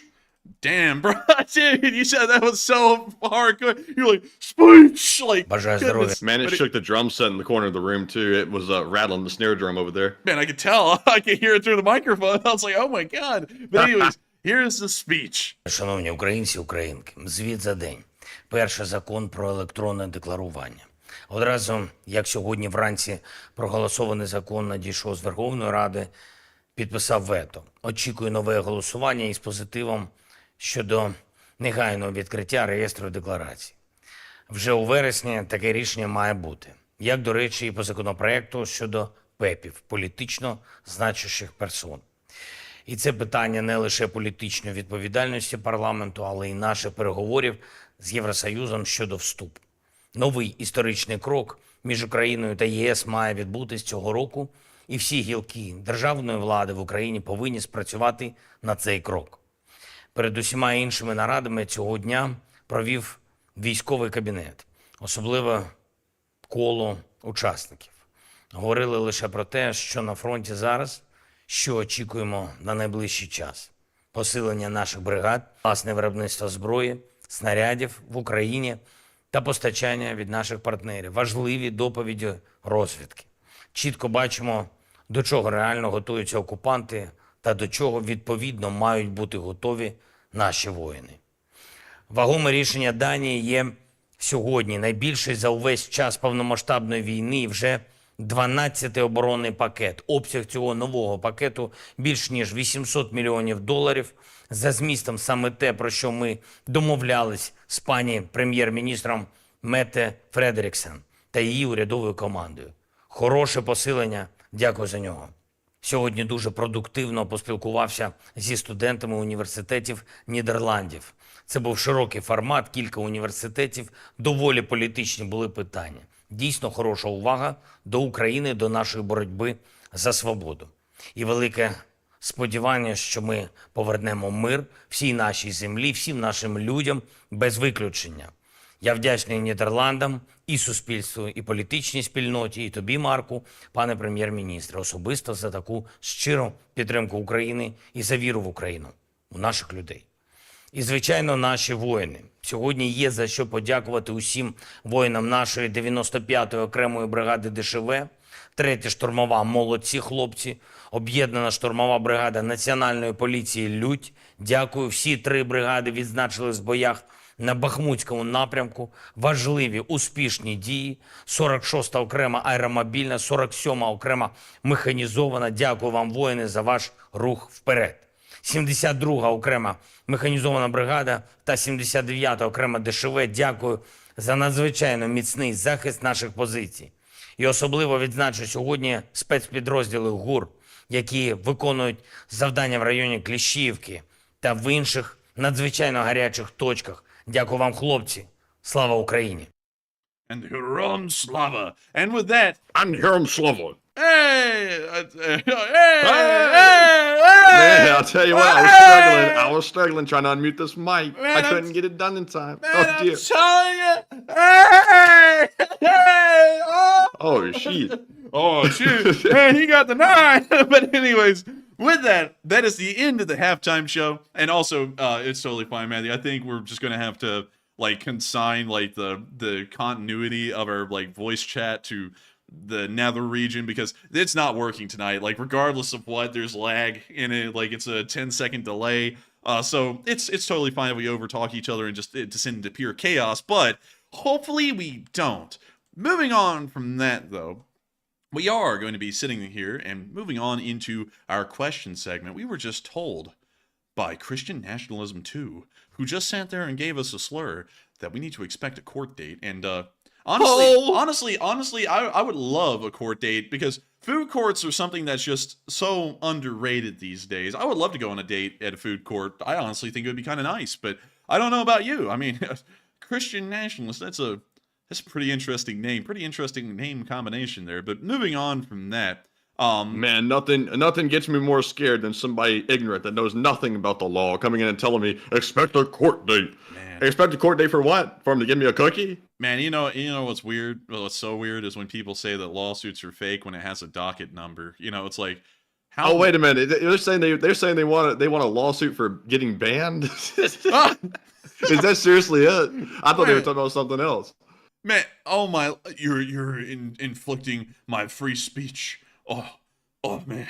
Damn, bro. Dude, you said that was so hardcore. You're like, speech! Like, goodness. Man, it shook the drum set in the corner of the room, too. It was rattling the snare drum over there. Man, I could tell. I could hear it through the microphone. I was like, oh my God. But anyways, here's the speech. Шановні українці, українки, звіт за день. Перший закон про електронне декларування. Одразу, як сьогодні вранці проголосований закон надійшов з Верховної Ради, підписав вето. Очікую нове голосування із позитивом щодо негайного відкриття реєстру декларацій. Вже у вересні таке рішення має бути. як, до речі, і по законопроекту щодо ПЕПів, політично значущих персон. І це питання не лише політичної відповідальності парламенту, але й наших переговорів з Євросоюзом щодо вступу. Новий історичний крок між Україною та ЄС має відбутись цього року, і всі гілки державної влади в Україні повинні спрацювати на цей крок. Перед усіма іншими нарадами цього дня провів військовий кабінет, особливо коло учасників. Говорили лише про те, що на фронті зараз, що очікуємо на найближчий час. Посилення наших бригад, власне виробництво зброї, снарядів в Україні та постачання від наших партнерів. Важливі доповіді розвідки. Чітко бачимо, до чого реально готуються окупанти та до чого відповідно мають бути готові наші воїни. Вагоме рішення Данії є сьогодні найбільший за увесь час повномасштабної війни і вже 12-й оборонний пакет. Обсяг цього нового пакету більш ніж $800 мільйонів. За змістом саме те, про що ми домовлялись з пані прем'єр-міністром Метте Фредеріксен та її урядовою командою. Хороше посилення, дякую за нього. Сьогодні дуже продуктивно поспілкувався зі студентами університетів Нідерландів. Це був широкий формат, кілька університетів, доволі політичні були питання. Дійсно хороша увага до України, до нашої боротьби за свободу. І велике сподівання, що ми повернемо мир всій нашій землі, всім нашим людям без виключення. Я вдячний Нідерландам і суспільству, і політичній спільноті, і тобі, Марку, пане прем'єр-міністре, особисто за таку щиру підтримку України і за віру в Україну, у наших людей. І, звичайно, наші воїни. Сьогодні є за що подякувати усім воїнам нашої 95-ї окремої бригади ДШВ, 3-я штурмова «Молодці хлопці», об'єднана штурмова бригада Національної поліції «Людь». Дякую, всі 3 бригади відзначились в боях на Бахмутському напрямку. Важливі, успішні дії. 46-та окрема аеромобільна, 47-ма окрема механізована. Дякую вам, воїни, за ваш рух вперед. 72-га окрема механізована бригада та 79-та окрема ДШВ. Дякую за надзвичайно міцний захист наших позицій. І особливо відзначу сьогодні спецпідрозділи ГУР, які виконують завдання в районі Кліщіївки та в інших надзвичайно гарячих точках. Дякую вам, хлопці. Слава Україні! And Heron Slava. And with that, I'm Heron Slava. hey, Man, I'll tell you what, I was struggling trying to unmute this mic. Man, I couldn't get it done in time. Man, Oh, dear. I'm telling you. Hey, Oh, shit. Oh, shoot. Man, he got the 9. But anyways, with that, that is the end of the halftime show. And also, it's totally fine, Matthew. I think we're just going to have to, like, consign, like, the continuity of our, like, voice chat to the nether region, because it's not working tonight. Like, regardless of what, there's lag in it. Like, it's a 10-second delay. So it's totally fine if we overtalk each other and just descend into pure chaos. But hopefully we don't. Moving on from that, though, we are going to be sitting here and moving on into our question segment. We were just told by Christian Nationalism 2, who just sat there and gave us a slur, that we need to expect a court date. And honestly, I would love a court date, because food courts are something that's just so underrated these days. I would love to go on a date at a food court. I honestly think it would be kind of nice, but I don't know about you. I mean, Christian Nationalist, that's a pretty interesting name combination there. But moving on from that, man, nothing gets me more scared than somebody ignorant that knows nothing about the law coming in and telling me, expect a court date. Man. Expect a court date for what? For him to give me a cookie? Man, you know what's weird? Well, what's so weird is when people say that lawsuits are fake when it has a docket number. You know, it's like, how? Oh, wait a minute. They're saying they want a lawsuit for getting banned. Is that seriously it? I thought they were talking about something else. Man, oh my, you're inflicting my free speech. Oh man.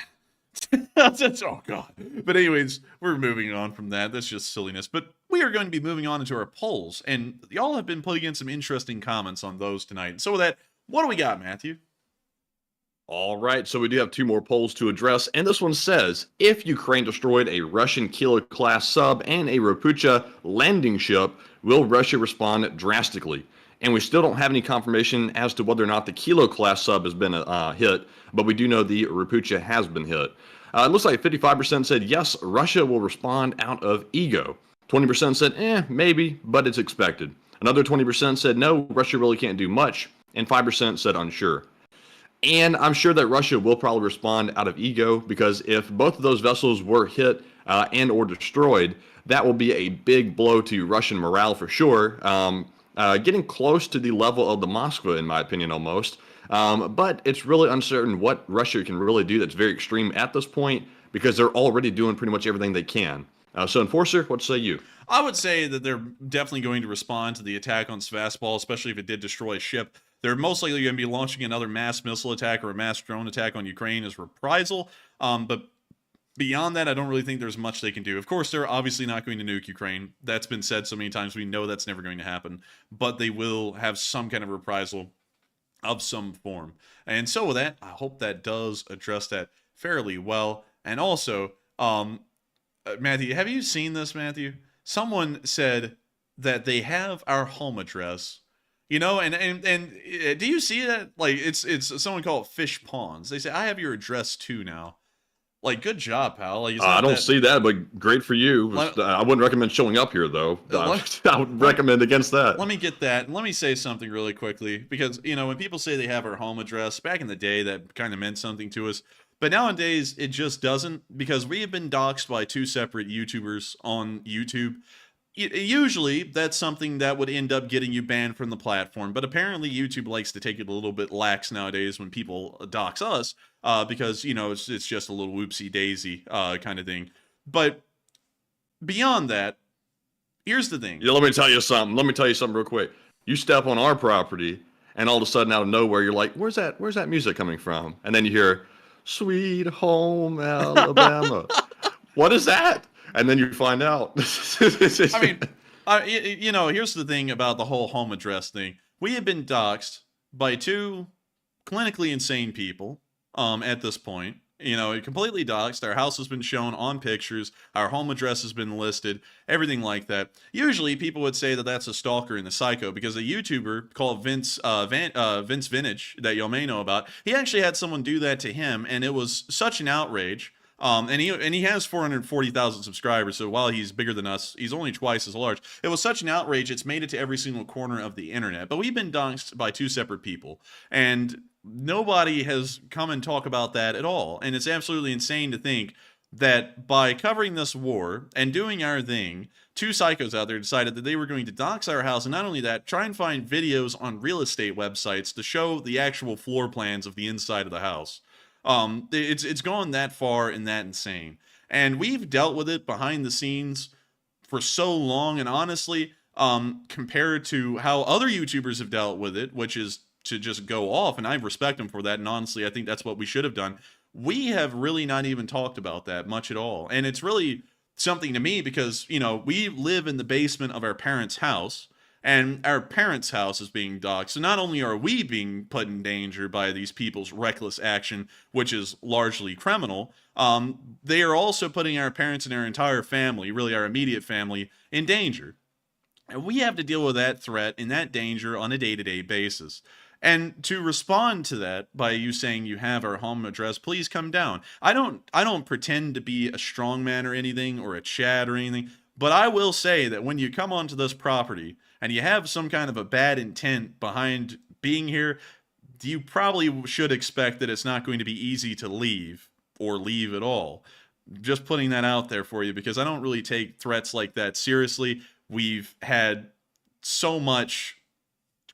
Oh god. But anyways, we're moving on from that. That's just silliness. But we are going to be moving on into our polls, and y'all have been putting in some interesting comments on those tonight. So with that, what do we got, Matthew? All right, so we do have 2 more polls to address, and this one says, if Ukraine destroyed a Russian Kilo-class sub and a Rapucha landing ship, will Russia respond drastically? And we still don't have any confirmation as to whether or not the Kilo class sub has been hit, but we do know the Rapucha has been hit. It looks like 55% said yes, Russia will respond out of ego. 20% said maybe, but it's expected. Another 20% said no, Russia really can't do much, and 5% said unsure. And I'm sure that Russia will probably respond out of ego, because if both of those vessels were hit and or destroyed, that will be a big blow to Russian morale for sure. Getting close to the level of the Moskva, in my opinion, almost. But it's really uncertain what Russia can really do that's very extreme at this point, because they're already doing pretty much everything they can. So, Enforcer, what say you? I would say that they're definitely going to respond to the attack on Sevastopol, especially if it did destroy a ship. They're most likely going to be launching another mass missile attack or a mass drone attack on Ukraine as reprisal. But beyond that, I don't really think there's much they can do. Of course, they're obviously not going to nuke Ukraine. That's been said so many times. We know that's never going to happen. But they will have some kind of reprisal of some form. And so with that, I hope that does address that fairly well. And also, Matthew, have you seen this, Matthew? Someone said that they have our home address, you know, and do you see that? Like, it's someone called Fish Pawns. They say, I have your address too now. Like, good job, pal. Like, I don't see that, but great for you. I wouldn't recommend showing up here, though. I would recommend against that. Let me get that. Let me say something really quickly, because, you know, when people say they have our home address, back in the day, that kind of meant something to us. But nowadays, it just doesn't, because we have been doxxed by 2 separate YouTubers on YouTube. Usually, that's something that would end up getting you banned from the platform. But apparently, YouTube likes to take it a little bit lax nowadays when people dox us, because, you know, it's just a little whoopsie-daisy kind of thing. But beyond that, here's the thing. Yeah, let me tell you something. Real quick. You step on our property, and all of a sudden, out of nowhere, you're like, where's that music coming from? And then you hear, Sweet Home Alabama. What is that? And then you find out. I mean, you know, here's the thing about the whole home address thing. We have been doxxed by 2 clinically insane people at this point. You know, completely doxxed. Our house has been shown on pictures. Our home address has been listed. Everything like that. Usually, people would say that that's a stalker and a psycho, because a YouTuber called Vince Vintage, that y'all may know about, he actually had someone do that to him, and it was such an outrage. And he has 440,000 subscribers, so while he's bigger than us, he's only twice as large. It was such an outrage, it's made it to every single corner of the internet. But we've been doxxed by 2 separate people, and nobody has come and talk about that at all. And it's absolutely insane to think that by covering this war and doing our thing, 2 psychos out there decided that they were going to dox our house, and not only that, try and find videos on real estate websites to show the actual floor plans of the inside of the house. It's gone that far and that insane. And we've dealt with it behind the scenes for so long, and honestly, compared to how other YouTubers have dealt with it, which is to just go off, and I respect them for that, and honestly, I think that's what we should have done. We have really not even talked about that much at all. And it's really something to me, because, you know, we live in the basement of our parents' house, and our parents' house is being doxxed. So not only are we being put in danger by these people's reckless action, which is largely criminal, they are also putting our parents and our entire family, really our immediate family, in danger. And we have to deal with that threat and that danger on a day-to-day basis. And to respond to that by you saying you have our home address, please come down. I don't pretend to be a strongman or anything, or a Chad or anything, but I will say that when you come onto this property and you have some kind of a bad intent behind being here, you probably should expect that it's not going to be easy to leave, or leave at all. Just putting that out there for you, because I don't really take threats like that seriously. We've had so much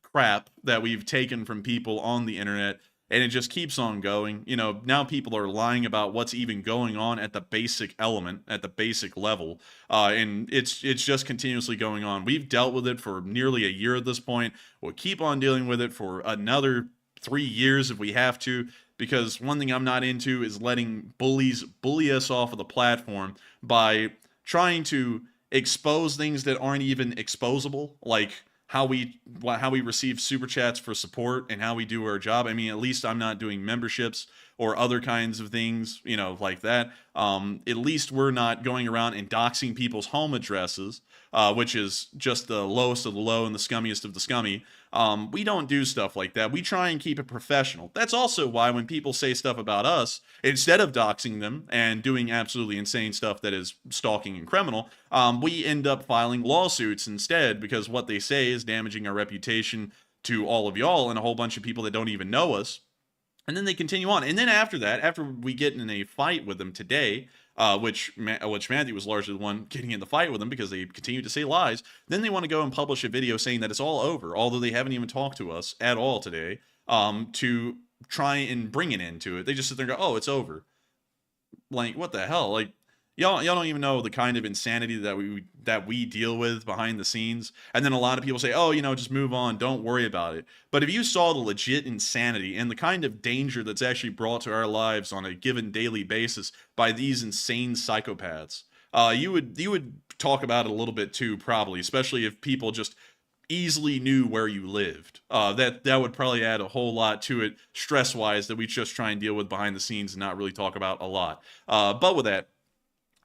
crap that we've taken from people on the internet, and it just keeps on going. You know, now people are lying about what's even going on at the basic element, at the basic level, and it's just continuously going on. We've dealt with it for nearly a year at this point. We'll keep on dealing with it for another 3 years if we have to, because one thing I'm not into is letting bullies bully us off of the platform by trying to expose things that aren't even exposable, like how we receive super chats for support and how we do our job. I mean, at least I'm not doing memberships or other kinds of things, like that. At least we're not going around and doxing people's home addresses, which is just the lowest of the low and the scummiest of the scummy. We don't do stuff like that. We try and keep it professional. That's also why when people say stuff about us, instead of doxing them and doing absolutely insane stuff that is stalking and criminal, we end up filing lawsuits instead, because what they say is damaging our reputation to all of y'all and a whole bunch of people that don't even know us. And then they continue on. And then after that, after we get in a fight with them today, which Matthew was largely the one getting in the fight with them because they continue to say lies, then they want to go and publish a video saying that it's all over, although they haven't even talked to us at all today, to try and bring an end to it. They just sit there and go, oh, it's over. Like, what the hell? Like, y'all don't even know the kind of insanity that we deal with behind the scenes. And then a lot of people say, oh, just move on, don't worry about it. But if you saw the legit insanity and the kind of danger that's actually brought to our lives on a given daily basis by these insane psychopaths, you would talk about it a little bit too, probably, especially if people just easily knew where you lived. That would probably add a whole lot to it stress-wise that we just try and deal with behind the scenes and not really talk about a lot. But with that,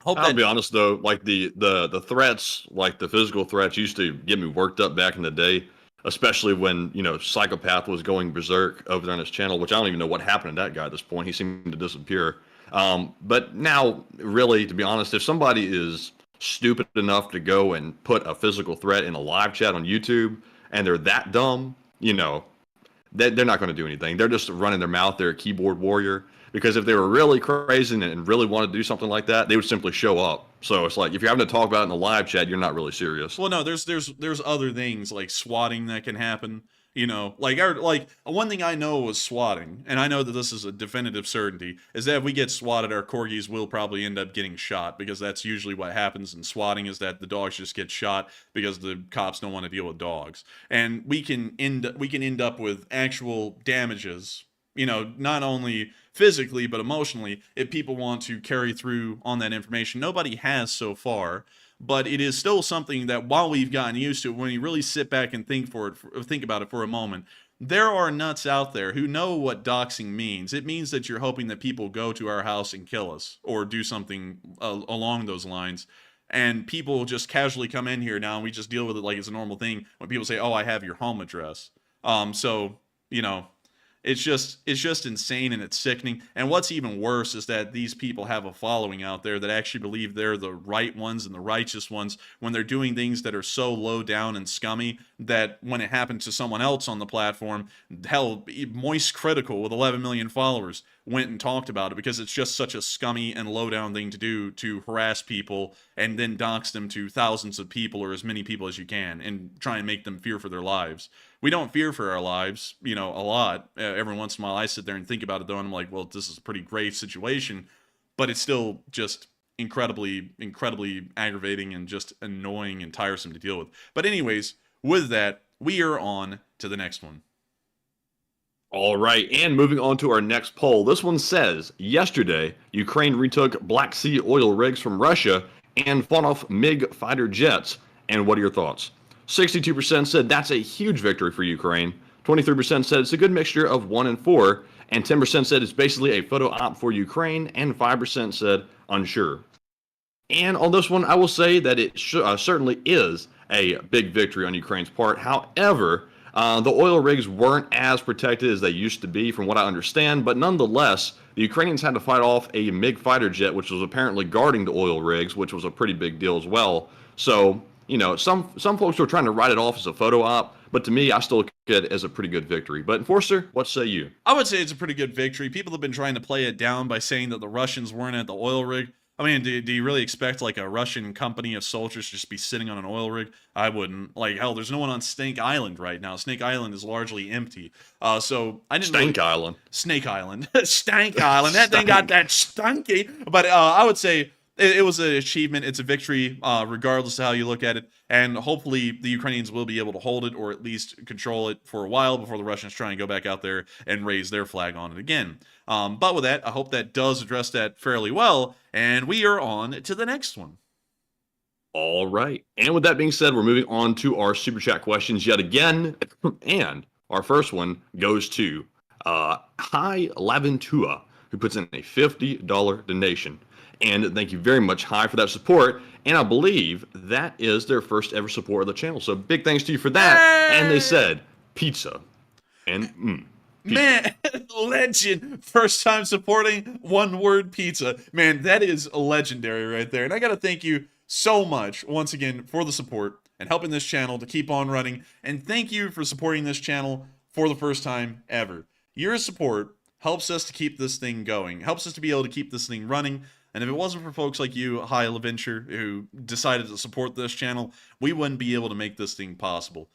I'll be honest though, like the threats, like the physical threats, used to get me worked up back in the day, especially when Psychopath was going berserk over there on his channel, which I don't even know what happened to that guy at this point. He seemed to disappear. But now, really, to be honest, if somebody is stupid enough to go and put a physical threat in a live chat on YouTube, and they're that dumb, they're not going to do anything. They're just running their mouth. They're a keyboard warrior. Because if they were really crazy and really wanted to do something like that, they would simply show up. So it's like, if you're having to talk about it in the live chat, you're not really serious. Well, no, there's other things like swatting that can happen. Like one thing I know was swatting, and I know that this is a definitive certainty, is that if we get swatted, our corgis will probably end up getting shot, because that's usually what happens in swatting, is that the dogs just get shot because the cops don't want to deal with dogs. And we can end up with actual damages, not only physically but emotionally, if people want to carry through on that information. Nobody has so far, but it is still something that, while we've gotten used to it, when you really sit back and think about it for a moment, there are nuts out there who know what doxing means. It means that you're hoping that people go to our house and kill us or do something along those lines. And people just casually come in here now, and we just deal with it like it's a normal thing when people say, oh, I have your home address. It's just insane, and it's sickening. And what's even worse is that these people have a following out there that actually believe they're the right ones and the righteous ones when they're doing things that are so low down and scummy that when it happened to someone else on the platform, hell, Moist Critical with 11 million followers went and talked about it, because it's just such a scummy and low down thing to do, to harass people and then dox them to thousands of people or as many people as you can and try and make them fear for their lives. We don't fear for our lives, a lot. Every once in a while I sit there and think about it though, and I'm like, well, this is a pretty grave situation, but it's still just incredibly aggravating and just annoying and tiresome to deal with. But anyways, with that, we are on to the next one. All right, and moving on to our next poll. This one says, yesterday, Ukraine retook Black Sea oil rigs from Russia and fought off MiG fighter jets. And what are your thoughts? 62% said that's a huge victory for Ukraine. 23% said it's a good mixture of 1 and 4. And 10% said it's basically a photo op for Ukraine. And 5% said unsure. And on this one, I will say that it certainly is a big victory on Ukraine's part. However, the oil rigs weren't as protected as they used to be, from what I understand. But nonetheless, the Ukrainians had to fight off a MiG fighter jet, which was apparently guarding the oil rigs, which was a pretty big deal as well. So, some folks were trying to write it off as a photo op, but to me, I still look at it as a pretty good victory. But Enforcer, what say you? I would say it's a pretty good victory. People have been trying to play it down by saying that the Russians weren't at the oil rig. I mean, do you really expect like a Russian company of soldiers to just be sitting on an oil rig? I wouldn't. Like, hell, there's no one on Snake Island right now. Snake Island is largely empty. So I didn't. Island. Snake Island. Stank Island. That thing got that stunky. But I would say it was an achievement. It's a victory, regardless of how you look at it. And hopefully the Ukrainians will be able to hold it, or at least control it for a while before the Russians try and go back out there and raise their flag on it again. But with that, I hope that does address that fairly well. And we are on to the next one. All right. And with that being said, we're moving on to our Super Chat questions yet again. And our first one goes to Hi Laventua. who puts in a $50 donation. And thank you very much, Hi, for that support. And I believe that is their first ever support of the channel. So big thanks to you for that. And they said pizza. And pizza. Man, legend. First time supporting one word pizza. Man, that is legendary right there. And I got to thank you so much once again for the support and helping this channel to keep on running. And thank you for supporting this channel for the first time ever. Your support helps us to keep this thing going, helps us to be able to keep this thing running. And if it wasn't for folks like you, Hi LaVenture, who decided to support this channel, we wouldn't be able to make this thing possible.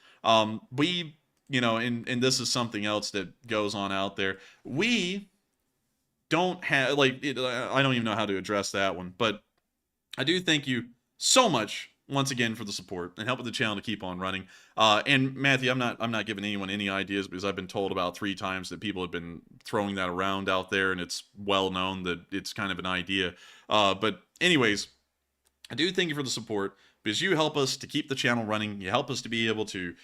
You know, and this is something else that goes on out there. We don't have, like, I don't even know how to address that one, but I do thank you so much once again for the support and helping the channel to keep on running. And Matthew, I'm not giving anyone any ideas, because I've been told about 3 times that people have been throwing that around out there, and it's well known that it's kind of an idea. But anyways, I do thank you for the support, because you help us to keep the channel running. You help us to be able to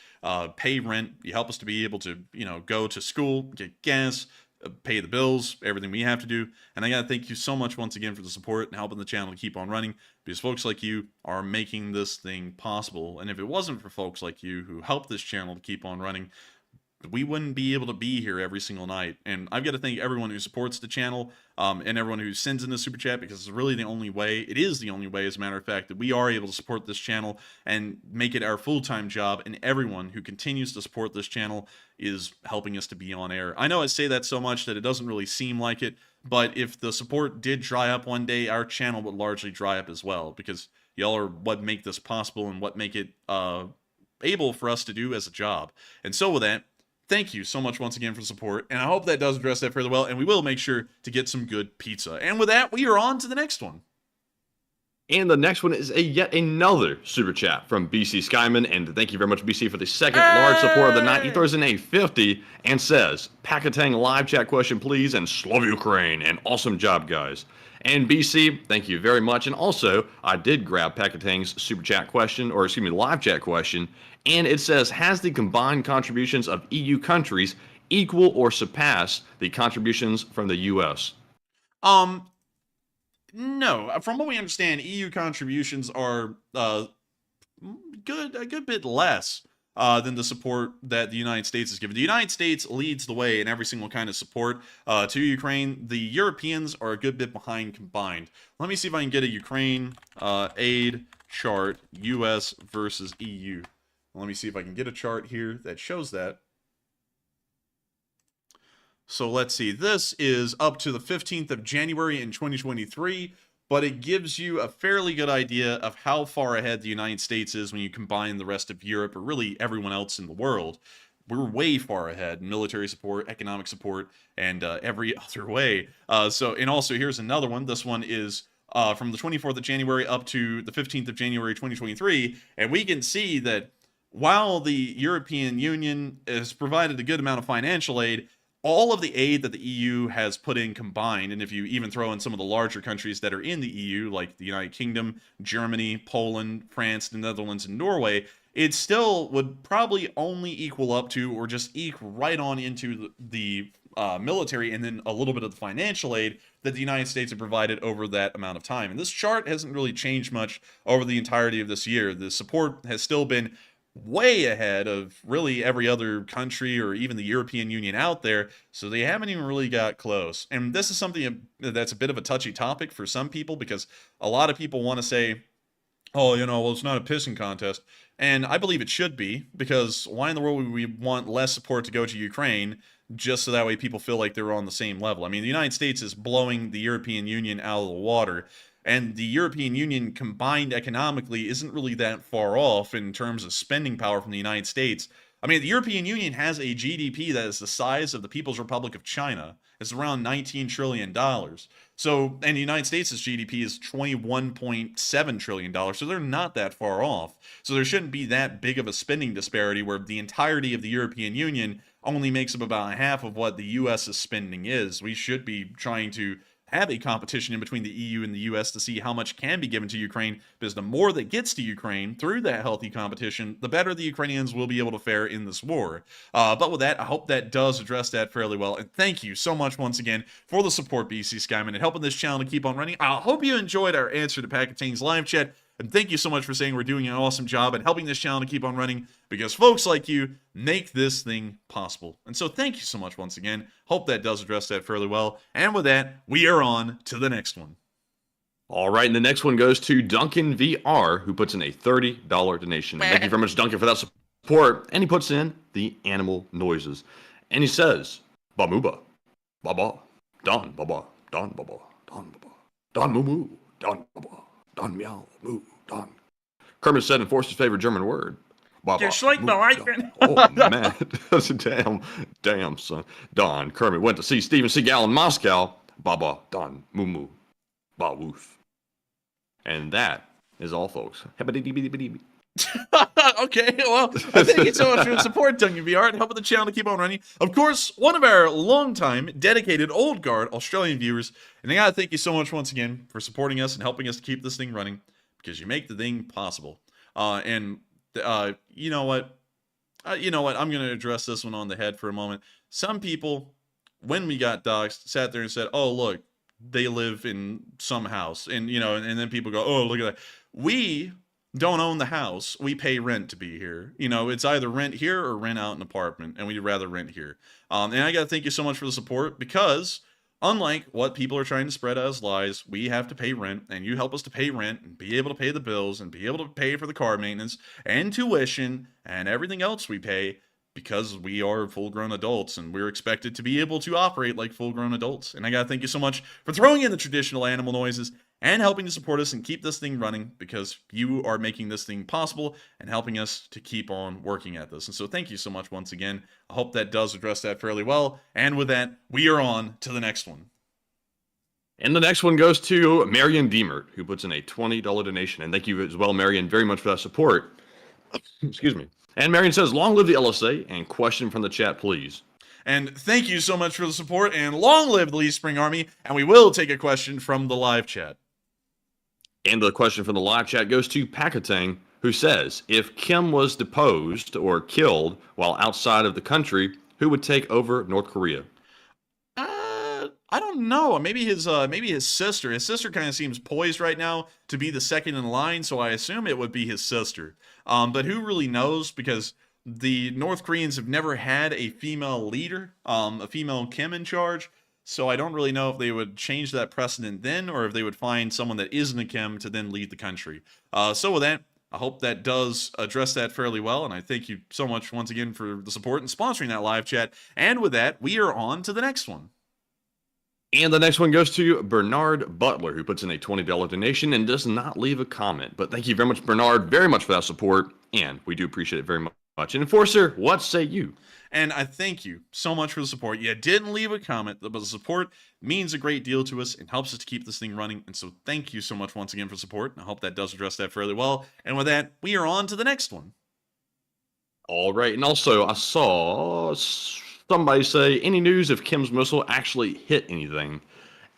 pay rent. You help us to be able to, you know, go to school, get gas, pay the bills, everything we have to do. And I gotta thank you so much once again for the support and helping the channel to keep on running, because folks like you are making this thing possible. And if it wasn't for folks like you who help this channel to keep on running, we wouldn't be able to be here every single night. And I've got to thank everyone who supports the channel, and everyone who sends in the super chat, because it's really the only way, it is the only way, as a matter of fact, that we are able to support this channel and make it our full-time job. And everyone who continues to support this channel is helping us to be on air. I know I say that so much that it doesn't really seem like it, but if the support did dry up one day, our channel would largely dry up as well, because y'all are what make this possible and what make it able for us to do as a job. And so with that, thank you so much once again for the support, and I hope that does address that fairly well, and we will make sure to get some good pizza. And with that, we are on to the next one. And the next one is yet another super chat from BC Skyman, and thank you very much, BC, for the second large support of the night. He throws in a 50 and says, Pakatang live chat question, please, and Slav Ukraine, and awesome job, guys. And BC, thank you very much. And also, I did grab Pakatang's super chat question, or excuse me, live chat question, and it says, has the combined contributions of EU countries equal or surpass the contributions from the U.S.? No. From what we understand, EU contributions are a good bit less than the support that the United States has given. The United States leads the way in every single kind of support to Ukraine. The Europeans are a good bit behind combined. Let me see if I can get a Ukraine aid chart, U.S. versus EU. Let me see if I can get a chart here that shows that. So let's see. This is up to the 15th of January in 2023, but it gives you a fairly good idea of how far ahead the United States is when you combine the rest of Europe, or really everyone else in the world. We're way far ahead in military support, economic support, and every other way. And also here's another one. This one is from the 24th of January up to the 15th of January 2023, and we can see that while the European Union has provided a good amount of financial aid, all of the aid that the EU has put in combined, and if you even throw in some of the larger countries that are in the EU, like the United Kingdom, Germany, Poland, France, the Netherlands, and Norway, it still would probably only equal up to, or just eke right on into the military, and then a little bit of the financial aid that the United States have provided over that amount of time. And this chart hasn't really changed much over the entirety of this year. The support has still been way ahead of really every other country or even the European Union out there, so they haven't even really got close. And this is something that's a bit of a touchy topic for some people, because a lot of people want to say, oh, you know, well, it's not a pissing contest. And I believe it should be, because why in the world would we want less support to go to Ukraine just so that way people feel like they're on the same level? I mean, the United States is blowing the European Union out of the water, and the European Union combined economically isn't really that far off in terms of spending power from the United States. I mean, the European Union has a GDP that is the size of the People's Republic of China. It's around $19 trillion. So, and the United States' GDP is $21.7 trillion. So they're not that far off. So there shouldn't be that big of a spending disparity where the entirety of the European Union only makes up about half of what the U.S.'s spending is. We should be trying to have a competition in between the EU and the US to see how much can be given to Ukraine, because the more that gets to Ukraine through that healthy competition, the better the Ukrainians will be able to fare in this war. But with that, I hope that does address that fairly well. And thank you so much once again for the support, BC Skyman, and helping this channel to keep on running. I hope you enjoyed our answer to Packatane's live chat. And thank you so much for saying we're doing an awesome job at helping this channel to keep on running, because folks like you make this thing possible. And so thank you so much once again. Hope that does address that fairly well. And with that, we are on to the next one. All right, and the next one goes to Duncan VR, who puts in a $30 donation. And thank you very much, Duncan, for that support. And he puts in the animal noises. And he says, Bamuba, Baba, Don Baba, Don Baba, Don Baba, Don Mumu, Don Baba, Don Meow, Moo, Don. Kermit said Enforcer's favorite German word. Baba, Just like the Lycan. Oh, man. That's a damn, son. Don. Kermit went to see Steven Seagal in Moscow. Baba, Don, Mumu, Ba Woof. And that is all, folks. Okay, well, thank you so much for the support, Duncan VR, and helping the channel to keep on running. Of course, one of our longtime, dedicated, old guard Australian viewers, and I gotta thank you so much once again for supporting us and helping us to keep this thing running, because you make the thing possible. You know what? I'm gonna address this one on the head for a moment. Some people, when we got doxxed, sat there and said, "Oh, look, they live in some house," and and then people go, "Oh, look at that." We don't own the house. We pay rent to be here. It's either rent here or rent out an apartment, and we'd rather rent here. And I gotta thank you so much for the support, because unlike what people are trying to spread as lies, we have to pay rent, and you help us to pay rent and be able to pay the bills and be able to pay for the car maintenance and tuition and everything else we pay, because we are full-grown adults and we're expected to be able to operate like full-grown adults. And I gotta thank you so much for throwing in the traditional animal noises and helping to support us and keep this thing running, because you are making this thing possible and helping us to keep on working at this. And so thank you so much once again. I hope that does address that fairly well. And with that, we are on to the next one. And the next one goes to Marion Deemert, who puts in a $20 donation. And thank you as well, Marion, very much for that support. Excuse me. And Marion says, long live the LSA, and question from the chat, please. And thank you so much for the support, and long live the Lee Spring Army. And we will take a question from the live chat. And the question from the live chat goes to Pakatang, who says, if Kim was deposed or killed while outside of the country, who would take over North Korea? I don't know. Maybe his sister. His sister kind of seems poised right now to be the second in line, so I assume it would be his sister. But who really knows? Because the North Koreans have never had a female leader, a female Kim in charge. So I don't really know if they would change that precedent then, or if they would find someone that isn't a Kim to then lead the country. So with that, I hope that does address that fairly well, and I thank you so much once again for the support and sponsoring that live chat. And with that, we are on to the next one. And the next one goes to Bernard Butler, who puts in a $20 donation and does not leave a comment. But thank you very much, Bernard, very much for that support, and we do appreciate it very much. And Enforcer, what say you? And I thank you so much for the support. You didn't leave a comment, but the support means a great deal to us and helps us to keep this thing running. And so thank you so much once again for support. I hope that does address that fairly well. And with that, we are on to the next one. All right. And also, I saw somebody say, any news if Kim's missile actually hit anything?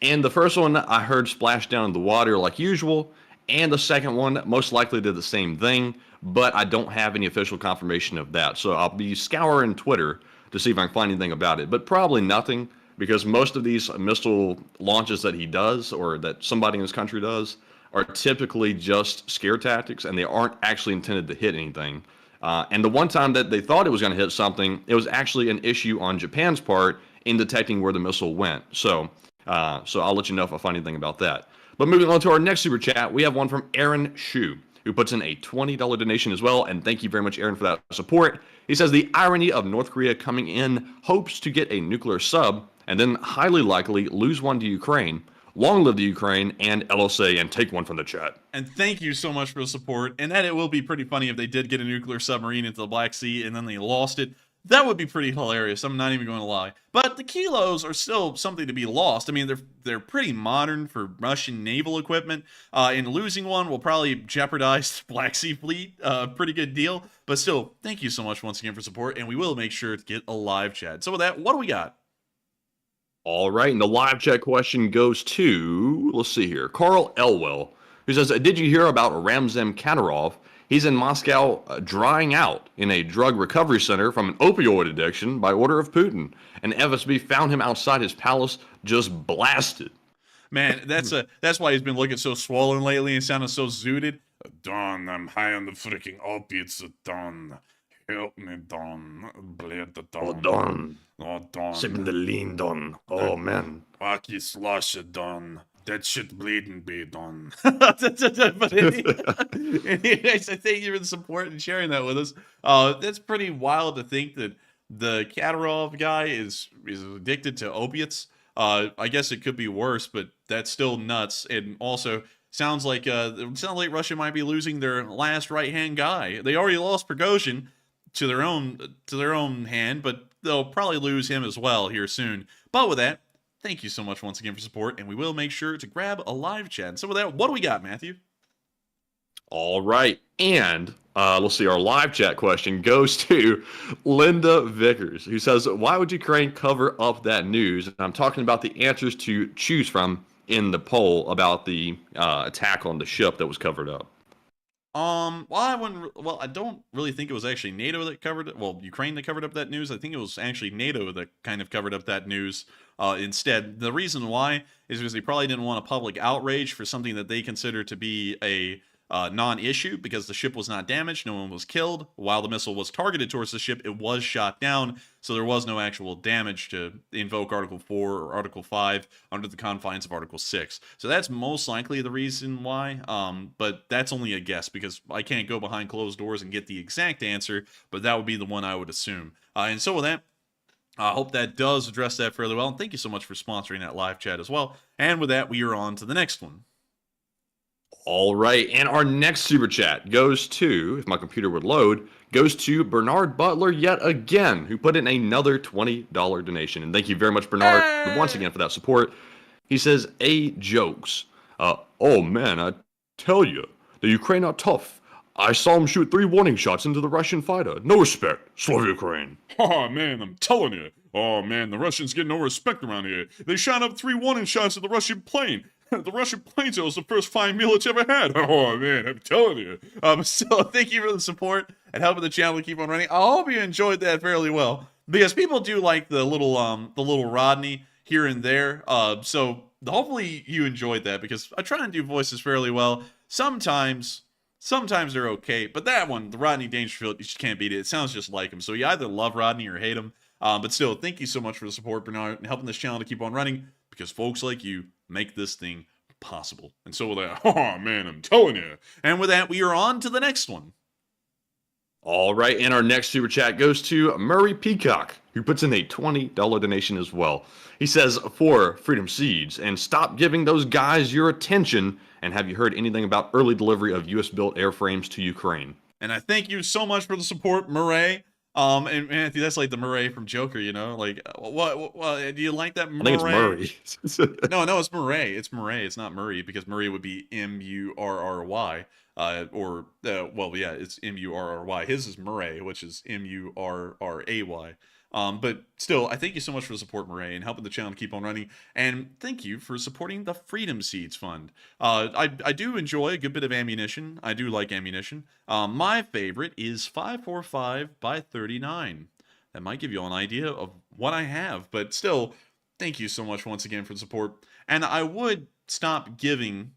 And the first one I heard splashed down in the water like usual. And the second one most likely did the same thing, but I don't have any official confirmation of that. So I'll be scouring Twitter to see if I can find anything about it, but probably nothing, because most of these missile launches that he does, or that somebody in his country does, are typically just scare tactics, and they aren't actually intended to hit anything. And the one time that they thought it was going to hit something, it was actually an issue on Japan's part in detecting where the missile went. So I'll let you know if I find anything about that. But moving on to our next super chat, we have one from Aaron Shu, who puts in a $20 donation as well. And thank you very much, Aaron, for that support. He says, the irony of North Korea coming in hopes to get a nuclear sub and then highly likely lose one to Ukraine. Long live the Ukraine and LSA, and take one from the chat. And thank you so much for the support. And that it will be pretty funny if they did get a nuclear submarine into the Black Sea and then they lost it. That would be pretty hilarious. I'm not even going to lie. But the kilos are still something to be lost. I mean, they're pretty modern for Russian naval equipment. And losing one will probably jeopardize the Black Sea Fleet. Pretty good deal. But still, thank you so much once again for support. And we will make sure to get a live chat. So with that, what do we got? All right, and the live chat question goes to, let's see here, Carl Elwell, who says, did you hear about Ramzan Kadyrov? He's in Moscow drying out in a drug recovery center from an opioid addiction by order of Putin. And FSB found him outside his palace just blasted. Man, that's why he's been looking so swollen lately and sounding so zooted. Don, I'm high on the freaking opiates, Don. Help me, Don. Bleed the Don. Oh, Don. Oh, Don. Sipping the lean, Don. Oh, man. Aki slosh it, Don. That shit bleeding be Don. But anyways, I thank you for the support and sharing that with us. That's pretty wild to think that the Kadyrov guy is addicted to opiates. I guess it could be worse, but that's still nuts. And also sounds like Russia might be losing their last right-hand guy. They already lost Prigozhin to their own hand, but they'll probably lose him as well here soon. But with that, thank you so much once again for support, and we will make sure to grab a live chat. And so with that, what do we got, Matthew? All right, and let's see, our live chat question goes to Linda Vickers, who says, why would Ukraine cover up that news? And I'm talking about the answers to choose from in the poll about the attack on the ship that was covered up. Well, I don't really think it was actually NATO that covered it. Well, Ukraine that covered up that news. I think it was actually NATO that kind of covered up that news instead. The reason why is because they probably didn't want a public outrage for something that they consider to be a non-issue, because the ship was not damaged, no one was killed. While the missile was targeted towards the ship, it was shot down, so there was no actual damage to invoke Article 4 or Article 5 under the confines of Article 6. So that's most likely the reason why, but that's only a guess, because I can't go behind closed doors and get the exact answer, but that would be the one I would assume. And so with that, I hope that does address that fairly well, and thank you so much for sponsoring that live chat as well. And with that, we are on to the next one. All right, and our next super chat goes to, if my computer would load, goes to Bernard Butler yet again, who put in another $20 donation. And thank you very much, Bernard, once again for that support. He says, jokes. Oh man, I tell you, the Ukraine are tough. I saw him shoot 3 warning shots into the Russian fighter. No respect. Slava Ukraine. Oh man, I'm telling you. Oh man, the Russians get no respect around here. They shot up 3 warning shots at the Russian plane. The Russian plane was the first fine meal it's ever had. Oh man, I'm telling you. So thank you for the support and helping the channel keep on running. I hope you enjoyed that fairly well, because people do like the little Rodney here and there. So hopefully you enjoyed that, because I try and do voices fairly well. Sometimes they're okay, but that one, the Rodney Dangerfield, you just can't beat it. It sounds just like him. So you either love Rodney or hate him. But still, thank you so much for the support, Bernard, and helping this channel to keep on running, because folks like you make this thing possible. And so with that, oh man, I'm telling you. And with that, we are on to the next one. All right, and our next super chat goes to Murray Peacock, who puts in a $20 donation as well. He says, for Freedom Seeds, and stop giving those guys your attention. And have you heard anything about early delivery of U.S.-built airframes to Ukraine? And I thank you so much for the support, Murray. And Matthew, that's like the Murray from Joker, you know? Like, what do you like that Murray? I think it's Murray. No, it's Murray. It's Murray. It's not Murray, because Murray would be M-U-R-R-Y. Well, yeah, it's M-U-R-R-Y. His is Murray, which is M-U-R-R-A-Y. But still, I thank you so much for the support, Murray, and helping the channel to keep on running. And thank you for supporting the Freedom Seeds Fund. I do enjoy a good bit of ammunition. I do like ammunition. My favorite is 545 by 39. That might give you an idea of what I have. But still, thank you so much once again for the support. And I would stop giving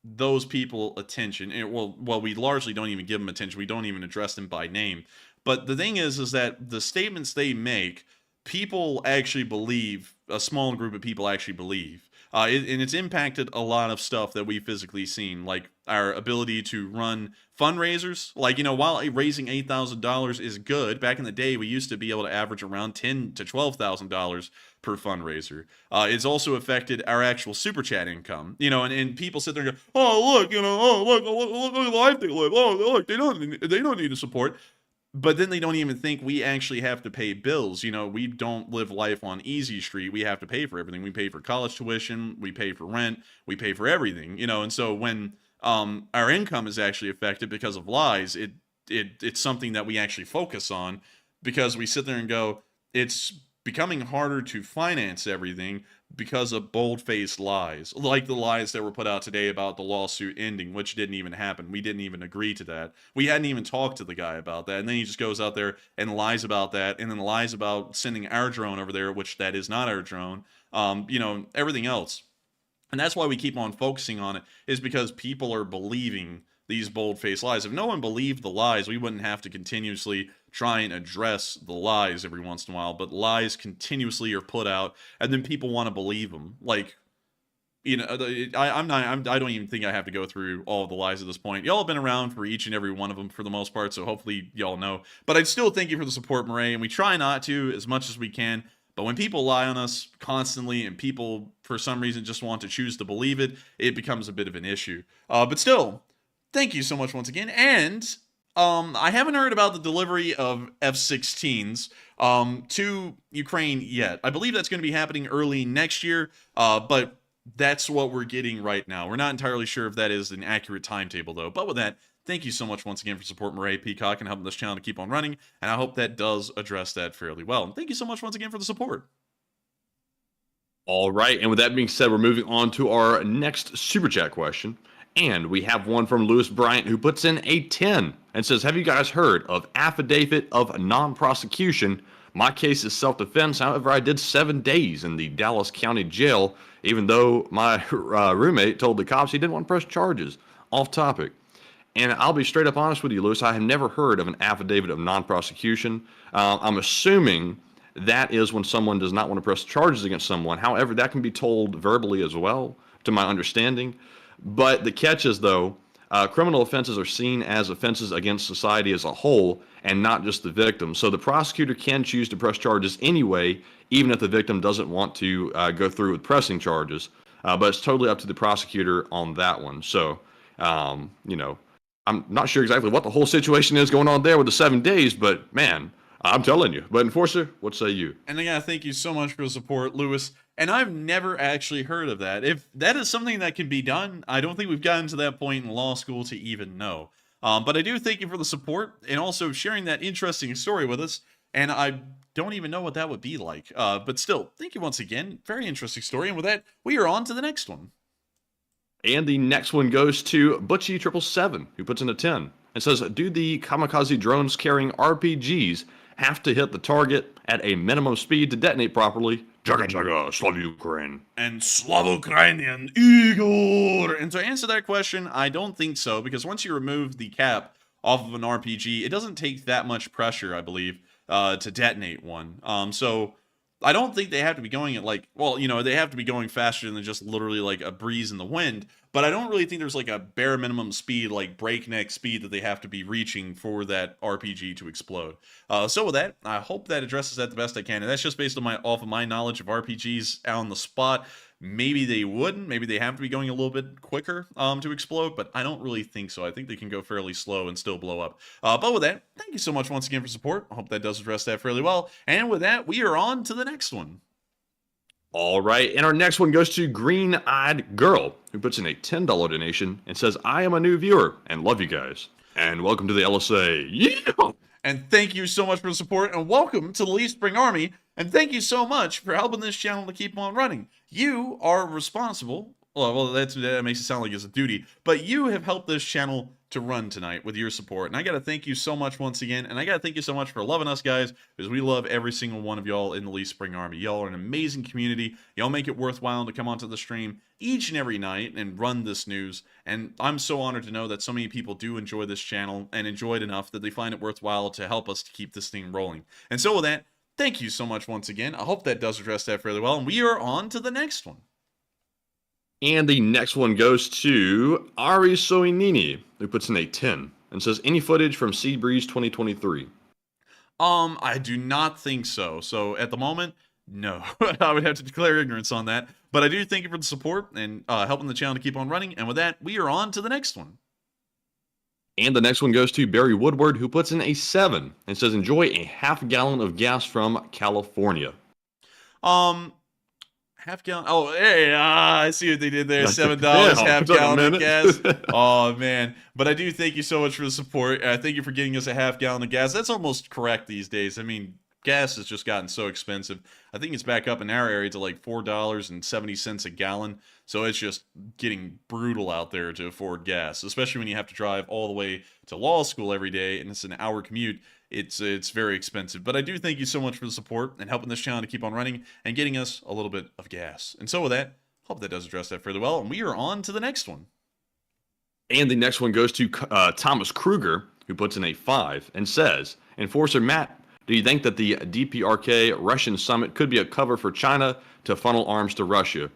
those people attention. Well, we largely don't even give them attention. We don't even address them by name. But the thing is that the statements they make, people actually believe, a small group of people actually believe. And it's impacted a lot of stuff that we've physically seen, like our ability to run fundraisers. Like, you know, while raising $8,000 is good, back in the day, we used to be able to average around $10,000 to $12,000 per fundraiser. It's also affected our actual super chat income, you know, and people sit there and go, oh, look, you know, oh, look at the life they live. Oh, look, they don't need to support. But then they don't even think we actually have to pay bills. You know, we don't live life on easy street. We have to pay for everything. We pay for college tuition. We pay for rent. We pay for everything, you know. And so when our income is actually affected because of lies, it's something that we actually focus on, because we sit there and go, it's becoming harder to finance everything, because of bold-faced lies, like the lies that were put out today about the lawsuit ending, which didn't even happen. We didn't even agree to that. We hadn't even talked to the guy about that, and then he just goes out there and lies about that, and then lies about sending our drone over there, which that is not our drone. You know, everything else. And that's why we keep on focusing on it, is because people are believing these bold-faced lies. If no one believed the lies, we wouldn't have to continuously try and address the lies every once in a while, but lies continuously are put out, and then people want to believe them. Like, you know, I don't even think I have to go through all of the lies at this point. Y'all have been around for each and every one of them for the most part, so hopefully y'all know. But I'd still thank you for the support, Murray, and we try not to as much as we can. But when people lie on us constantly and people, for some reason, just want to choose to believe it, it becomes a bit of an issue. But still, thank you so much once again. And I haven't heard about the delivery of F-16s to Ukraine yet. I believe that's going to be happening early next year, but that's what we're getting right now. We're not entirely sure if that is an accurate timetable, though. But with that, thank you so much once again for supporting Murray Peacock and helping this channel to keep on running, and I hope that does address that fairly well. And thank you so much once again for the support. All right, and with that being said, we're moving on to our next Super Chat question. And we have one from Lewis Bryant, who puts in a 10 and says, have you guys heard of affidavit of non-prosecution? My case is self-defense. However, I did 7 days in the Dallas County Jail, even though my roommate told the cops he didn't want to press charges. Off topic. And I'll be straight up honest with you, Lewis. I have never heard of an affidavit of non-prosecution. I'm assuming that is when someone does not want to press charges against someone. However, that can be told verbally as well, to my understanding. But the catch is, though, criminal offenses are seen as offenses against society as a whole and not just the victim. So the prosecutor can choose to press charges anyway, even if the victim doesn't want to go through with pressing charges. But it's totally up to the prosecutor on that one. So, you know, I'm not sure exactly what the whole situation is going on there with the 7 days, but man, I'm telling you. But Enforcer, what say you? And again, thank you so much for the support, Lewis. And I've never actually heard of that. If that is something that can be done, I don't think we've gotten to that point in law school to even know. But I do thank you for the support and also sharing that interesting story with us. And I don't even know what that would be like. But still, thank you once again. Very interesting story. And with that, we are on to the next one. And the next one goes to Butchie777, who puts in a 10 and says, do the kamikaze drones carrying RPGs have to hit the target at a minimum speed to detonate properly? Jaga jaga, Slav Ukraine. And Slav Ukrainian Igor. And to answer that question, I don't think so, because once you remove the cap off of an RPG, it doesn't take that much pressure, I believe, to detonate one. So I don't think they have to be going at like, well, you know, they have to be going faster than just literally like a breeze in the wind, but I don't really think there's like a bare minimum speed, like breakneck speed that they have to be reaching for that RPG to explode. So with that, I hope that addresses that the best I can, and that's just based on off of my knowledge of RPGs out on the spot. Maybe they wouldn't. Maybe they have to be going a little bit quicker to explode, but I don't really think so. I think they can go fairly slow and still blow up. But with that, thank you so much once again for support. I hope that does address that fairly well. And with that, we are on to the next one. All right, and our next one goes to Green Eyed Girl, who puts in a $10 donation and says, I am a new viewer and love you guys. And welcome to the LSA. Yeah! And thank you so much for the support, and welcome to the Leaf Spring Army. And thank you so much for helping this channel to keep on running. You are responsible. Well, that makes it sound like it's a duty, but you have helped this channel to run tonight with your support. And I got to thank you so much once again. And I got to thank you so much for loving us, guys, because we love every single one of y'all in the Leaf Spring Army. Y'all are an amazing community. Y'all make it worthwhile to come onto the stream each and every night and run this news. And I'm so honored to know that so many people do enjoy this channel and enjoy it enough that they find it worthwhile to help us to keep this thing rolling. And so with that, thank you so much once again. I hope that does address that fairly well. And we are on to the next one. And the next one goes to Ari Soinini, who puts in a 10 and says, any footage from Seabreeze 2023? I do not think so. So at the moment, no. I would have to declare ignorance on that. But I do thank you for the support and helping the channel to keep on running. And with that, we are on to the next one. And the next one goes to Barry Woodward, who puts in a 7 and says, enjoy a half gallon of gas from California. Half gallon. Oh, hey, I see what they did there. $7, half gallon of gas. Oh, man. But I do thank you so much for the support. Thank you for getting us a half gallon of gas. That's almost correct these days. I mean, gas has just gotten so expensive. I think it's back up in our area to like $4.70 a gallon. So it's just getting brutal out there to afford gas, especially when you have to drive all the way to law school every day and it's an hour commute. It's very expensive. But I do thank you so much for the support and helping this channel to keep on running and getting us a little bit of gas. And so with that, hope that does address that fairly well. And we are on to the next one. And the next one goes to Thomas Kruger, who puts in a 5 and says, Enforcer Matt, do you think that the DPRK Russian summit could be a cover for China to funnel arms to Russia?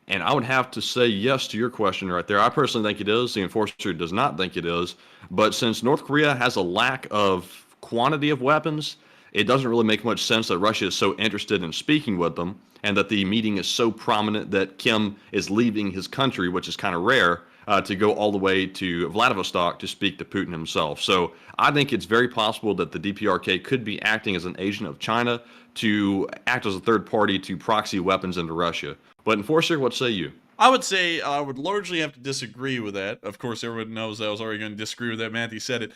And I would have to say yes to your question right there. I personally think it is. The Enforcer does not think it is. But since North Korea has a lack of quantity of weapons, it doesn't really make much sense that Russia is so interested in speaking with them, and that the meeting is so prominent that Kim is leaving his country, which is kind of rare, to go all the way to Vladivostok to speak to Putin himself. So I think it's very possible that the DPRK could be acting as an agent of China to act as a third party to proxy weapons into Russia. But Enforcer, what say you? I would say I would largely have to disagree with that. Of course, everyone knows I was already going to disagree with that. Matthew said it.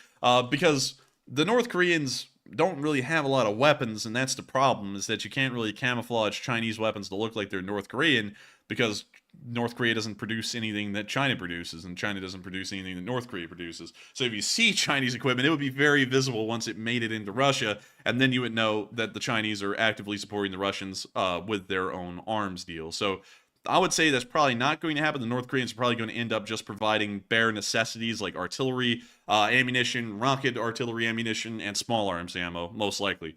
Because the North Koreans don't really have a lot of weapons, and that's the problem, is that you can't really camouflage Chinese weapons to look like they're North Korean, because North Korea doesn't produce anything that China produces, and China doesn't produce anything that North Korea produces. So if you see Chinese equipment, it would be very visible once it made it into Russia, and then you would know that the Chinese are actively supporting the Russians with their own arms deal. So I would say that's probably not going to happen. The North Koreans are probably going to end up just providing bare necessities like artillery, ammunition, rocket artillery ammunition, and small arms ammo, most likely.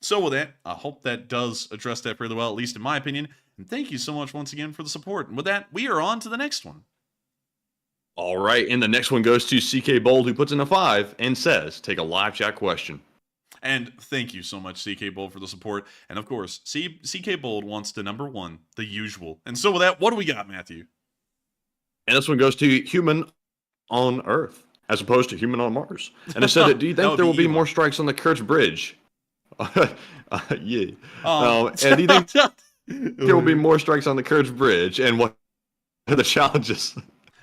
So with that, I hope that does address that fairly well, at least in my opinion. And thank you so much once again for the support. And with that, we are on to the next one. All right, and the next one goes to CK Bold, who puts in a 5 and says, take a live chat question. And thank you so much, CK Bold, for the support. And of course, CK Bold wants to number 1, the usual. And so with that, what do we got, Matthew? And this one goes to human on Earth, as opposed to human on Mars. And it said, do you think there will be more strikes on the Kerch Bridge? Yeah. And do you think there will be more strikes on the Kerch Bridge? And what are the challenges?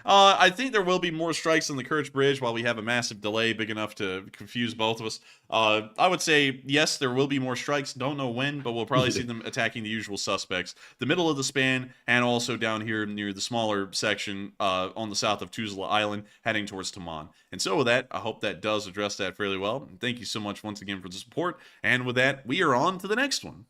I think there will be more strikes on the Kerch Bridge while we have a massive delay big enough to confuse both of us. I would say, yes, there will be more strikes. Don't know when, but we'll probably see them attacking the usual suspects. The middle of the span, and also down here near the smaller section on the south of Tuzla Island, heading towards Taman. And so with that, I hope that does address that fairly well. And thank you so much once again for the support. And with that, we are on to the next one.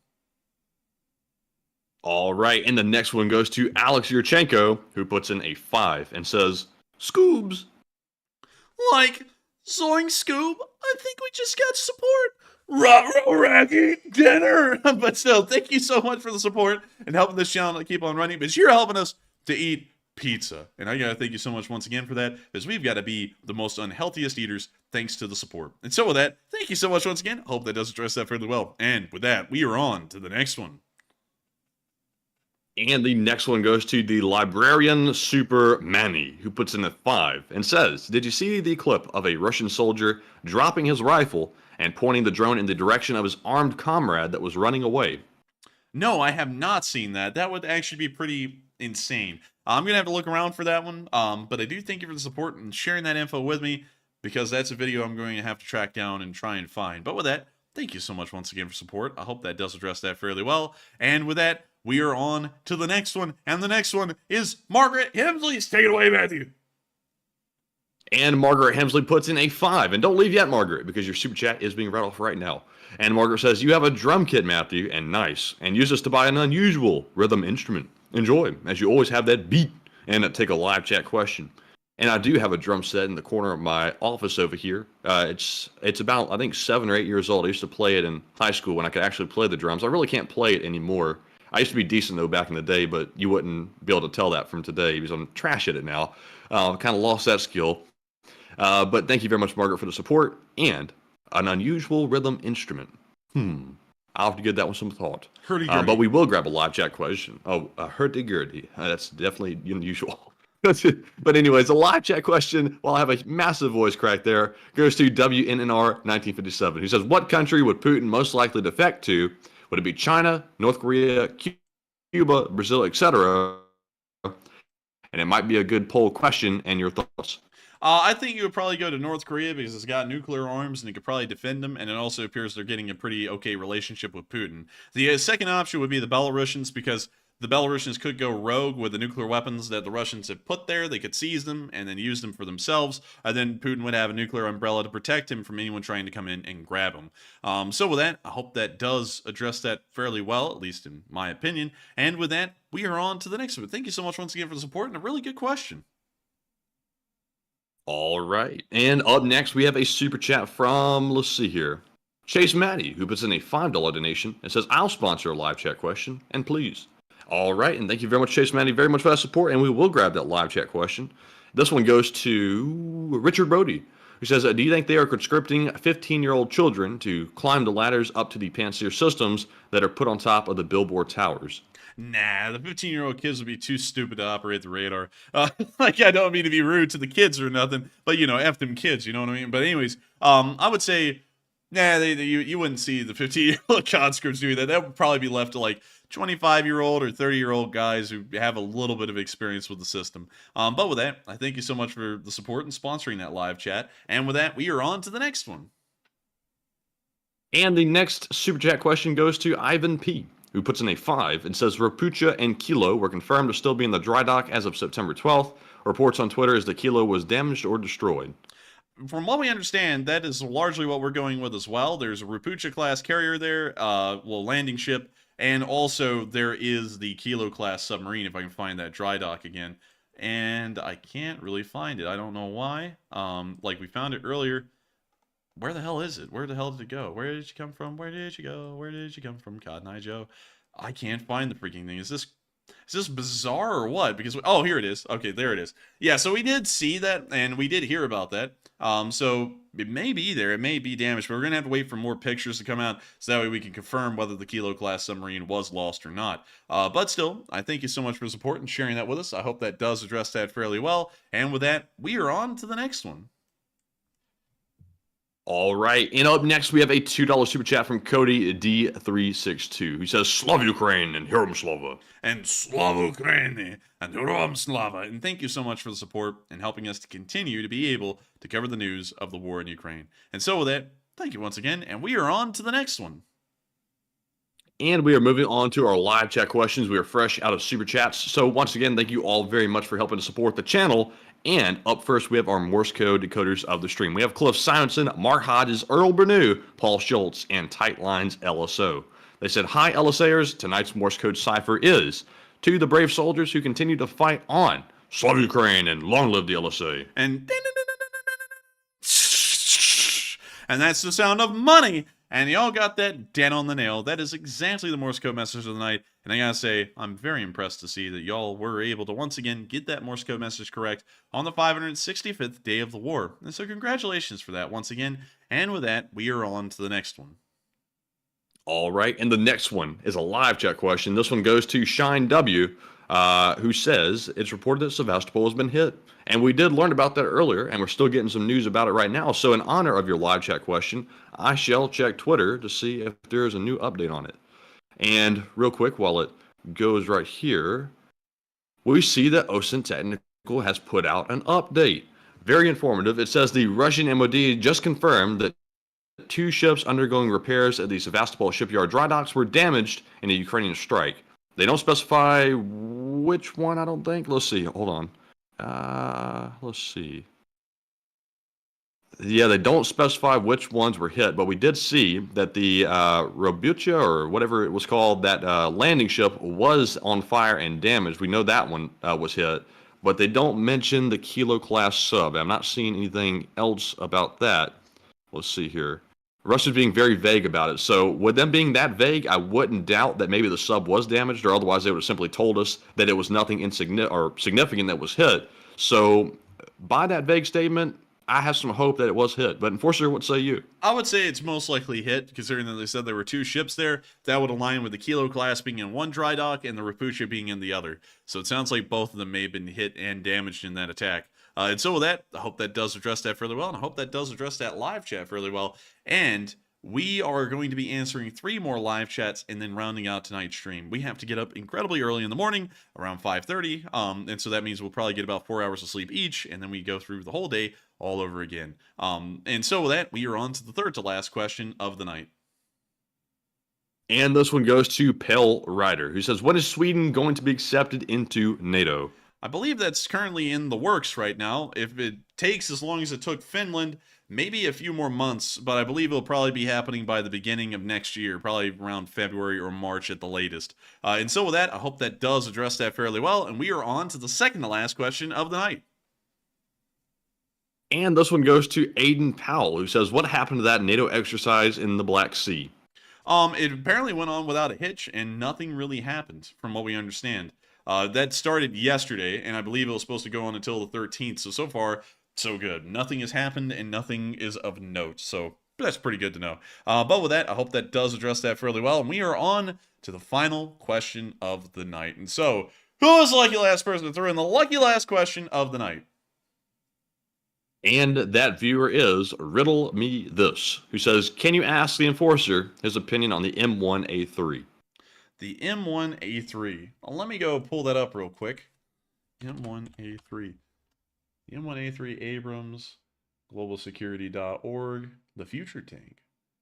All right, and the next one goes to Alex Yurchenko, who puts in a 5 and says, Scoobs. Like, Zoing Scoob, I think we just got support. Ruh-roh Raggy dinner. But still, thank you so much for the support and helping this channel to keep on running, because you're helping us to eat pizza. And I gotta thank you so much once again for that, because we've got to be the most unhealthiest eaters thanks to the support. And so with that, thank you so much once again. Hope that does address that fairly well. And with that, we are on to the next one. And the next one goes to the librarian Super Manny, who puts in a 5 and says, did you see the clip of a Russian soldier dropping his rifle and pointing the drone in the direction of his armed comrade that was running away? No, I have not seen that. That would actually be pretty insane. I'm going to have to look around for that one, but I do thank you for the support and sharing that info with me, because that's a video I'm going to have to track down and try and find. But with that, thank you so much once again for support. I hope that does address that fairly well. And with that, we are on to the next one, and the next one is Margaret Hemsley. Take it away, Matthew. And Margaret Hemsley puts in a 5, and don't leave yet, Margaret, because your super chat is being read off right now. And Margaret says, you have a drum kit, Matthew, and nice, and use this to buy an unusual rhythm instrument. Enjoy, as you always have that beat, and take a live chat question. And I do have a drum set in the corner of my office over here. It's about, I think, 7 or 8 years old. I used to play it in high school when I could actually play the drums. I really can't play it anymore. I used to be decent, though, back in the day, but you wouldn't be able to tell that from today because I'm trash at it now. Kind of lost that skill. But thank you very much, Margaret, for the support and an unusual rhythm instrument. I'll have to give that one some thought. Hurdy-gurdy. But we will grab a live chat question. Oh, hurdy-gurdy. That's definitely unusual. But anyways, a live chat question, while I have a massive voice crack there, goes to WNNR 1957, who says, what country would Putin most likely defect to? Would it be China, North Korea, Cuba, Brazil, etc.? And it might be a good poll question, and your thoughts. I think you would probably go to North Korea because it's got nuclear arms and it could probably defend them, and it also appears they're getting a pretty okay relationship with Putin. The second option would be the Belarusians, because the Belarusians could go rogue with the nuclear weapons that the Russians have put there. They could seize them and then use them for themselves. And then Putin would have a nuclear umbrella to protect him from anyone trying to come in and grab him. So with that, I hope that does address that fairly well, at least in my opinion. And with that, we are on to the next one. Thank you so much once again for the support and a really good question. All right. And up next, we have a super chat from, let's see here, Chase Maddie, who puts in a $5 donation and says, I'll sponsor a live chat question, and please. All right, and thank you very much, Chase Maddie, very much for that support, and we will grab that live chat question. This one goes to Richard Brody, who says, do you think they are conscripting 15-year-old children to climb the ladders up to the Panzer systems that are put on top of the billboard towers? Nah, the 15-year-old kids would be too stupid to operate the radar. Like, I don't mean to be rude to the kids or nothing, but, you know, F them kids, you know what I mean? But anyways, I would say, nah, you wouldn't see the 15-year-old conscripts doing that. That would probably be left to, like, 25-year-old or 30-year-old guys who have a little bit of experience with the system. But with that, I thank you so much for the support and sponsoring that live chat. And with that, we are on to the next one. And the next super chat question goes to Ivan P, who puts in a 5 and says, Rapucha and Kilo were confirmed to still be in the dry dock as of September 12th. Reports on Twitter is the Kilo was damaged or destroyed. From what we understand, that is largely what we're going with as well. There's a Rapucha-class carrier there, landing ship, and also there is the Kilo-class submarine, if I can find that dry dock again. And I can't really find it. I don't know why. Like, we found it earlier. Where the hell is it? Where the hell did it go? Where did you come from? Where did you go? Where did you come from, Cotton Eye Joe? I can't find the freaking thing. Is this bizarre or what? Because, oh, here it is. Okay, there it is. Yeah, so we did see that, and we did hear about that. So it may be there. It may be damaged, but we're going to have to wait for more pictures to come out so that way we can confirm whether the Kilo-class submarine was lost or not. But still, I thank you so much for the support and sharing that with us. I hope that does address that fairly well. And with that, we are on to the next one. All right, and up next we have a $2 super chat from Cody D362, who says, Slav Ukraine and Herom Slava. And Slava Ukraini and Herom Slava. And thank you so much for the support and helping us to continue to be able to cover the news of the war in Ukraine. And so with that, thank you once again, and we are on to the next one. And we are moving on to our live chat questions. We are fresh out of super chats. So once again, thank you all very much for helping to support the channel. And up first, we have our Morse code decoders of the stream. We have Cliff Simonson, Mark Hodges, Earl Bernew, Paul Schultz, and Tight Lines LSO. They said, hi, LSAers. Tonight's Morse code cipher is, to the brave soldiers who continue to fight on, Slav Ukraine and long live the LSA. And that's the sound of money. And y'all got that dead on the nail. That is exactly the Morse code message of the night. And I gotta say, I'm very impressed to see that y'all were able to once again get that Morse code message correct on the 565th day of the war. And so congratulations for that once again. And with that, we are on to the next one. All right, and the next one is a live chat question. This one goes to Shine W, who says, it's reported that Sevastopol has been hit. And we did learn about that earlier, and we're still getting some news about it right now. So in honor of your live chat question, I shall check Twitter to see if there's a new update on it. And real quick, while it goes right here, we see that OSINT Technical has put out an update. Very informative. It says the Russian MOD just confirmed that 2 ships undergoing repairs at the Sevastopol shipyard dry docks were damaged in a Ukrainian strike. They don't specify which one, I don't think. Let's see. Hold on. Let's see. Yeah, they don't specify which ones were hit, but we did see that the Robucha, or whatever it was called, that landing ship was on fire and damaged. We know that one was hit, but they don't mention the Kilo-class sub. I'm not seeing anything else about that. Let's see here. Russia's being very vague about it. So with them being that vague, I wouldn't doubt that maybe the sub was damaged, or otherwise they would have simply told us that it was nothing significant that was hit. So by that vague statement, I have some hope that it was hit. But Enforcer, what say you? I would say it's most likely hit, considering that they said there were 2 ships there. That would align with the Kilo class being in one dry dock and the Rapucha being in the other. So it sounds like both of them may have been hit and damaged in that attack. And so with that, I hope that does address that fairly well, and I hope that does address that live chat fairly well. And we are going to be answering 3 more live chats and then rounding out tonight's stream. We have to get up incredibly early in the morning, around 5:30, and so that means we'll probably get about 4 hours of sleep each, and then we go through the whole day all over again. And so with that, we are on to the third to last question of the night. And this one goes to Pale Rider, who says, when is Sweden going to be accepted into NATO? I believe that's currently in the works right now. If it takes as long as it took Finland, maybe a few more months, but I believe it'll probably be happening by the beginning of next year, probably around February or March at the latest. And so with that, I hope that does address that fairly well, and we are on to the second to last question of the night. And this one goes to Aiden Powell, who says, what happened to that NATO exercise in the Black Sea? It apparently went on without a hitch, and nothing really happened, from what we understand. That started yesterday, and I believe it was supposed to go on until the 13th, so far, so good. Nothing has happened, and nothing is of note, so that's pretty good to know. But with that, I hope that does address that fairly well, and we are on to the final question of the night. And so, who is the lucky last person to throw in the lucky last question of the night? And that viewer is Riddle Me This, who says, can you ask the Enforcer his opinion on the M1A3? The M1A3. Well, let me go pull that up real quick. M1A3. The M1A3 Abrams, globalsecurity.org, the future tank.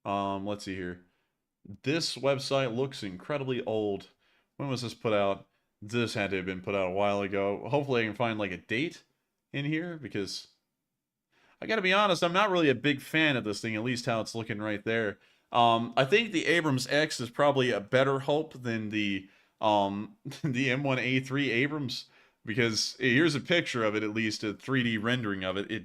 Let's see here. This website looks incredibly old. When was this put out? This had to have been put out a while ago. Hopefully I can find like a date in here, because I gotta be honest, I'm not really a big fan of this thing, at least how it's looking right there. I think the Abrams X is probably a better hope than the M1A3 Abrams, because here's a picture of it, at least a 3D rendering of it.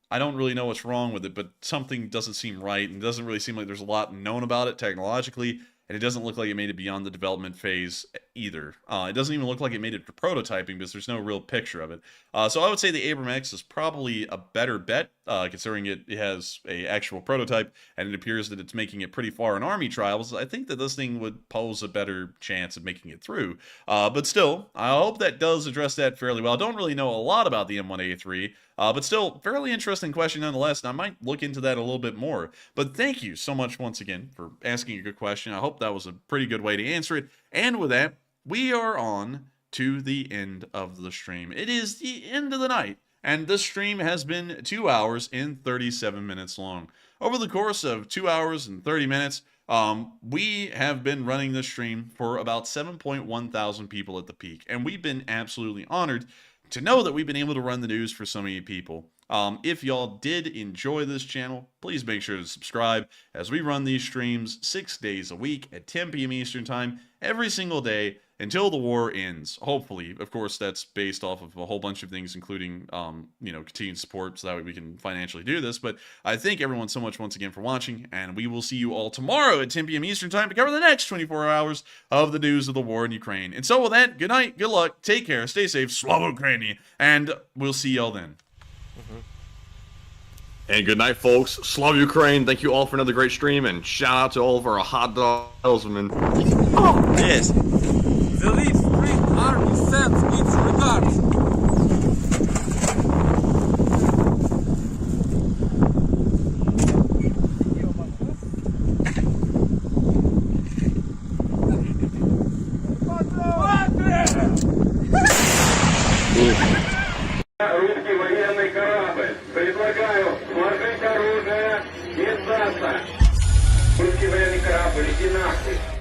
I don't really know what's wrong with it, but something doesn't seem right, and it doesn't really seem like there's a lot known about it technologically, and it doesn't look like it made it beyond the development phase either. It doesn't even look like it made it to prototyping, because there's no real picture of it. So I would say the Abrams X is probably a better bet, considering it has a actual prototype, and it appears that it's making it pretty far in Army trials. I think that this thing would pose a better chance of making it through. But still, I hope that does address that fairly well. I don't really know a lot about the M1A3, but still, fairly interesting question nonetheless, and I might look into that a little bit more. But thank you so much once again for asking a good question. I hope that was a pretty good way to answer it. And with that, we are on to the end of the stream. It is the end of the night, and this stream has been 2 hours and 37 minutes long. Over the course of 2 hours and 30 minutes, we have been running this stream for about 7.1 thousand people at the peak, and we've been absolutely honored to know that we've been able to run the news for so many people. If y'all did enjoy this channel, please make sure to subscribe, as we run these streams 6 days a week at 10 p.m. Eastern Time every single day until the war ends. Hopefully, of course, that's based off of a whole bunch of things, including, continued support, so that way we can financially do this. But I thank everyone so much once again for watching, and we will see you all tomorrow at 10 p.m. Eastern Time to cover the next 24 hours of the news of the war in Ukraine. And so with that, good night, good luck, take care, stay safe, Slava Ukraini, and we'll see y'all then. And good night, folks. Slava Ukraine. Thank you all for another great stream, and shout out to all of our hot dog salesmen. Yes. The Leaf Spring Army sends its regards. Русский военный корабль. Предлагаю сложить оружие и сдаться. Русский военный корабль, иди нахуй.